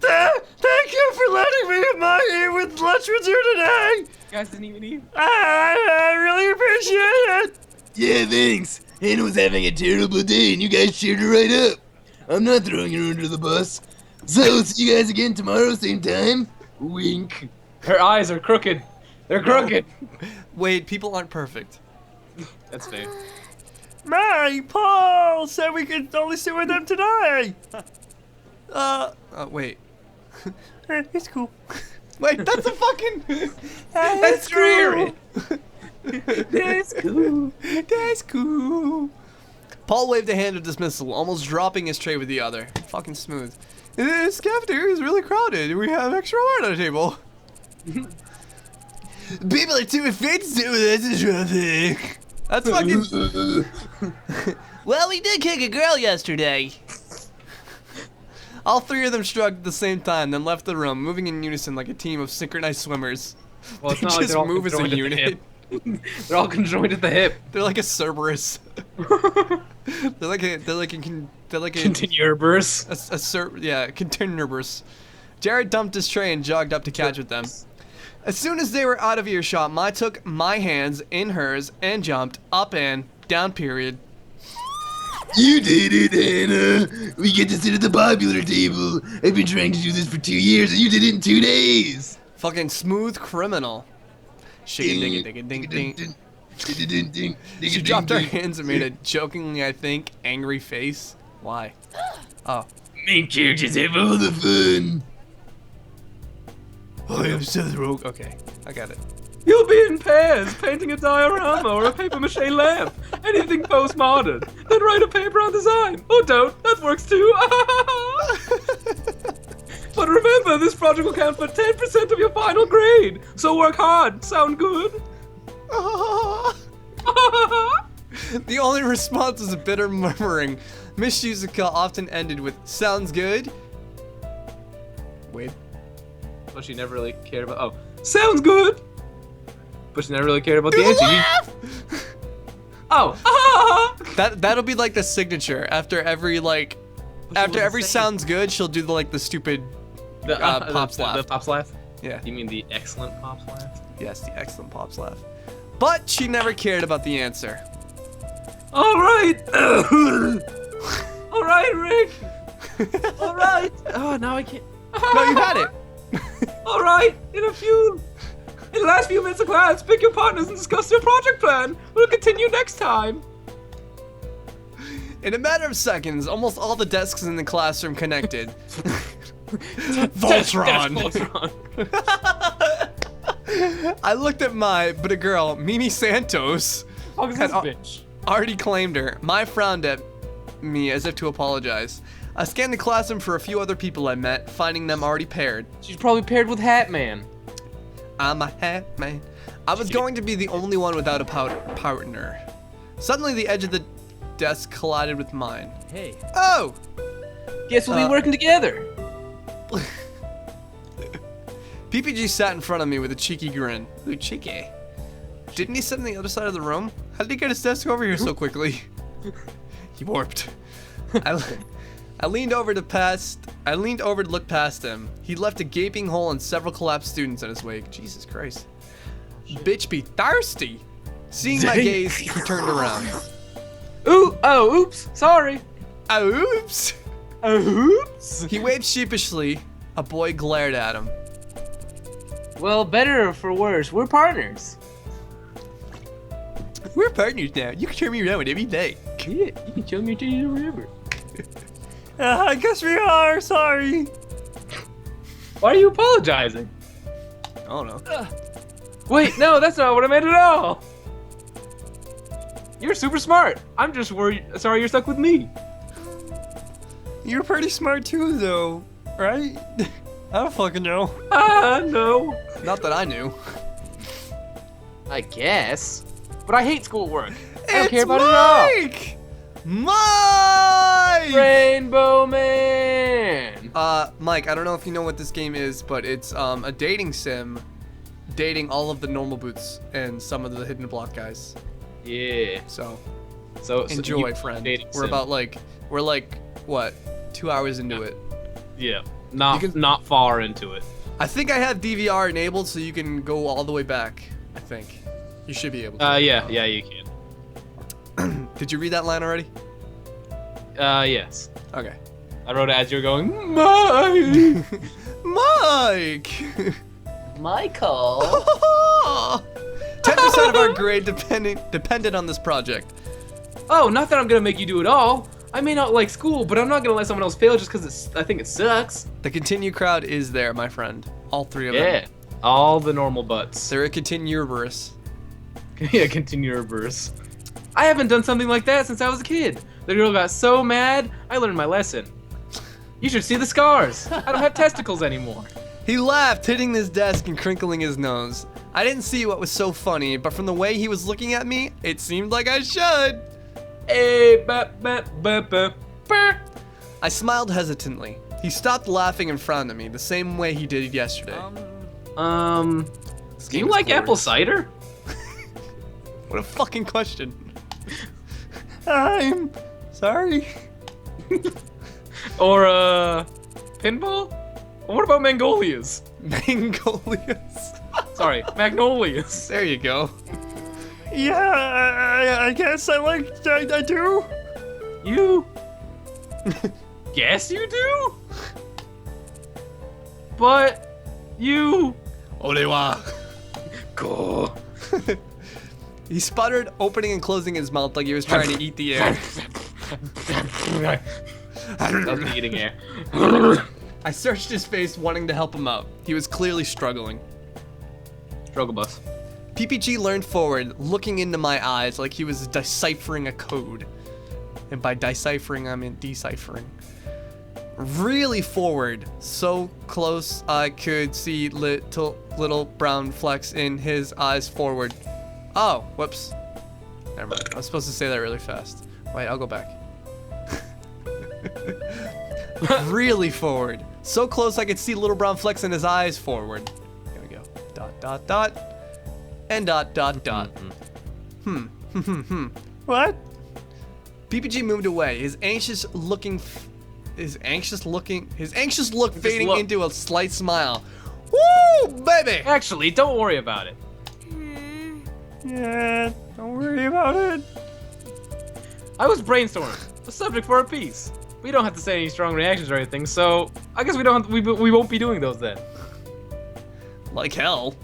Thank you for letting me in my eat with lunch with you today. You guys didn't even eat. I really appreciate it. Yeah, thanks. Hannah was having a terrible day and you guys cheered her right up. I'm not throwing her under the bus. So, see you guys again tomorrow, same time. Wink. Her eyes are crooked. They're crooked. Wait, people aren't perfect. That's fair. Paul said we could only sit with them today. Wait. It's cool. Wait, that's a fucking... That's true. That's cool. That's cool. Paul waved a hand of dismissal, almost dropping his tray with the other. Fucking smooth. This cafeteria is really crowded. We have extra wine on the table. People are too afraid to sit with us in traffic. That's fucking... Well, we did kick a girl yesterday. All three of them shrugged at the same time, then left the room, moving in unison like a team of synchronized swimmers. Well, it's They not like just they're all move as a conjoined at the unit. hip. They're all conjoined at the hip. They're like a Cerberus. they're like a Continuous. Continuous. Jared dumped his tray and jogged up to catch with them. As soon as they were out of earshot, Mai took my hands in hers and jumped up and down. Period. You did it, Hannah. We get to sit at the popular table. I've been trying to do this for 2 years and you did it in 2 days. Fucking smooth criminal. Shake it, ding it, ding ding ding. She dropped her hands and made a jokingly, I think, angry face. Why? Oh. Main characters have all the fun. I am Seth Rogen. Okay, I got it. You'll be in pairs, painting a diorama or a papier-mâché lamp. Anything postmodern. Then write a paper on design. Or don't. That works too. But remember, this project will count for 10% of your final grade. So work hard. Sound good? The only response was a bitter murmuring. Miss Shizuka often ended with, sounds good. Wait. But she never really cared about. Oh, sounds good. But she never really cared about the answer. Oh. That'll be like the signature. After every sounds good, she'll do the stupid pops laugh. The pops laugh? Yeah. You mean the excellent pops laugh? Yes, the excellent pops laugh. But she never cared about the answer. All right. All right, Rick. All right. Oh, now I can't. No, you had it. All right. In the last few minutes of class, pick your partners and discuss your project plan. We'll continue next time. In a matter of seconds, almost all the desks in the classroom connected. Voltron! I looked at but a girl, Mimi Santos, Fuck is had this bitch? already claimed her. Mai frowned at me as if to apologize. I scanned the classroom for a few other people I met, finding them already paired. She's probably paired with Hat Man. I'm a hat man. I was going to be the only one without a partner. Suddenly, the edge of the desk collided with mine. Hey. Oh! Guess we'll be working together. PPG sat in front of me with a cheeky grin. Ooh, cheeky. Didn't he sit on the other side of the room? How did he get his desk over here so quickly? He warped. I leaned over to look past him. He left a gaping hole and several collapsed students in his wake. Jesus Christ. Bitch be thirsty. Seeing my gaze, he turned around. Ooh, oh, oops, sorry. Oops. Oops. He waved sheepishly. A boy glared at him. Well, better or for worse, we're partners. We're partners now. You can turn me around whenever you like. Yeah, you can show me your titties or whatever. I guess we are. Sorry. Why are you apologizing? I don't know. Wait, no, that's not what I meant at all. You're super smart. I'm just sorry you're stuck with me. You're pretty smart too, though, right? I don't fucking know. No. Not that I knew. I guess. But I hate schoolwork. I don't It's care about it at all. Mike! Mike! Rainbow Man! Mike, I don't know if you know what this game is, but it's a dating sim dating all of the normal boots and some of the hidden block guys. Yeah. So So enjoy, you- friend. dating We're sim. we're like what, 2 hours into it. Yeah. Not far into it. I think I have DVR enabled, so you can go all the way back. I think you should be able to. Yeah, you can. Did you read that line already? Yes. Okay. I wrote it as you were going, Mike! Mike! Michael! 10% of our grade depended on this project. Oh, not that I'm gonna make you do it all. I may not like school, but I'm not gonna let someone else fail just because I think it sucks. The continue crowd is there, my friend. All three of Yeah. them. All the normal butts. They're a continuerverse. Yeah, continue reverse. I haven't done something like that since I was a kid. The girl got so mad, I learned my lesson. You should see the scars. I don't have testicles anymore. He laughed, hitting his desk and crinkling his nose. I didn't see what was so funny, but from the way he was looking at me, it seemed like I should. Hey, ba. I smiled hesitantly. He stopped laughing and frowned at me, the same way he did yesterday. Do game you is like apple glorious. cider? What a fucking question. I'm sorry. Or, pinball? Or what about Mangolias? Mangolias. Sorry, Magnolias. There you go. Yeah, I guess I do. You? Guess you do? But you... Olewa. Go. He sputtered, opening and closing his mouth like he was trying to eat the air. That was me eating air. I searched his face, wanting to help him out. He was clearly struggling. Struggle bus. PPG leaned forward, looking into my eyes like he was deciphering a code. And by deciphering, I mean deciphering. Really forward, so close I could see little brown flecks in his eyes forward. Oh, whoops. Never mind. I was supposed to say that really fast. Wait, I'll go back. Really forward. So close I could see little brown flecks in his eyes forward. Here we go. Dot, dot, dot. And dot, dot, dot. What? PPG moved away, his anxious look fading look. into a slight smile. Woo, baby! Actually, don't worry about it. Yeah, don't worry about it. I was brainstorming a subject for a piece. We don't have to say any strong reactions or anything, so I guess we won't be doing those then. Like hell.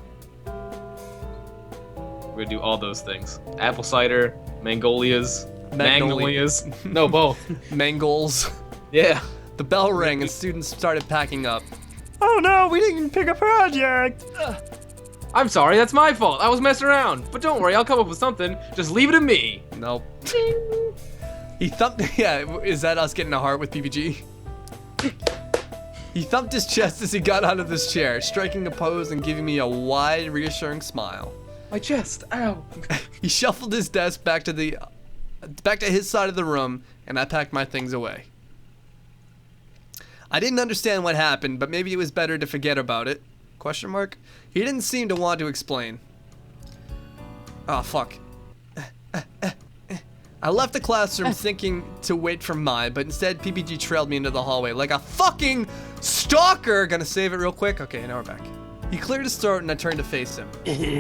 We're gonna do all those things. Apple cider, Mangolias. Magnolias. No, both. Mangols. Yeah. The bell rang and students started packing up. Oh no, we didn't pick a project. I'm sorry, that's my fault. I was messing around. But don't worry, I'll come up with something. Just leave it to me. Nope. He thumped. Yeah, is that us getting a heart with PPG? He thumped his chest as he got out of his chair, striking a pose and giving me a wide, reassuring smile. My chest, ow. He shuffled his desk back to his side of the room, and I packed my things away. I didn't understand what happened, but maybe it was better to forget about it. Question mark? He didn't seem to want to explain. Oh, fuck. I left the classroom thinking to wait for Mai, but instead PPG trailed me into the hallway like a fucking stalker. Gonna save it real quick. Okay, now we're back. He cleared his throat and I turned to face him.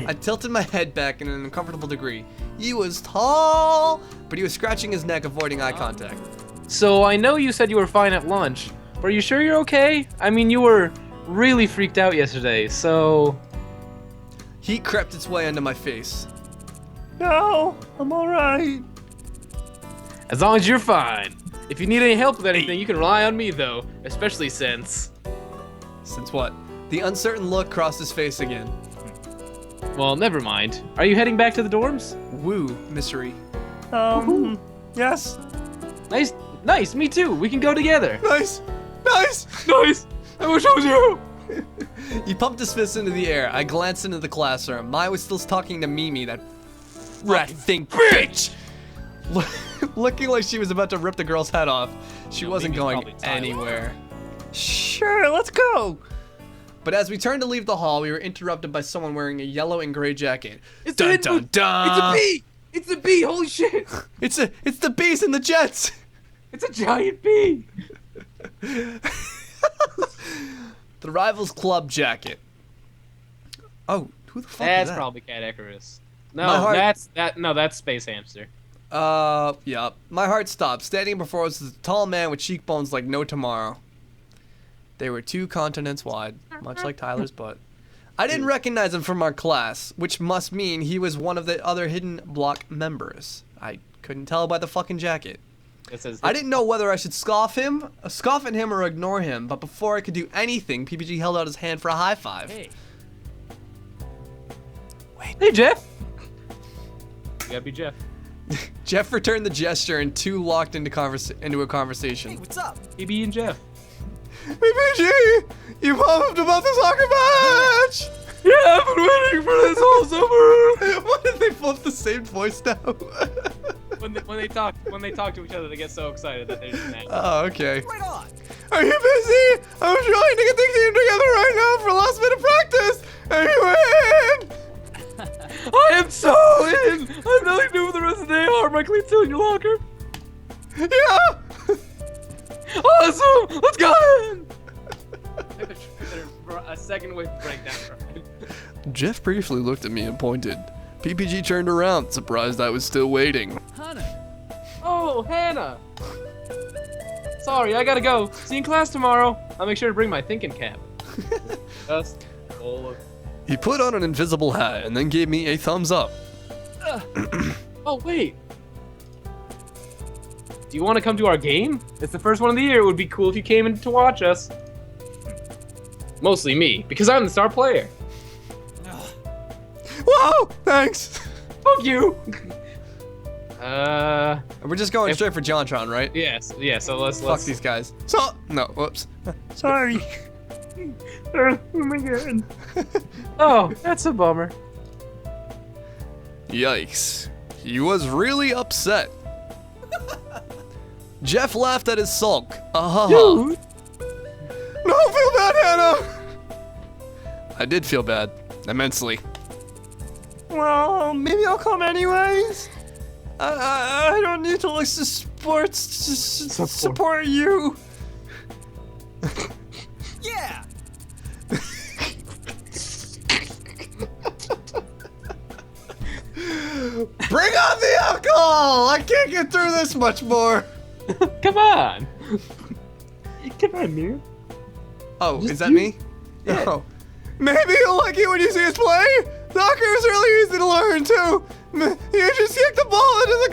I tilted my head back in an uncomfortable degree. He was tall, but he was scratching his neck, avoiding eye contact. So I know you said you were fine at lunch, but are you sure you're okay? I mean, you were really freaked out yesterday, so... Heat crept its way into my face. No, I'm alright. As long as you're fine. If you need any help with anything, you can rely on me, though. Especially since... Since what? The uncertain look crossed his face again. Well, never mind. Are you heading back to the dorms? Woo, mystery. Yes. Nice, me too. We can go together. Nice! Nice! Nice! I wish I was you! He pumped his fist into the air. I glanced into the classroom. Mai was still talking to Mimi, that rat thing bitch! Looking like she was about to rip the girl's head off. She wasn't Mimi's going probably tired. anywhere. Sure, let's go. But as we turned to leave the hall, we were interrupted by someone wearing a yellow and gray jacket. It's Dun a dun dun! It's a bee! It's a bee! Holy shit! It's the bees and the jets! It's a giant bee! The Rivals Club jacket. Oh, who the fuck is That's that? probably Cat Icarus. My No, heart- that's Space Hamster. Yeah. My heart stopped. Standing before us was a tall man with cheekbones like no tomorrow. They were 2 continents wide, much like Tyler's butt. I didn't recognize him from our class, which must mean he was one of the other hidden block members. I couldn't tell by the fucking jacket. It says I didn't know whether I should scoff at him or ignore him, but before I could do anything, PPG held out his hand for a high five. Hey. Hey, Jeff. You gotta be Jeff. Jeff returned the gesture and 2 locked into a conversation. What's up? PB and Jeff. PPG, you pumped about the soccer match! Yeah, I've been waiting for this whole summer. Why did they both the same voice now? when they talk to each other, they get so excited that they're just mad. Oh, okay. Right on. Are you busy? I'm trying to get the team together right now for last minute practice. Are you in? I am so in. I have nothing to do with the rest of the day. Are my cleats still in your locker? Yeah. Awesome. Let's go. For a second with breakdown. Jeff briefly looked at me and pointed. PPG turned around, surprised I was still waiting. Hannah. Oh, Hannah. Sorry, I gotta go. See you in class tomorrow. I'll make sure to bring my thinking cap. Just full of... He put on an invisible hat and then gave me a thumbs up. Oh, wait. Do you want to come to our game? It's the first one of the year. It would be cool if you came in to watch us. Mostly me, because I'm the star player. Whoa! Thanks. Fuck you. We're just going straight for JonTron, right? Yes. Yeah. So let's Fuck these guys. So no. Whoops. Sorry. Oh my god. Oh, that's a bummer. Yikes. He was really upset. Jeff laughed at his sulk. No, feel bad, Hannah. I did feel bad, immensely. Well, maybe I'll come anyways. I don't need to listen to sports to support you. Yeah. Bring on the alcohol! I can't get through this much more. Come on. Come on, man. Oh, is that me? Oh. Maybe you'll like it when you see us play. Soccer is really easy to learn too. You just kicked the ball into the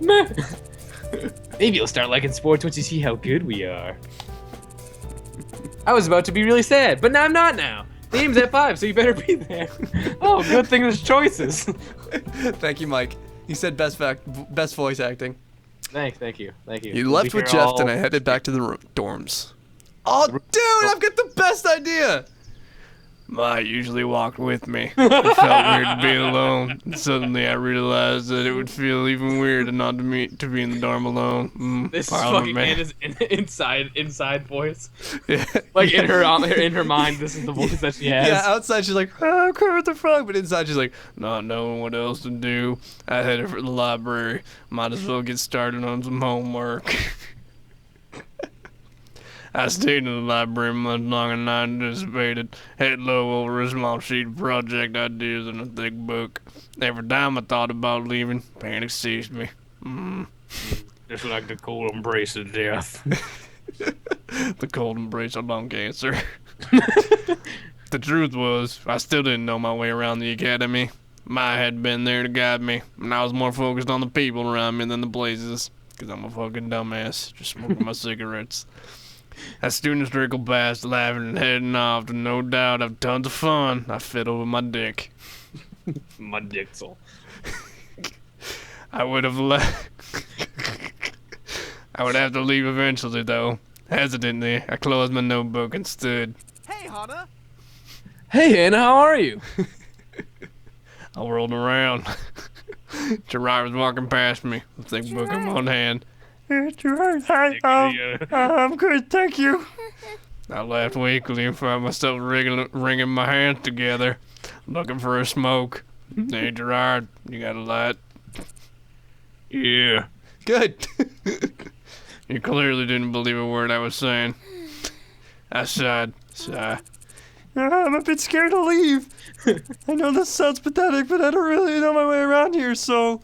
goal, Rick! Maybe you'll start liking sports once you see how good we are. I was about to be really sad, but now I'm not now. The game's at 5, so you better be there. Oh, good thing there's choices. Thank you, Mike. He said best voice acting. Thank you. You left with Jeff, and I headed back to the dorms. Oh, dude, I've got the best idea! Ma usually walked with me. It felt weird to be alone. And suddenly I realized that it would feel even weirder not to be in the dorm alone. This Parliament fucking man. Anna's inside voice. Yeah. Like in her mind, this is the voice that she has. Yeah, outside she's like, oh, Kermit the Frog, but inside she's like, not knowing what else to do. I headed for the library. Might as well get started on some homework. I stayed in the library much longer than I anticipated. Head low over a small sheet of project ideas in a thick book. Every time I thought about leaving, panic seized me. Just like the cold embrace of death. The cold embrace of lung cancer. The truth was, I still didn't know my way around the academy. Maya had been there to guide me, and I was more focused on the people around me than the places. Because I'm a fucking dumbass, just smoking my cigarettes. As students trickle past, laughing and heading off, and no doubt have tons of fun. I fiddle with my dick. My dixel. I would have left. I would have to leave eventually, though. Hesitantly, I closed my notebook and stood. Hey, Hana. Hey, Anna, how are you? I whirled around. Gerard was walking past me, a thick book in one hand. Gerard, hi. I'm good, thank you. I laughed weakly and found myself wringing my hands together, looking for a smoke. Hey, Gerard, you got a light? Yeah. Good. You clearly didn't believe a word I was saying. I sighed. Sigh. I'm a bit scared to leave. I know this sounds pathetic, but I don't really know my way around here, so...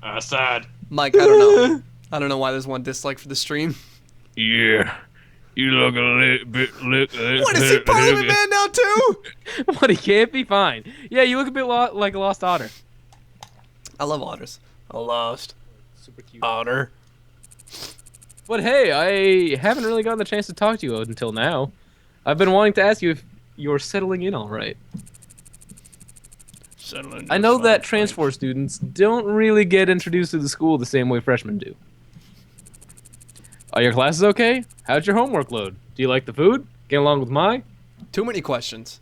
I sighed. Mike, I don't know. I don't know why there's one dislike for the stream. Yeah. You look a little bit... What, is he Parliament Man now, too? What, he can't be fine. Yeah, you look a bit like a lost otter. I love otters. A lost Super cute. otter. But hey, I haven't really gotten the chance to talk to you until now. I've been wanting to ask you if you're settling in all right. I know that transfer students don't really get introduced to the school the same way freshmen do. Are your classes okay? How's your homework load? Do you like the food? Get along with Mai? Too many questions.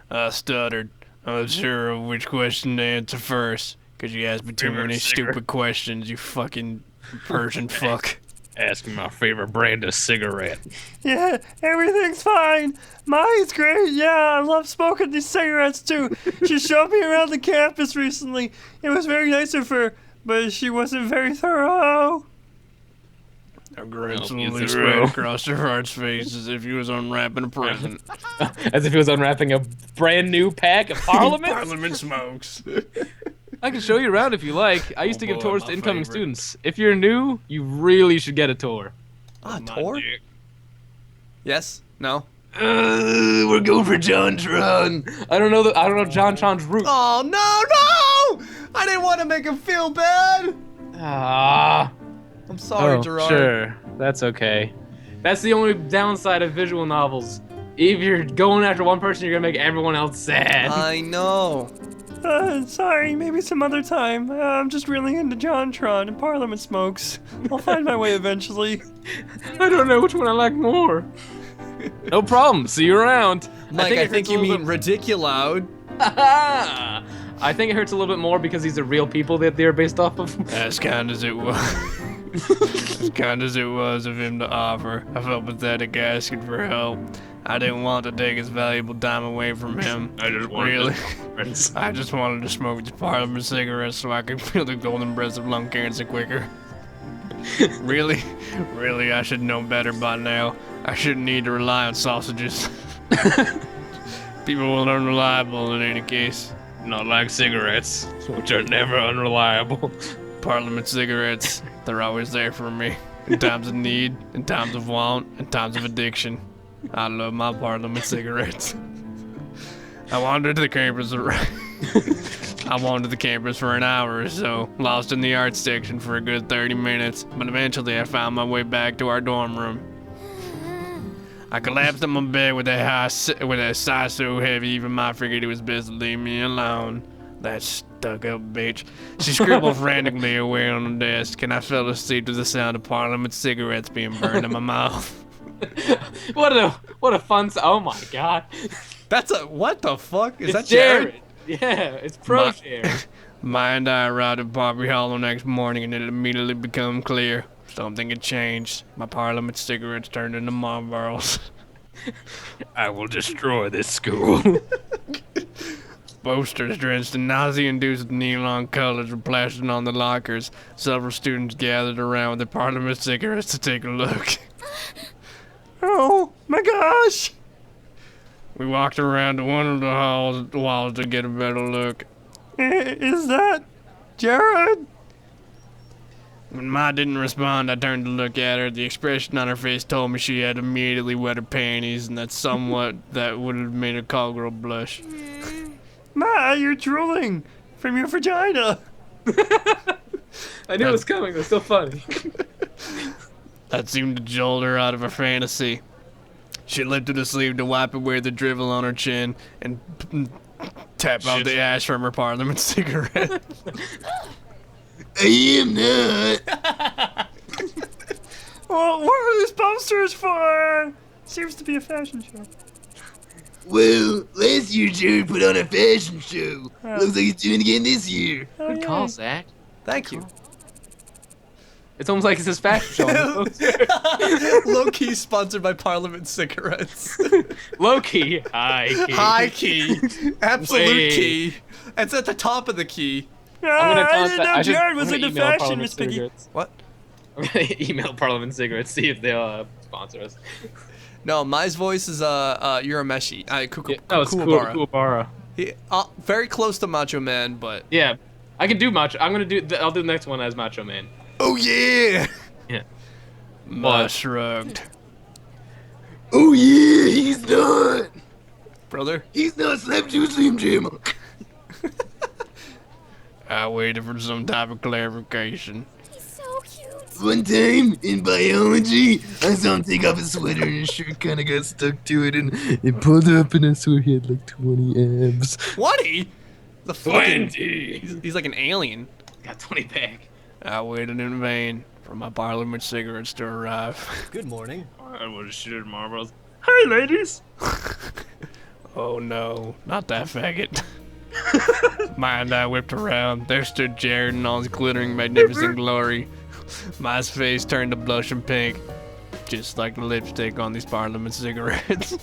I stuttered. I was sure of which question to answer first, because you asked me too many stupid questions, you fucking Persian fuck. Ask me my favorite brand of cigarette. Yeah, everything's fine. Maya's great. Yeah, I love smoking these cigarettes too. She showed me around the campus recently. It was very nice of her, but she wasn't very thorough. A grin slowly spread across Gerard's face as if he was unwrapping a present. As if he was unwrapping a brand new pack of Parliament? Parliament smokes. I can show you around if you like. I used to give boy, tours my to incoming favorite. students. If you're new, you really should get a tour. Ah, tour? Yes? No? We're going for JonTron. I don't know JonTron's route. Oh, no! I didn't want to make him feel bad! Ah. I'm sorry, Gerard. Sure. That's okay. That's the only downside of visual novels. If you're going after one person, you're gonna make everyone else sad. I know. Sorry, maybe some other time. I'm just really into JonTron and Parliament smokes. I'll find my way eventually. I don't know which one I like more. No problem. See you around. Mike, I think you mean Ridiculoud. I think it hurts a little bit more because these are real people that they're based off of. As kind as it was. As kind as it was of him to offer, I felt pathetic asking for help. I didn't want to take his valuable time away from him. I just wanted to smoke his Parliament cigarettes so I could feel the golden breath of lung cancer quicker. Really, I should know better by now. I shouldn't need to rely on sausages. People were unreliable in any case. Not like cigarettes, which are never unreliable. Parliament cigarettes, they're always there for me. In times of need, in times of want, in times of addiction. I love my Parliament cigarettes. I wandered the campus. I wandered the campus for an hour or so, lost in the art section for a good 30 minutes, but eventually I found my way back to our dorm room. I collapsed on my bed with a sigh so heavy even Ma figured it was best to leave me alone. That stuck-up bitch. She scribbled frantically away on the desk, and I fell asleep to the sound of Parliament cigarettes being burned in my mouth. What a fun. Oh my god. That's a what the fuck? Is It's that Jared? Yeah, it's pro Jared. Ma and I arrived at Poppy Hollow next morning, and it immediately became clear. Something had changed. My Parliament cigarettes turned into Marlboros. I will destroy this school. Posters drenched in nausea-induced neon colors were plastered on the lockers. Several students gathered around with their Parliament cigarettes to take a look. Oh my gosh! We walked around to one of the walls to get a better look. Is that Jared? When Ma didn't respond, I turned to look at her. The expression on her face told me she had immediately wet her panties, and that would have made a call girl blush. Ma, you're drooling from your vagina. I knew it was coming. It was still funny. That seemed to jolt her out of her fantasy. She lifted her sleeve to wipe away the drivel on her chin and tap out the ash from her Parliament cigarette. I am not. Well, what are these posters for? Seems to be a fashion show. Well, last year Jared put on a fashion show. Looks like he's doing it again this year. Oh, Good call, Zach. Thank you. It's almost like it's his fashion show. Low key sponsored by Parliament cigarettes. Low key. High key. High key. Absolute Wait. key. It's at the top of the key. I'm gonna I didn't know Jared was I'm gonna into email fashion, Parliament Miss Piggy. Cigarettes. What? I'm gonna email Parliament Cigarettes, see if they'll sponsor us. No, my voice is Urameshi. No, it's Kuwabara. Kuwabara. He, very close to Macho Man, but Yeah, I can do Macho. I'll do the next one as Macho Man. oh yeah. Yeah. Ma shrugged. Oh yeah, he's not. Brother. He's not Slap Juice Slim Jim. I waited for some type of clarification. He's so cute. One time in biology, I saw him take off his sweater and his shirt kind of got stuck to it and it pulled up and I swear he had like 20 abs. 20? The fucking. 20. He's like an alien. Got 20 back. I waited in vain for my Parliament cigarettes to arrive. Good morning. I would have shitted marbles. Hi, ladies. Oh no, not that faggot. Ma and I whipped around. There stood Jared in all his glittering magnificent glory. My face turned to blush and pink, just like the lipstick on these Parliament cigarettes.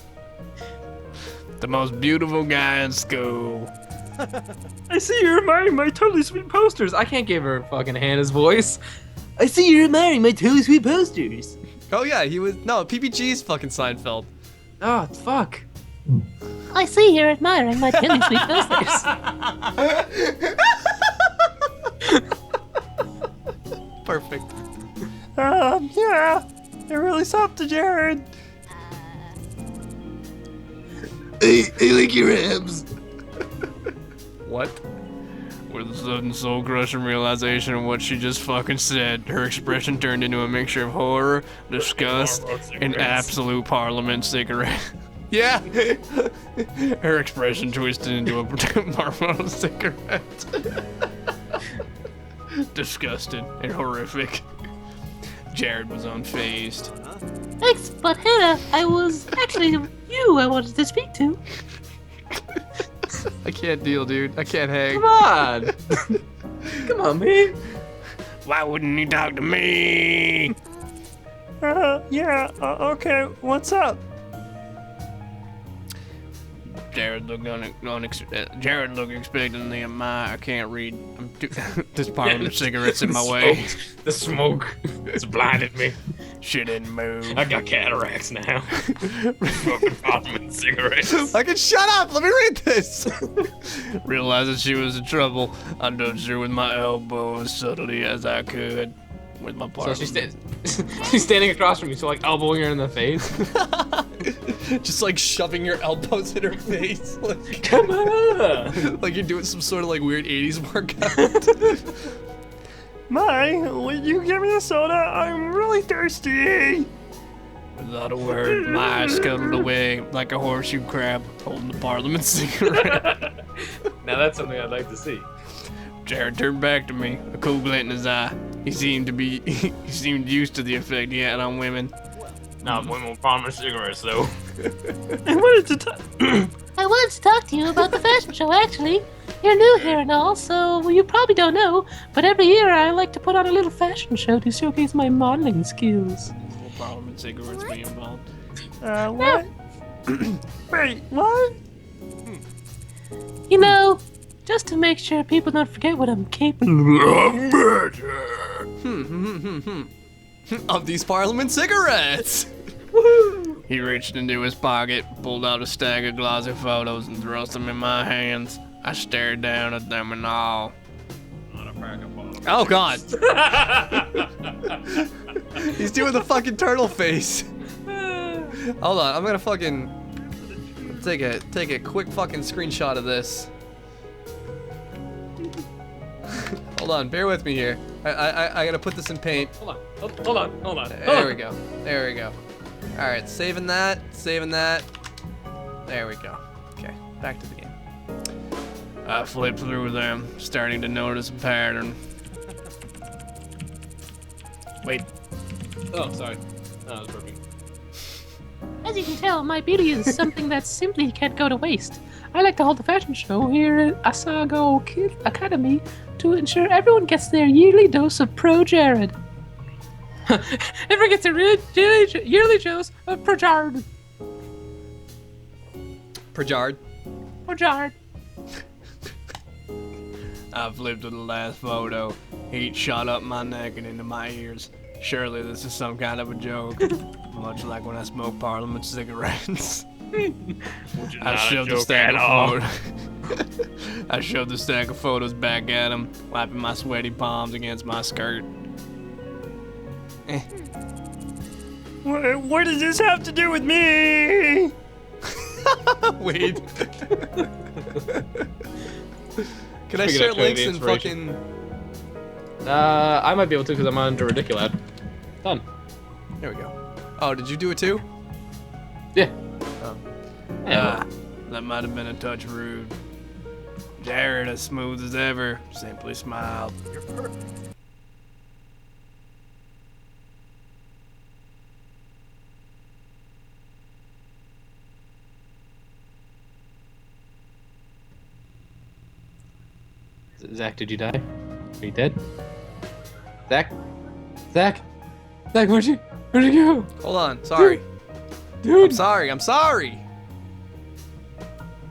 The most beautiful guy in school. I see you're admiring my totally sweet posters. I can't give her fucking Hannah's voice. I see you're admiring my totally sweet posters. Oh yeah, he was. No, PPG's fucking Seinfeld. Oh, fuck. I see you're admiring my really sweet posters. Perfect. Yeah, it really sucked to Jared. I like your abs. What? With a sudden soul-crushing realization of what she just fucking said, her expression turned into a mixture of horror, disgust, and absolute Parliament cigarette. Yeah. Her expression twisted into a Marlboro cigarette. Disgusted and horrific. Jared was unfazed. Thanks, but Hannah, I was actually you I wanted to speak to. I can't deal, dude. I can't hang. Come on. Come on, man. Why wouldn't you talk to me? Yeah, okay, what's up? Jared looked Jared looked expectantly at I can't read. This Parliament cigarette's in my way. The smoke. It's blinded me. She didn't move. I got cataracts now. Smoking Parliament cigarettes. I can shut up. Let me read this. Realizing she was in trouble, I nudged her with my elbow as subtly as I could. With my So Parliament. she's standing across from me, so like elbowing her in the face. Just like shoving your elbows in her face. Like, Come on. like you're doing some sort of like weird 80s workout. My, will you give me a soda? I'm really thirsty. Without a word, my eyes scuttled away like a horseshoe crab holding the Parliament cigarette. Now that's something I'd like to see. Jared turned back to me, a cool glint in his eye. He seemed used to the effect he had on women. Not women with Parliament cigarettes, though. I wanted to I wanted to talk to you about the fashion show, actually. You're new here and all, so you probably don't know, but every year I like to put on a little fashion show to showcase my modeling skills. Will Parliament cigarettes be involved? what? Wait, what? You know, just to make sure people don't forget what I'm capable of. Of these Parliament cigarettes. He reached into his pocket, pulled out a stack of glossy photos, and thrust them in my hands. I stared down at them and all. Oh god. He's doing the fucking turtle face. Hold on, I'm gonna fucking take a quick fucking screenshot of this. Hold on, bear with me here. I gotta put this in paint. Hold on. There we go. There we go. All right, saving that. There we go. Okay, back to the game. I flipped through them, starting to notice a pattern. Wait. Oh, sorry. No, that was perfect. As you can tell, my beauty is something that simply can't go to waste. I like to hold a fashion show here at Asagao Academy to ensure everyone gets their yearly dose of Pro Jared. Everyone gets their yearly dose of Pro Jared. Prajard. Pro Jared. I flipped to the last photo. Heat shot up my neck and into my ears. Surely this is some kind of a joke. Much like when I smoke Parliament cigarettes. I shoved the stack of photos. I shoved the stack of photos back at him, wiping my sweaty palms against my skirt. What does this have to do with me? Wait. Can I Speaking share of links the and inspiration. fucking... I might be able to because I'm under Ridiculoud. Done. There we go. Oh, did you do it too? Yeah. Oh. That might have been a touch rude. Jared, as smooth as ever, simply smiled. You're perfect. Zach, did you die? Are you dead? Zach? Zach, where'd you go? Hold on. Sorry. Dude. I'm sorry.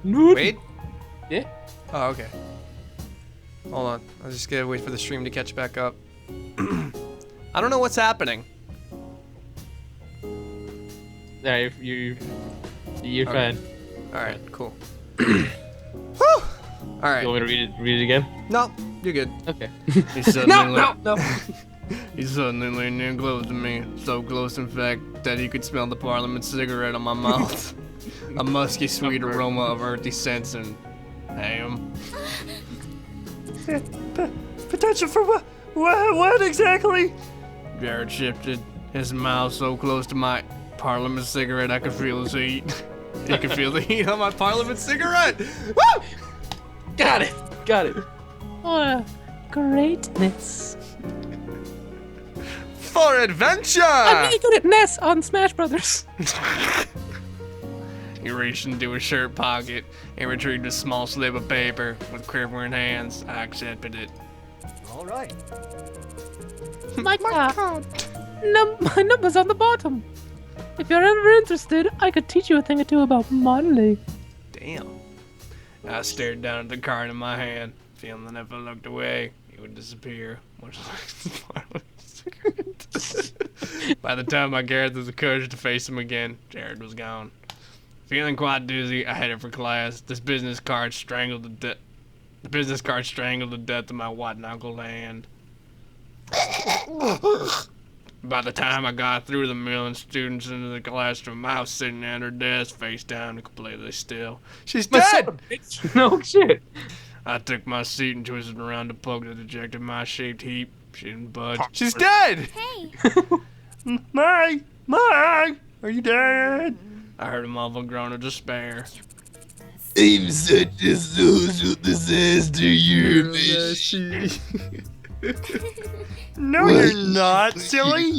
Dude. Wait. Yeah? Oh, okay. Hold on. I just gotta wait for the stream to catch back up. I don't know what's happening. Yeah, you're Okay. fine. Alright, cool. Whew! Alright. You want me to read it again? No, you're good. Okay. He suddenly No. He suddenly leaned in close to me, so close in fact that he could smell the Parliament cigarette on my mouth. A musky sweet aroma of earthy scents and ham. Potential for what? What exactly? Jared shifted, his mouth so close to my Parliament cigarette I could feel his heat. He could feel the heat on my Parliament cigarette! Woo! Got it. Oh, greatness. For adventure! I'm really good at Ness on Smash Brothers. He reached into his shirt pocket and retrieved a small slip of paper. With quivering hands, I accepted it. My God. My number's on the bottom. If you're ever interested, I could teach you a thing or two about modeling. Damn. I stared down at the card in my hand, feeling that if I looked away, it would disappear, much like the Parliament cigarette. By the time I gathered the courage to face him again, Jared was gone. Feeling quite dizzy, I headed for class. The business card strangled to death in my white-knuckled hand. By the time I got through the million students into the classroom, I was sitting at her desk, face down and completely still. She's My dead! son, bitch. No shit. I took my seat and twisted around to poke the dejected my-shaped heap. She didn't budge. She's dead! Hey, Mike! Are you dead? I heard a muffled groan of despair. I'm such a social disaster, you're bitch. No, What? you're not, silly.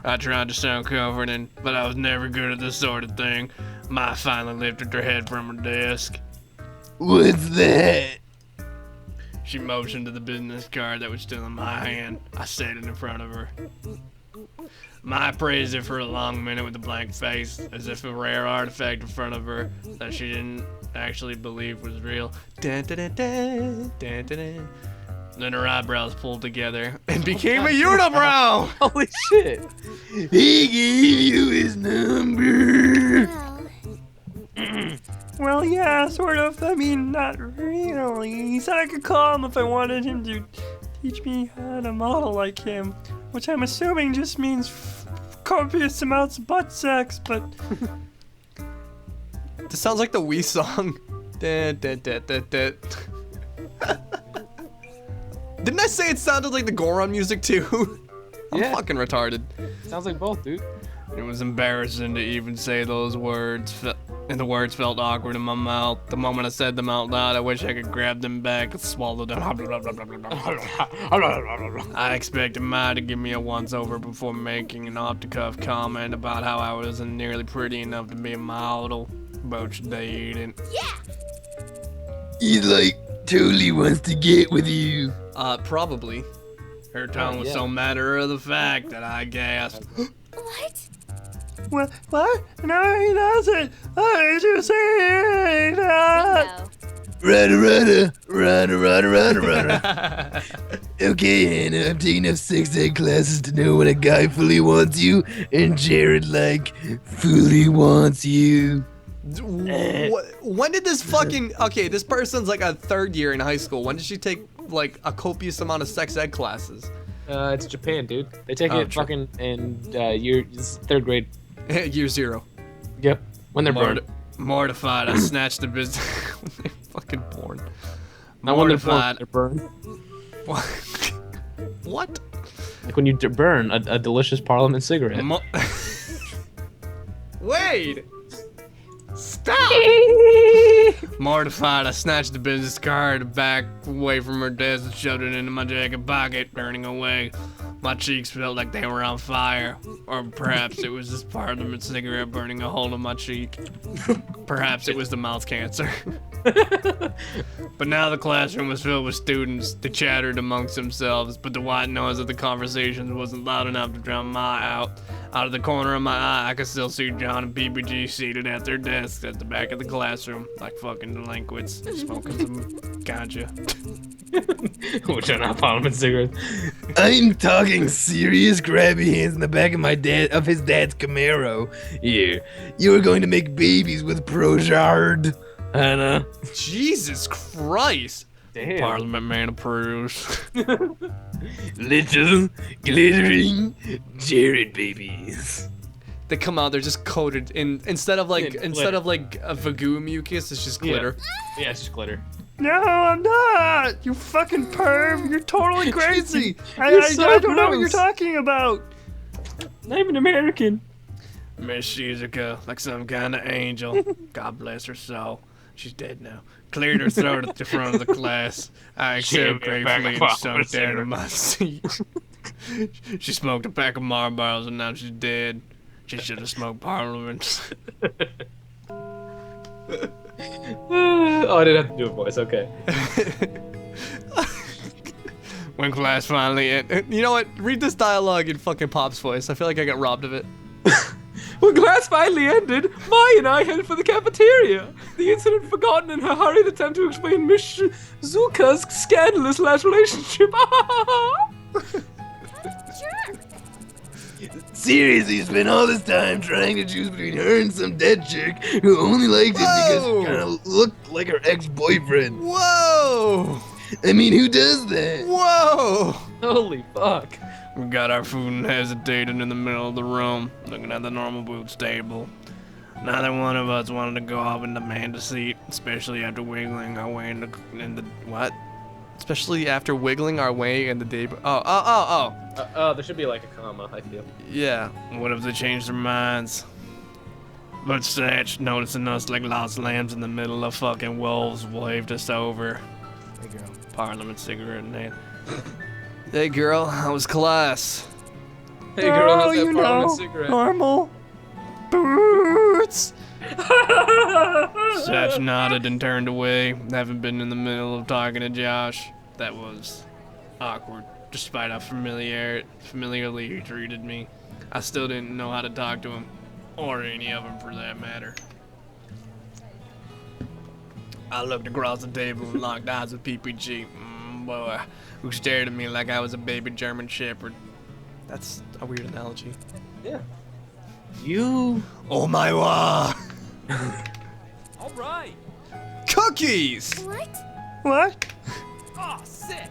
I tried to sound comforting, but I was never good at this sort of thing. Ma finally lifted her head from her desk. What's that? She motioned to the business card that was still in my hand. I set it in front of her. Ma praised it for a long minute with a blank face, as if a rare artifact in front of her that she didn't actually believe was real. Dun, dun, dun, dun, dun, dun, dun. Then her eyebrows pulled together and became a unibrow! Holy shit. He gave you his number. well, Well, yeah, sort of. I mean, not really. He said I could call him if I wanted him to teach me how to model like him, which I'm assuming just means copious amounts of butt sex, but This sounds like the Wii song. Dun, dun, dun, dun, dun. Didn't I say it sounded like the Goron music too? I'm Yeah. fucking retarded. Sounds like both, dude. It was embarrassing to even say those words, and the words felt awkward in my mouth. The moment I said them out loud, I wish I could grab them back and swallow them. I expected Ma to give me a once-over before making an off-the-cuff comment about how I wasn't nearly pretty enough to be a model, but she didn't. He like totally wants to get with you. Probably. Her tone was so matter of the fact that I gasped. what? what? No, he doesn't. Why did you say that? Bingo. Rada. Okay, Hannah, I've taken enough sex ed classes to know when a guy fully wants you, and Jared, like, fully wants you. When did this fucking... Okay, this person's like a third year in high school. When did she take, like, a copious amount of sex ed classes? It's Japan, dude. They take it true. fucking in it's third grade. Year 0. Yep. When they're born. Mortified, I snatched the business. When they're fucking born. Not when they're born. Mortified. They're burned. What? What? Like when you burn a delicious Parliament cigarette. Wait! Stop! Mortified, I snatched the business card back away from her desk and shoved it into my jacket pocket, burning away. My cheeks felt like they were on fire. Or perhaps it was this Parliament cigarette burning a hole in my cheek. Perhaps it was the mouth cancer. But now the classroom was filled with students. They chattered amongst themselves, but the white noise of the conversations wasn't loud enough to drown my out. Out of the corner of my eye, I could still see John and BBG seated at their desks at the back of the classroom, like fucking delinquents, smoking some ganja. Which are not Parliament cigarettes. I'm talking serious grabby hands in the back of his dad's Camaro. Here, you're going to make babies with Projard. Hannah. Jesus Christ! Damn. Parliament man approves. Little glittering Jared babies. They come out, they're just coated in instead of like a Vagoo mucus, it's just glitter. Yeah, it's just glitter. No, I'm not. You fucking perv. You're totally crazy. I so don't know what you're gross. talking about. Not even American. Miss Shizuka, like some kind of angel. God bless her soul. She's dead now. Cleared her throat at the front of the class. I accept gratefully and sunk down in my seat. She smoked a pack of Marlboros and now she's dead. She should have smoked Parliament. Oh, I didn't have to do a voice. Okay. When class finally ended. You know what? Read this dialogue in fucking Pop's voice. I feel like I got robbed of it. When class finally ended, Mai and I headed for the cafeteria. The incident forgotten in her hurried attempt to explain Miss Zuka's scandalous last relationship. Sure. Seriously, spent all this time trying to choose between her and some dead chick who only liked him because Whoa. he kind of looked like her ex-boyfriend. Whoa! I mean, who does that? Whoa! Holy fuck. We got our food and hesitated in the middle of the room, looking at the normal boots table. Neither one of us wanted to go off and demand a seat, especially after wiggling our way in the what? Especially after wiggling our way in the day. Oh. There should be like a comma, I feel. Yeah. What if they changed their minds? But Satch, noticing us like lost lambs in the middle of fucking wolves, waved us over. Hey girl, Parliament cigarette in hand. Hey girl, how was class? Hey girl, how's that you Parliament know, cigarette? normal. Boots. Satch nodded and turned away, having been in the middle of talking to Josh. That was awkward, despite how familiarly he treated me. I still didn't know how to talk to him, or any of them for that matter. I looked across the table and locked eyes with PPG, boy, who stared at me like I was a baby German Shepherd. That's a weird analogy. Yeah. You. Oh my wa! All right. Cookies! What? What? Oh, sick.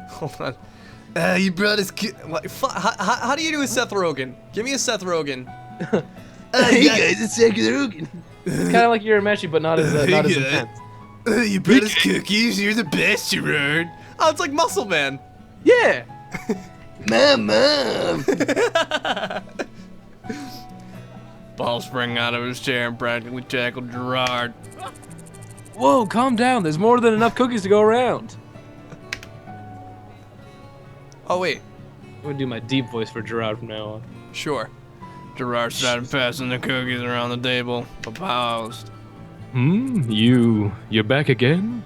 Hold on. You brought us. How do you do a Seth Rogen? Give me a Seth Rogen. Hey guys, it's Seth Rogen. It's kind of like you're a Meshi, but not as intense. You brought us cookies. You're the best, Gerard. Oh, it's like Muscle Man. Yeah. Mom. Paul sprang out of his chair and practically tackled Gerard. Whoa, calm down. There's more than enough cookies to go around. Oh wait, I'm gonna do my deep voice for Gerard from now on. sure. Gerard started passing the cookies around the table, but paused. You're back again?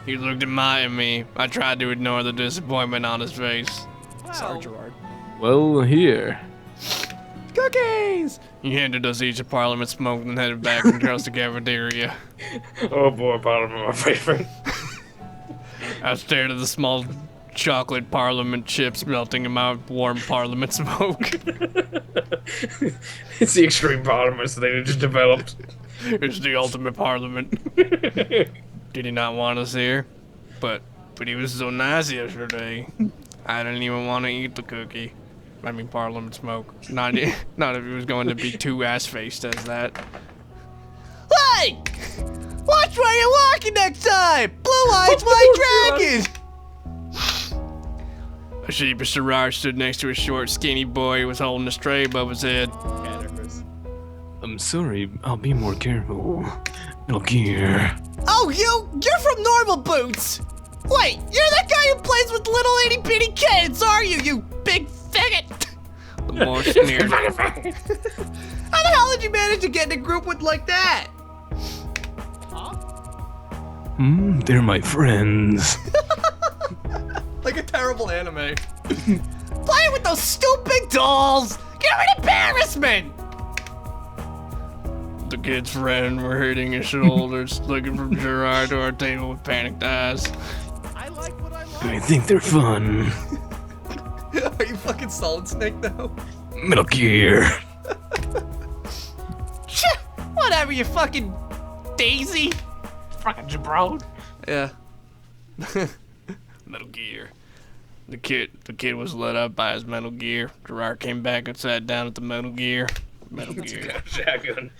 He looked at me. I tried to ignore the disappointment on his face. Sorry, Gerard. Well, here. Cookies! He handed us each a Parliament smoke and headed back across the cafeteria. Oh boy, Parliament, my favorite. I stared at the small chocolate Parliament chips melting in my warm Parliament smoke. It's the extreme Parliaments that they just developed. It's the ultimate Parliament. Did he not want us here? But he was so nice yesterday. I didn't even want to eat the cookie. I mean Parliament smoke. Not if he was going to be too ass-faced as that. Hey! Watch where you're walking next time! Blue Eyes White Dragon! A sheepish Gerard stood next to a short, skinny boy who was holding a tray above his head. I'm sorry, I'll be more careful. Metal Gear. Oh, you're from Normal Boots! Wait, you're that guy who plays with little itty bitty kids, are you, you big faggot? The boy sneered. How the hell did you manage to get in a group with like that? They're my friends. Like a terrible anime. Playing with those stupid dolls! You're an embarrassment! The kid's friend were hitting his shoulders, looking from Gerard to our table with panicked eyes. I like what I like. I think they're fun. Are you fucking Solid Snake now? Metal Gear. Whatever, you fucking Daisy. Fucking jabron. Yeah. Metal Gear. The kid was lit up by his Metal Gear. Gerard came back and sat down at the Metal Gear. Metal Gear. Shotgun.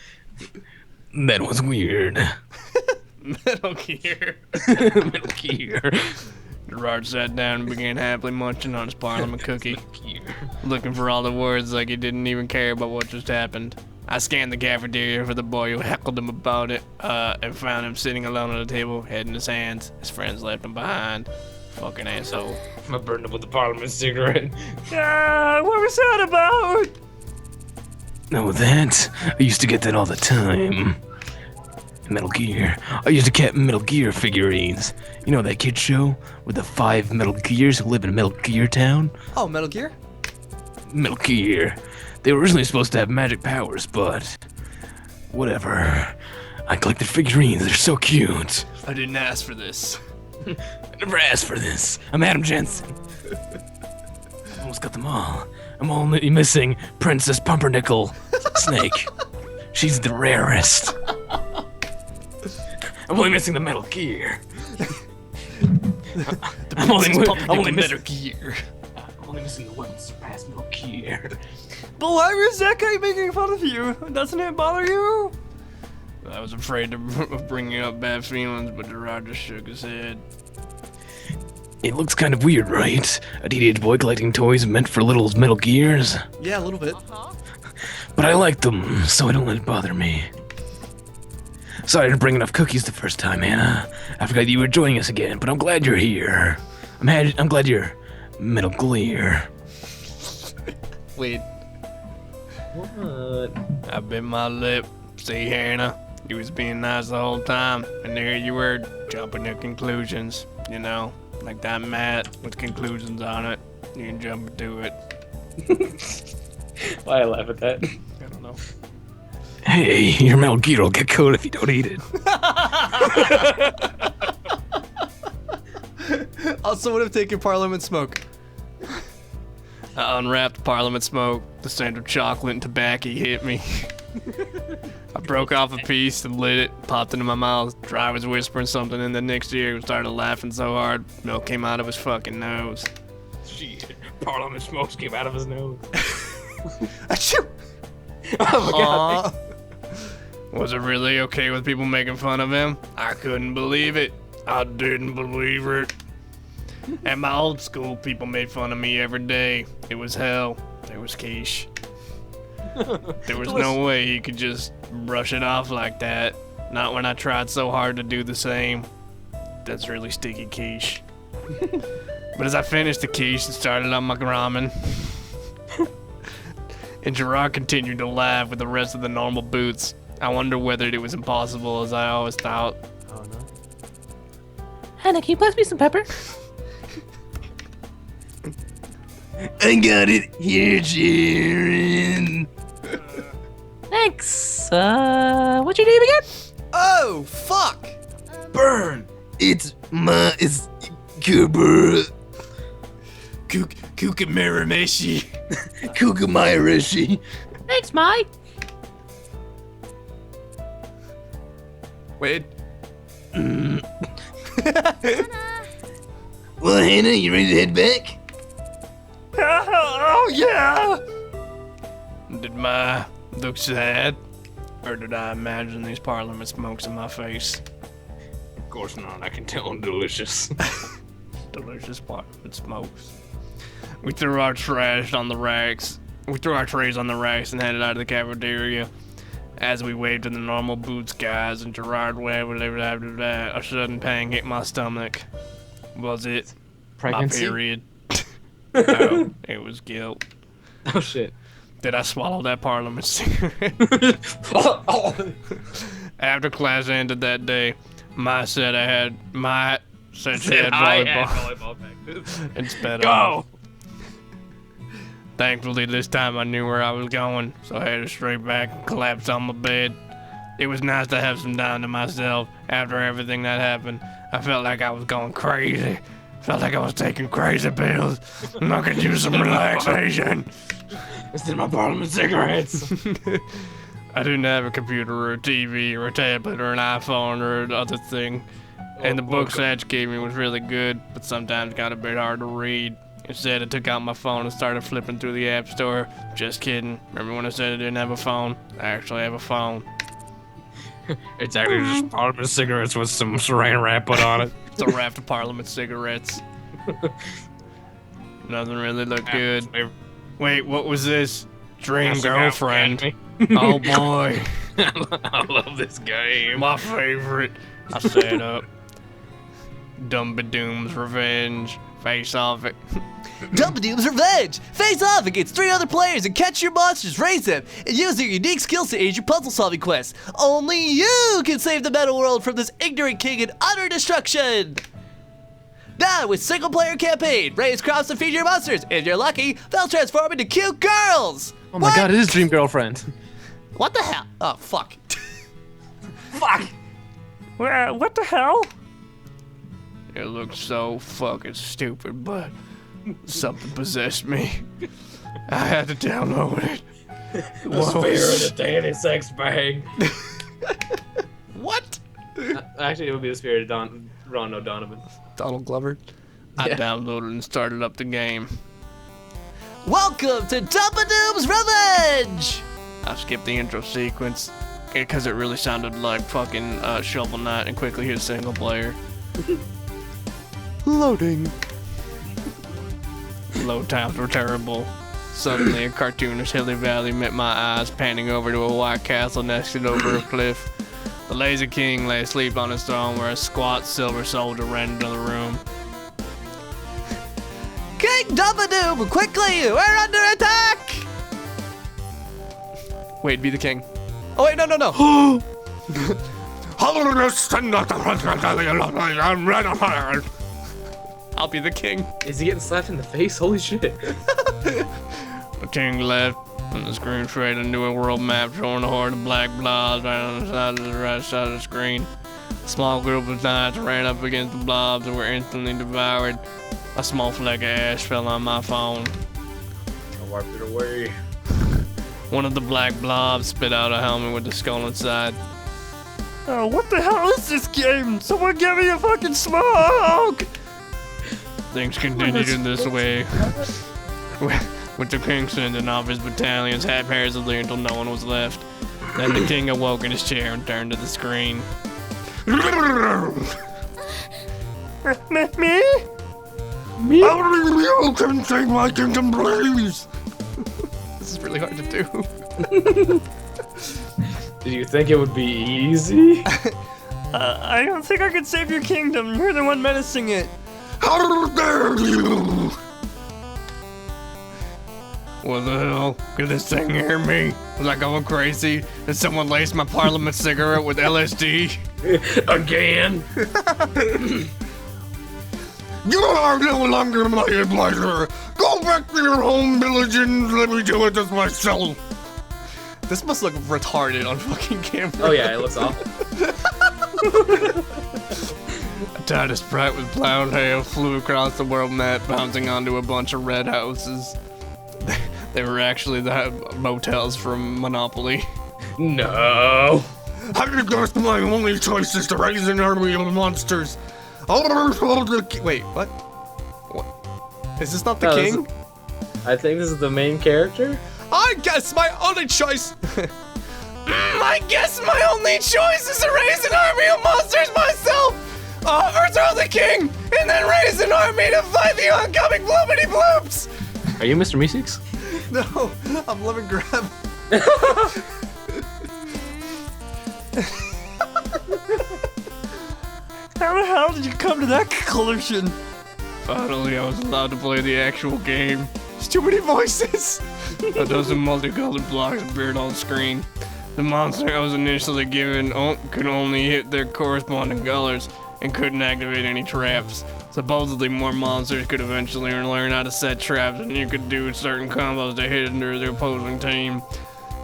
That was weird. Metal Gear. Metal Gear. Gerard sat down and began happily munching on his Parliament cookie, looking for all the words like he didn't even care about what just happened. I scanned the cafeteria for the boy who heckled him about it, and found him sitting alone at a table, head in his hands. His friends left him behind. Fucking asshole. I burned up with the Parliament cigarette. What was that about? No, that? I used to get that all the time. Metal Gear. I used to get Metal Gear figurines. You know that kid show with the 5 Metal Gears who live in Metal Gear Town? Oh, Metal Gear? Metal Gear. They were originally supposed to have magic powers, but whatever. I collected figurines. They're so cute. I didn't ask for this. I never asked for this. I'm Adam Jensen. Almost got them all. I'm only missing Princess Pumpernickel Snake. She's the rarest. I'm only missing the Metal Gear. The I'm only, It's pumping I'm only into missing, Metal Gear. I'm only missing the one that surpassed Metal Gear. But why was that guy making fun of you? Doesn't it bother you? I was afraid of bringing up bad feelings, but Gerard just shook his head. It looks kind of weird, right? A teenage boy collecting toys meant for little Metal Gears. Yeah, a little bit. But I like them, so I don't let it bother me. Sorry I didn't bring enough cookies the first time, Hannah. I forgot you were joining us again, but I'm glad you're here. I'm glad you're Metal Gear. Wait. What? I bit my lip. See, Hannah, you was being nice the whole time, and there you were, jumping to conclusions. You know, like that mat with conclusions on it. You can jump to it. Why I laugh at that? I don't know. Hey, your Metal Gear will get cold if you don't eat it. Also would have taken Parliament Smoke. I unwrapped Parliament Smoke. The scent of chocolate and tobacco hit me. I broke off a piece and lit it, popped into my mouth. Dry was whispering something, and the next year he started laughing so hard, milk came out of his fucking nose. Shit, Parliament Smokes came out of his nose. Achoo! Oh my god. Was it really okay with people making fun of him? I couldn't believe it. I didn't believe it. At my old school, people made fun of me every day. It was hell. There was quiche. There was no way he could just brush it off like that. Not when I tried so hard to do the same. That's really sticky quiche. But as I finished the quiche and started on my ramen, and Gerard continued to laugh with the rest of the normal boots, I wonder whether it was impossible as I always thought. Oh no. Hannah, can you bless me some pepper? I got it here, Sharon. Thanks. What's your name again? Oh, fuck! Burn. It's Cooper. Kukamirameshi. Kukumairashi. Thanks, Mike. Wait. Well, Hannah, you ready to head back? Oh, yeah! Did my look sad? Or did I imagine these Parliament Smokes in my face? Of course not, I can tell I'm delicious. Delicious Parliament Smokes. We threw our trash on the racks. We threw our trays on the racks and headed out of the cafeteria. As we waved to the normal boots guys and Gerard waved after that, a sudden pang hit my stomach. Was it Pregnancy? my period? No, it was guilt. Oh shit. Did I swallow that Parliament cigarette? Oh. After class ended that day, my said she had volleyball and sped off. Thankfully, this time I knew where I was going, so I headed straight back and collapsed on my bed. It was nice to have some time to myself after everything that happened. I felt like I was going crazy. Felt like I was taking crazy pills, and I could use some relaxation. Instead of my Parliament cigarettes. I didn't have a computer or a TV or a tablet or an iPhone or another thing. And the books Satch gave me was really good, but sometimes got a bit hard to read. Instead, I took out my phone and started flipping through the app store. Just kidding. Remember when I said I didn't have a phone? I actually have a phone. It's actually just Parliament cigarettes with some saran wrap put on it. It's a raft of Parliament cigarettes. Nothing really looked good. Wait, what was this? Dream girlfriend. Oh boy. I love this game. My favorite. I set up. Dumbadoom's Revenge. Face off it. Dumbadoom's Revenge! Face off against 3 other players and catch your monsters, raise them, and use their unique skills to aid your puzzle-solving quests. Only you can save the metal world from this ignorant king and utter destruction! Now, with single-player campaign, raise crops and feed your monsters. If you're lucky, they'll transform into cute girls! Oh my god, it is Dream Girlfriend. What the hell? Oh, fuck. Fuck! What the hell? It looks so fucking stupid, but something possessed me. I had to download it. The spirit of the Danny Sex Bag. What? Actually, it would be the spirit of Ron O'Donovan. Donald Glover. I Yeah. downloaded and started up the game. Welcome to Dumpadoom's Revenge! I skipped the intro sequence because it really sounded like fucking Shovel Knight and quickly hit single player. Loading. Load times were terrible. Suddenly, a cartoonish hilly valley met my eyes, panning over to a white castle nested over a cliff. The Lazy King lay asleep on his throne where a squat silver soldier ran into the room. King Dumpadoom, quickly! We're under attack! Wait, be the king. Oh wait, no. I'll be the king. Is he getting slapped in the face? Holy shit. The king left, and the screen faded into a world map showing a horde of black blobs right on the side of the right side of the screen. A small group of knights ran up against the blobs and were instantly devoured. A small fleck of ash fell on my phone. I wiped it away. One of the black blobs spit out a helmet with the skull inside. Oh, what the hell is this game? Someone give me a fucking smoke! Things continued in this way, with the king sending off his battalions haphazardly until no one was left. Then the king awoke in his chair and turned to the screen. Me? You can take my kingdom, please! This is really hard to do. Did you think it would be easy? I don't think I could save your kingdom. You're the one menacing it. How dare you! What the hell? Could this thing hear me? Was I going crazy? Did someone lace my parliament cigarette with LSD? Again? You are no longer my advisor! Go back to your home village and let me do it just myself! This must look retarded on fucking camera. Oh yeah, it looks awful. A tiny sprite with blonde hair flew across the world map, bouncing onto a bunch of red houses. They were actually the motels from Monopoly. No. How did you guess my only choice is to raise an army of monsters? Wait, what? What? Is this not the No, this king? I think this is the main character. I guess my only choice. I guess my only choice is to raise an army of monsters myself. Overthrow the king and then raise an army to fight the oncoming bloopity bloops. Are you Mr. Meeseeks? No, I'm Lemon Grab. How the hell did you come to that conclusion? Finally, I was allowed to play the actual game. There's too many voices. A dozen multicolored blocks appeared on screen. The monster I was initially given could only hit their corresponding colors and couldn't activate any traps. Supposedly more monsters could eventually learn how to set traps, and you could do certain combos to hit under the opposing team.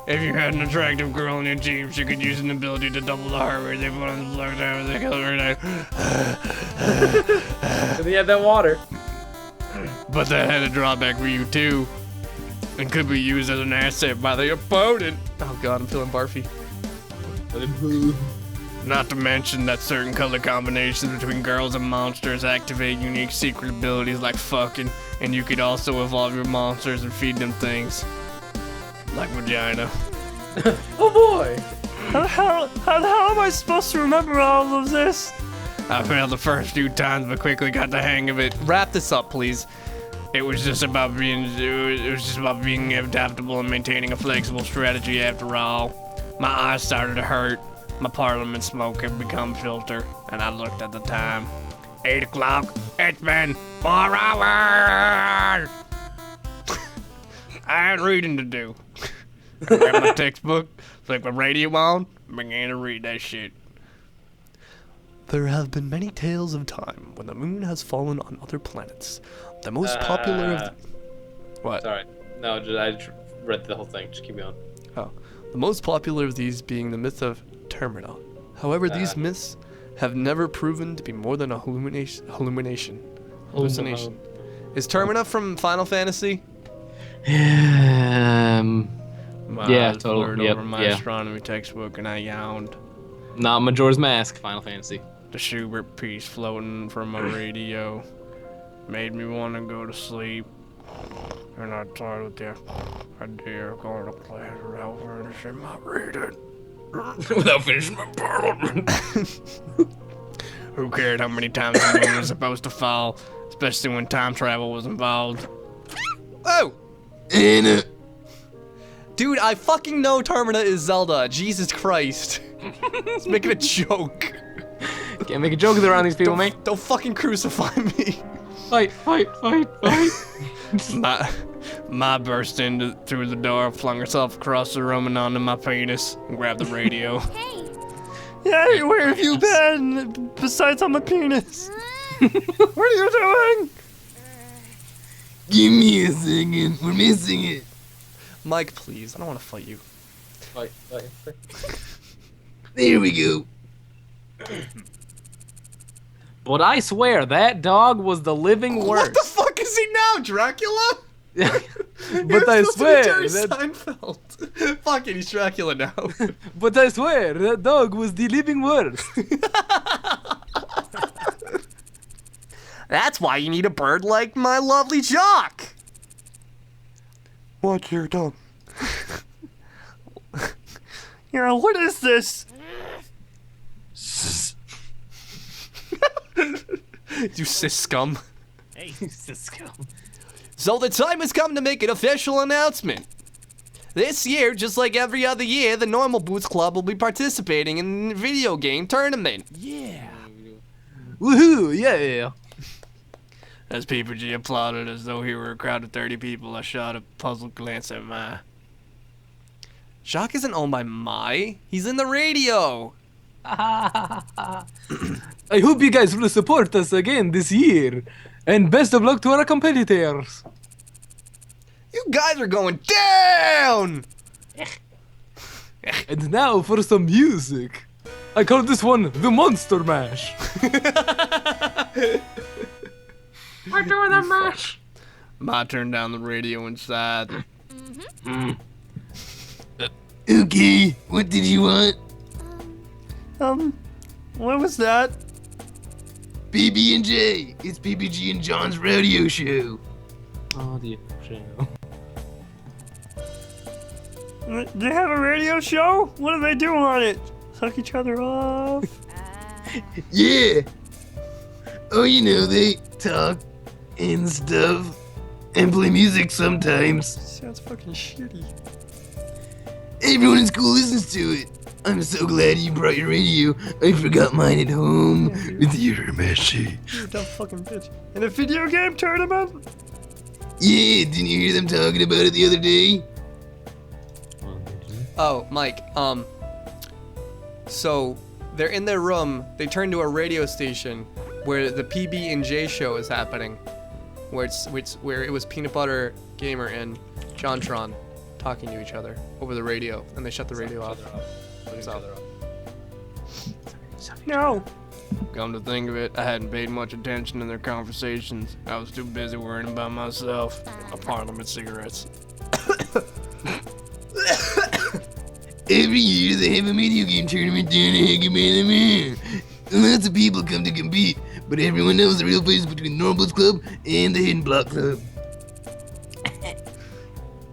If you had an attractive girl in your team, she could use an ability to double the heart rate they put on the blocks after they kill her. Cause he had that water. But that had a drawback for you too, and could be used as an asset by the opponent. Oh god, I'm feeling barfy. Not to mention that certain color combinations between girls and monsters activate unique secret abilities like fucking, and you could also evolve your monsters and feed them things. Like vagina. Oh boy! How the hell am I supposed to remember all of this? I failed the first few times but quickly got the hang of it. Wrap this up, please. It was just about being adaptable and maintaining a flexible strategy after all. My eyes started to hurt. My parliament smoke had become filter, and I looked at the time. 8 o'clock. It's been 4 hours. I had reading to do. I grabbed my textbook, flicked my radio on, and began to read that shit. There have been many tales of time when the moon has fallen on other planets. The most popular of the... What? Sorry. No, I just read the whole thing. Just keep going. Oh. The most popular of these being the myth of Termina. However, these myths have never proven to be more than a hallucination. Is Termina from Final Fantasy? My Yeah, eyes totally. blurred Yep, over my yeah. astronomy textbook and I yawned. Not Majora's Mask, Final Fantasy. The Schubert piece floating from my radio. made me want to go to sleep. And I told you, I dare go to class without finishing my reading. Without finishing my parliament. Who cared how many times the moon was supposed to fall, especially when time travel was involved. Oh! Anna. Dude, I fucking know Termina is Zelda. Jesus Christ. Let's make it a joke. Can't make a joke around these people, mate. Don't fucking crucify me. Fight, fight, fight, fight. Ma burst through the door, flung herself across the room and onto my penis, and grabbed the radio. Hey, Hey, where have you been? Besides on my penis. What are you doing? Give me a second. We're missing it. Mike, please. I don't want to fight you. Fight, fight, fight. There we go. But I swear, that dog was the living What worst. the fuck is he now, Dracula? But I swear, Jerry that, Seinfeld. Fuck it, he's Dracula now. but I swear, that dog was the living worst. That's why you need a bird like my lovely Jock. Watch your tongue. Yeah, what is this? You cis scum. Hey, So the time has come to make an official announcement. This year, just like every other year, the Normal Boots Club will be participating in a video game tournament. yeah. Woohoo, yeah. As PPG applauded as though he were a crowd of 30 people, I shot a puzzled glance at Mai. Jacques isn't owned by Mai. He's in the radio. I hope you guys will support us again this year. And best of luck to our competitors. You guys are going down. And now for some music. I call this one the Monster Mash. We're doing the mash. Ma turned down the radio inside. Okay, what did you want? What was that? PB&J. It's PPG and John's radio show. Oh, the show. They have a radio show? What do they do on it? Suck each other off? Yeah. Oh, you know, they talk and stuff and play music sometimes. Sounds fucking shitty. Everyone in school listens to it. I'm so glad you brought your radio. I forgot mine at home with your machine. You dumb fucking bitch. In a video game tournament? Yeah, didn't you hear them talking about it the other day? Oh, Mike, so they're in their room, they turn to a radio station where the PB&J show is happening, where it was Peanut Butter Gamer and JonTron talking to each other over the radio, and they shut the radio off. So, No. Come to think of it, I hadn't paid much attention to their conversations. I was too busy worrying about myself, my Parliament cigarettes. Every year they have a video game tournament down in Hagerman. Lots of people come to compete, but everyone knows the real fight is between the Normal Club and the Hidden Block Club.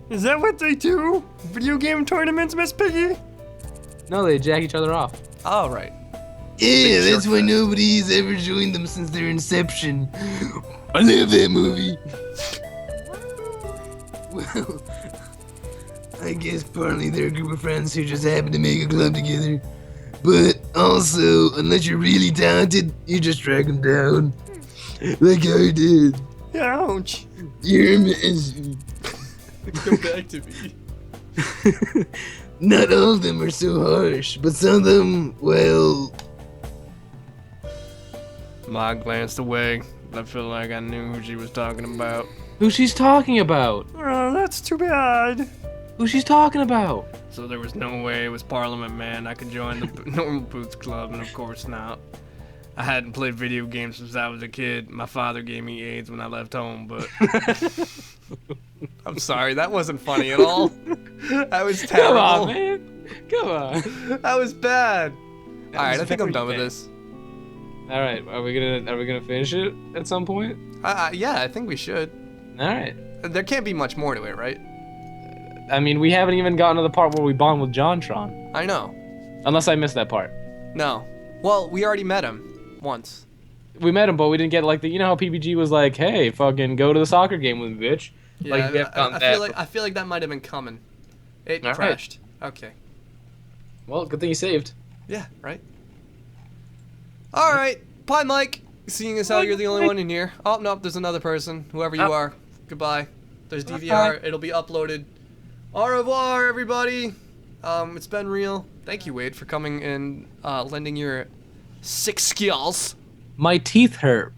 Is that what they do? Video game tournaments, Miss Piggy? No, they jack each other off. all right. Yeah, that's why nobody's ever joined them since their inception. I love that movie. Well, I guess partly they're a group of friends who just happen to make a club together. But also, unless you're really talented, you just drag them down. Like I did. Ouch. You're messy. Come back to me. Not all of them are so harsh, but some of them, well... Ma glanced away, but I feel like I knew who she was talking about. Who she's talking about? Oh, that's too bad. Who she's talking about? So there was no way it was Parliament Man I could join the Normal Boots Club, and of course not. I hadn't played video games since I was a kid. My father gave me AIDS when I left home, but... I'm sorry, that wasn't funny at all. That was Come terrible. on, man. Come on. That was bad. That Alright, was I think I'm very done with bad. this. All right, are we gonna finish it at some point? Yeah, I think we should. All right. There can't be much more to it, right? I mean, we haven't even gotten to the part where we bond with JonTron. I know. Unless I missed that part. No. Well, we already met him once. We met him, but we didn't get like the. You know how PBG was like, "Hey, fucking go to the soccer game with me, bitch." Yeah, Like, we have gotten I feel like that might have been coming. It All right. crashed. Okay. Well, good thing you saved. Yeah, right. All right. Bye, Mike. Seeing as how you're the only one in here. Oh, no, there's another person. Whoever you are. Goodbye. There's DVR. It'll be uploaded. Au revoir, everybody. It's been real. Thank you, Wade, for coming and lending your sick skills. My teeth hurt.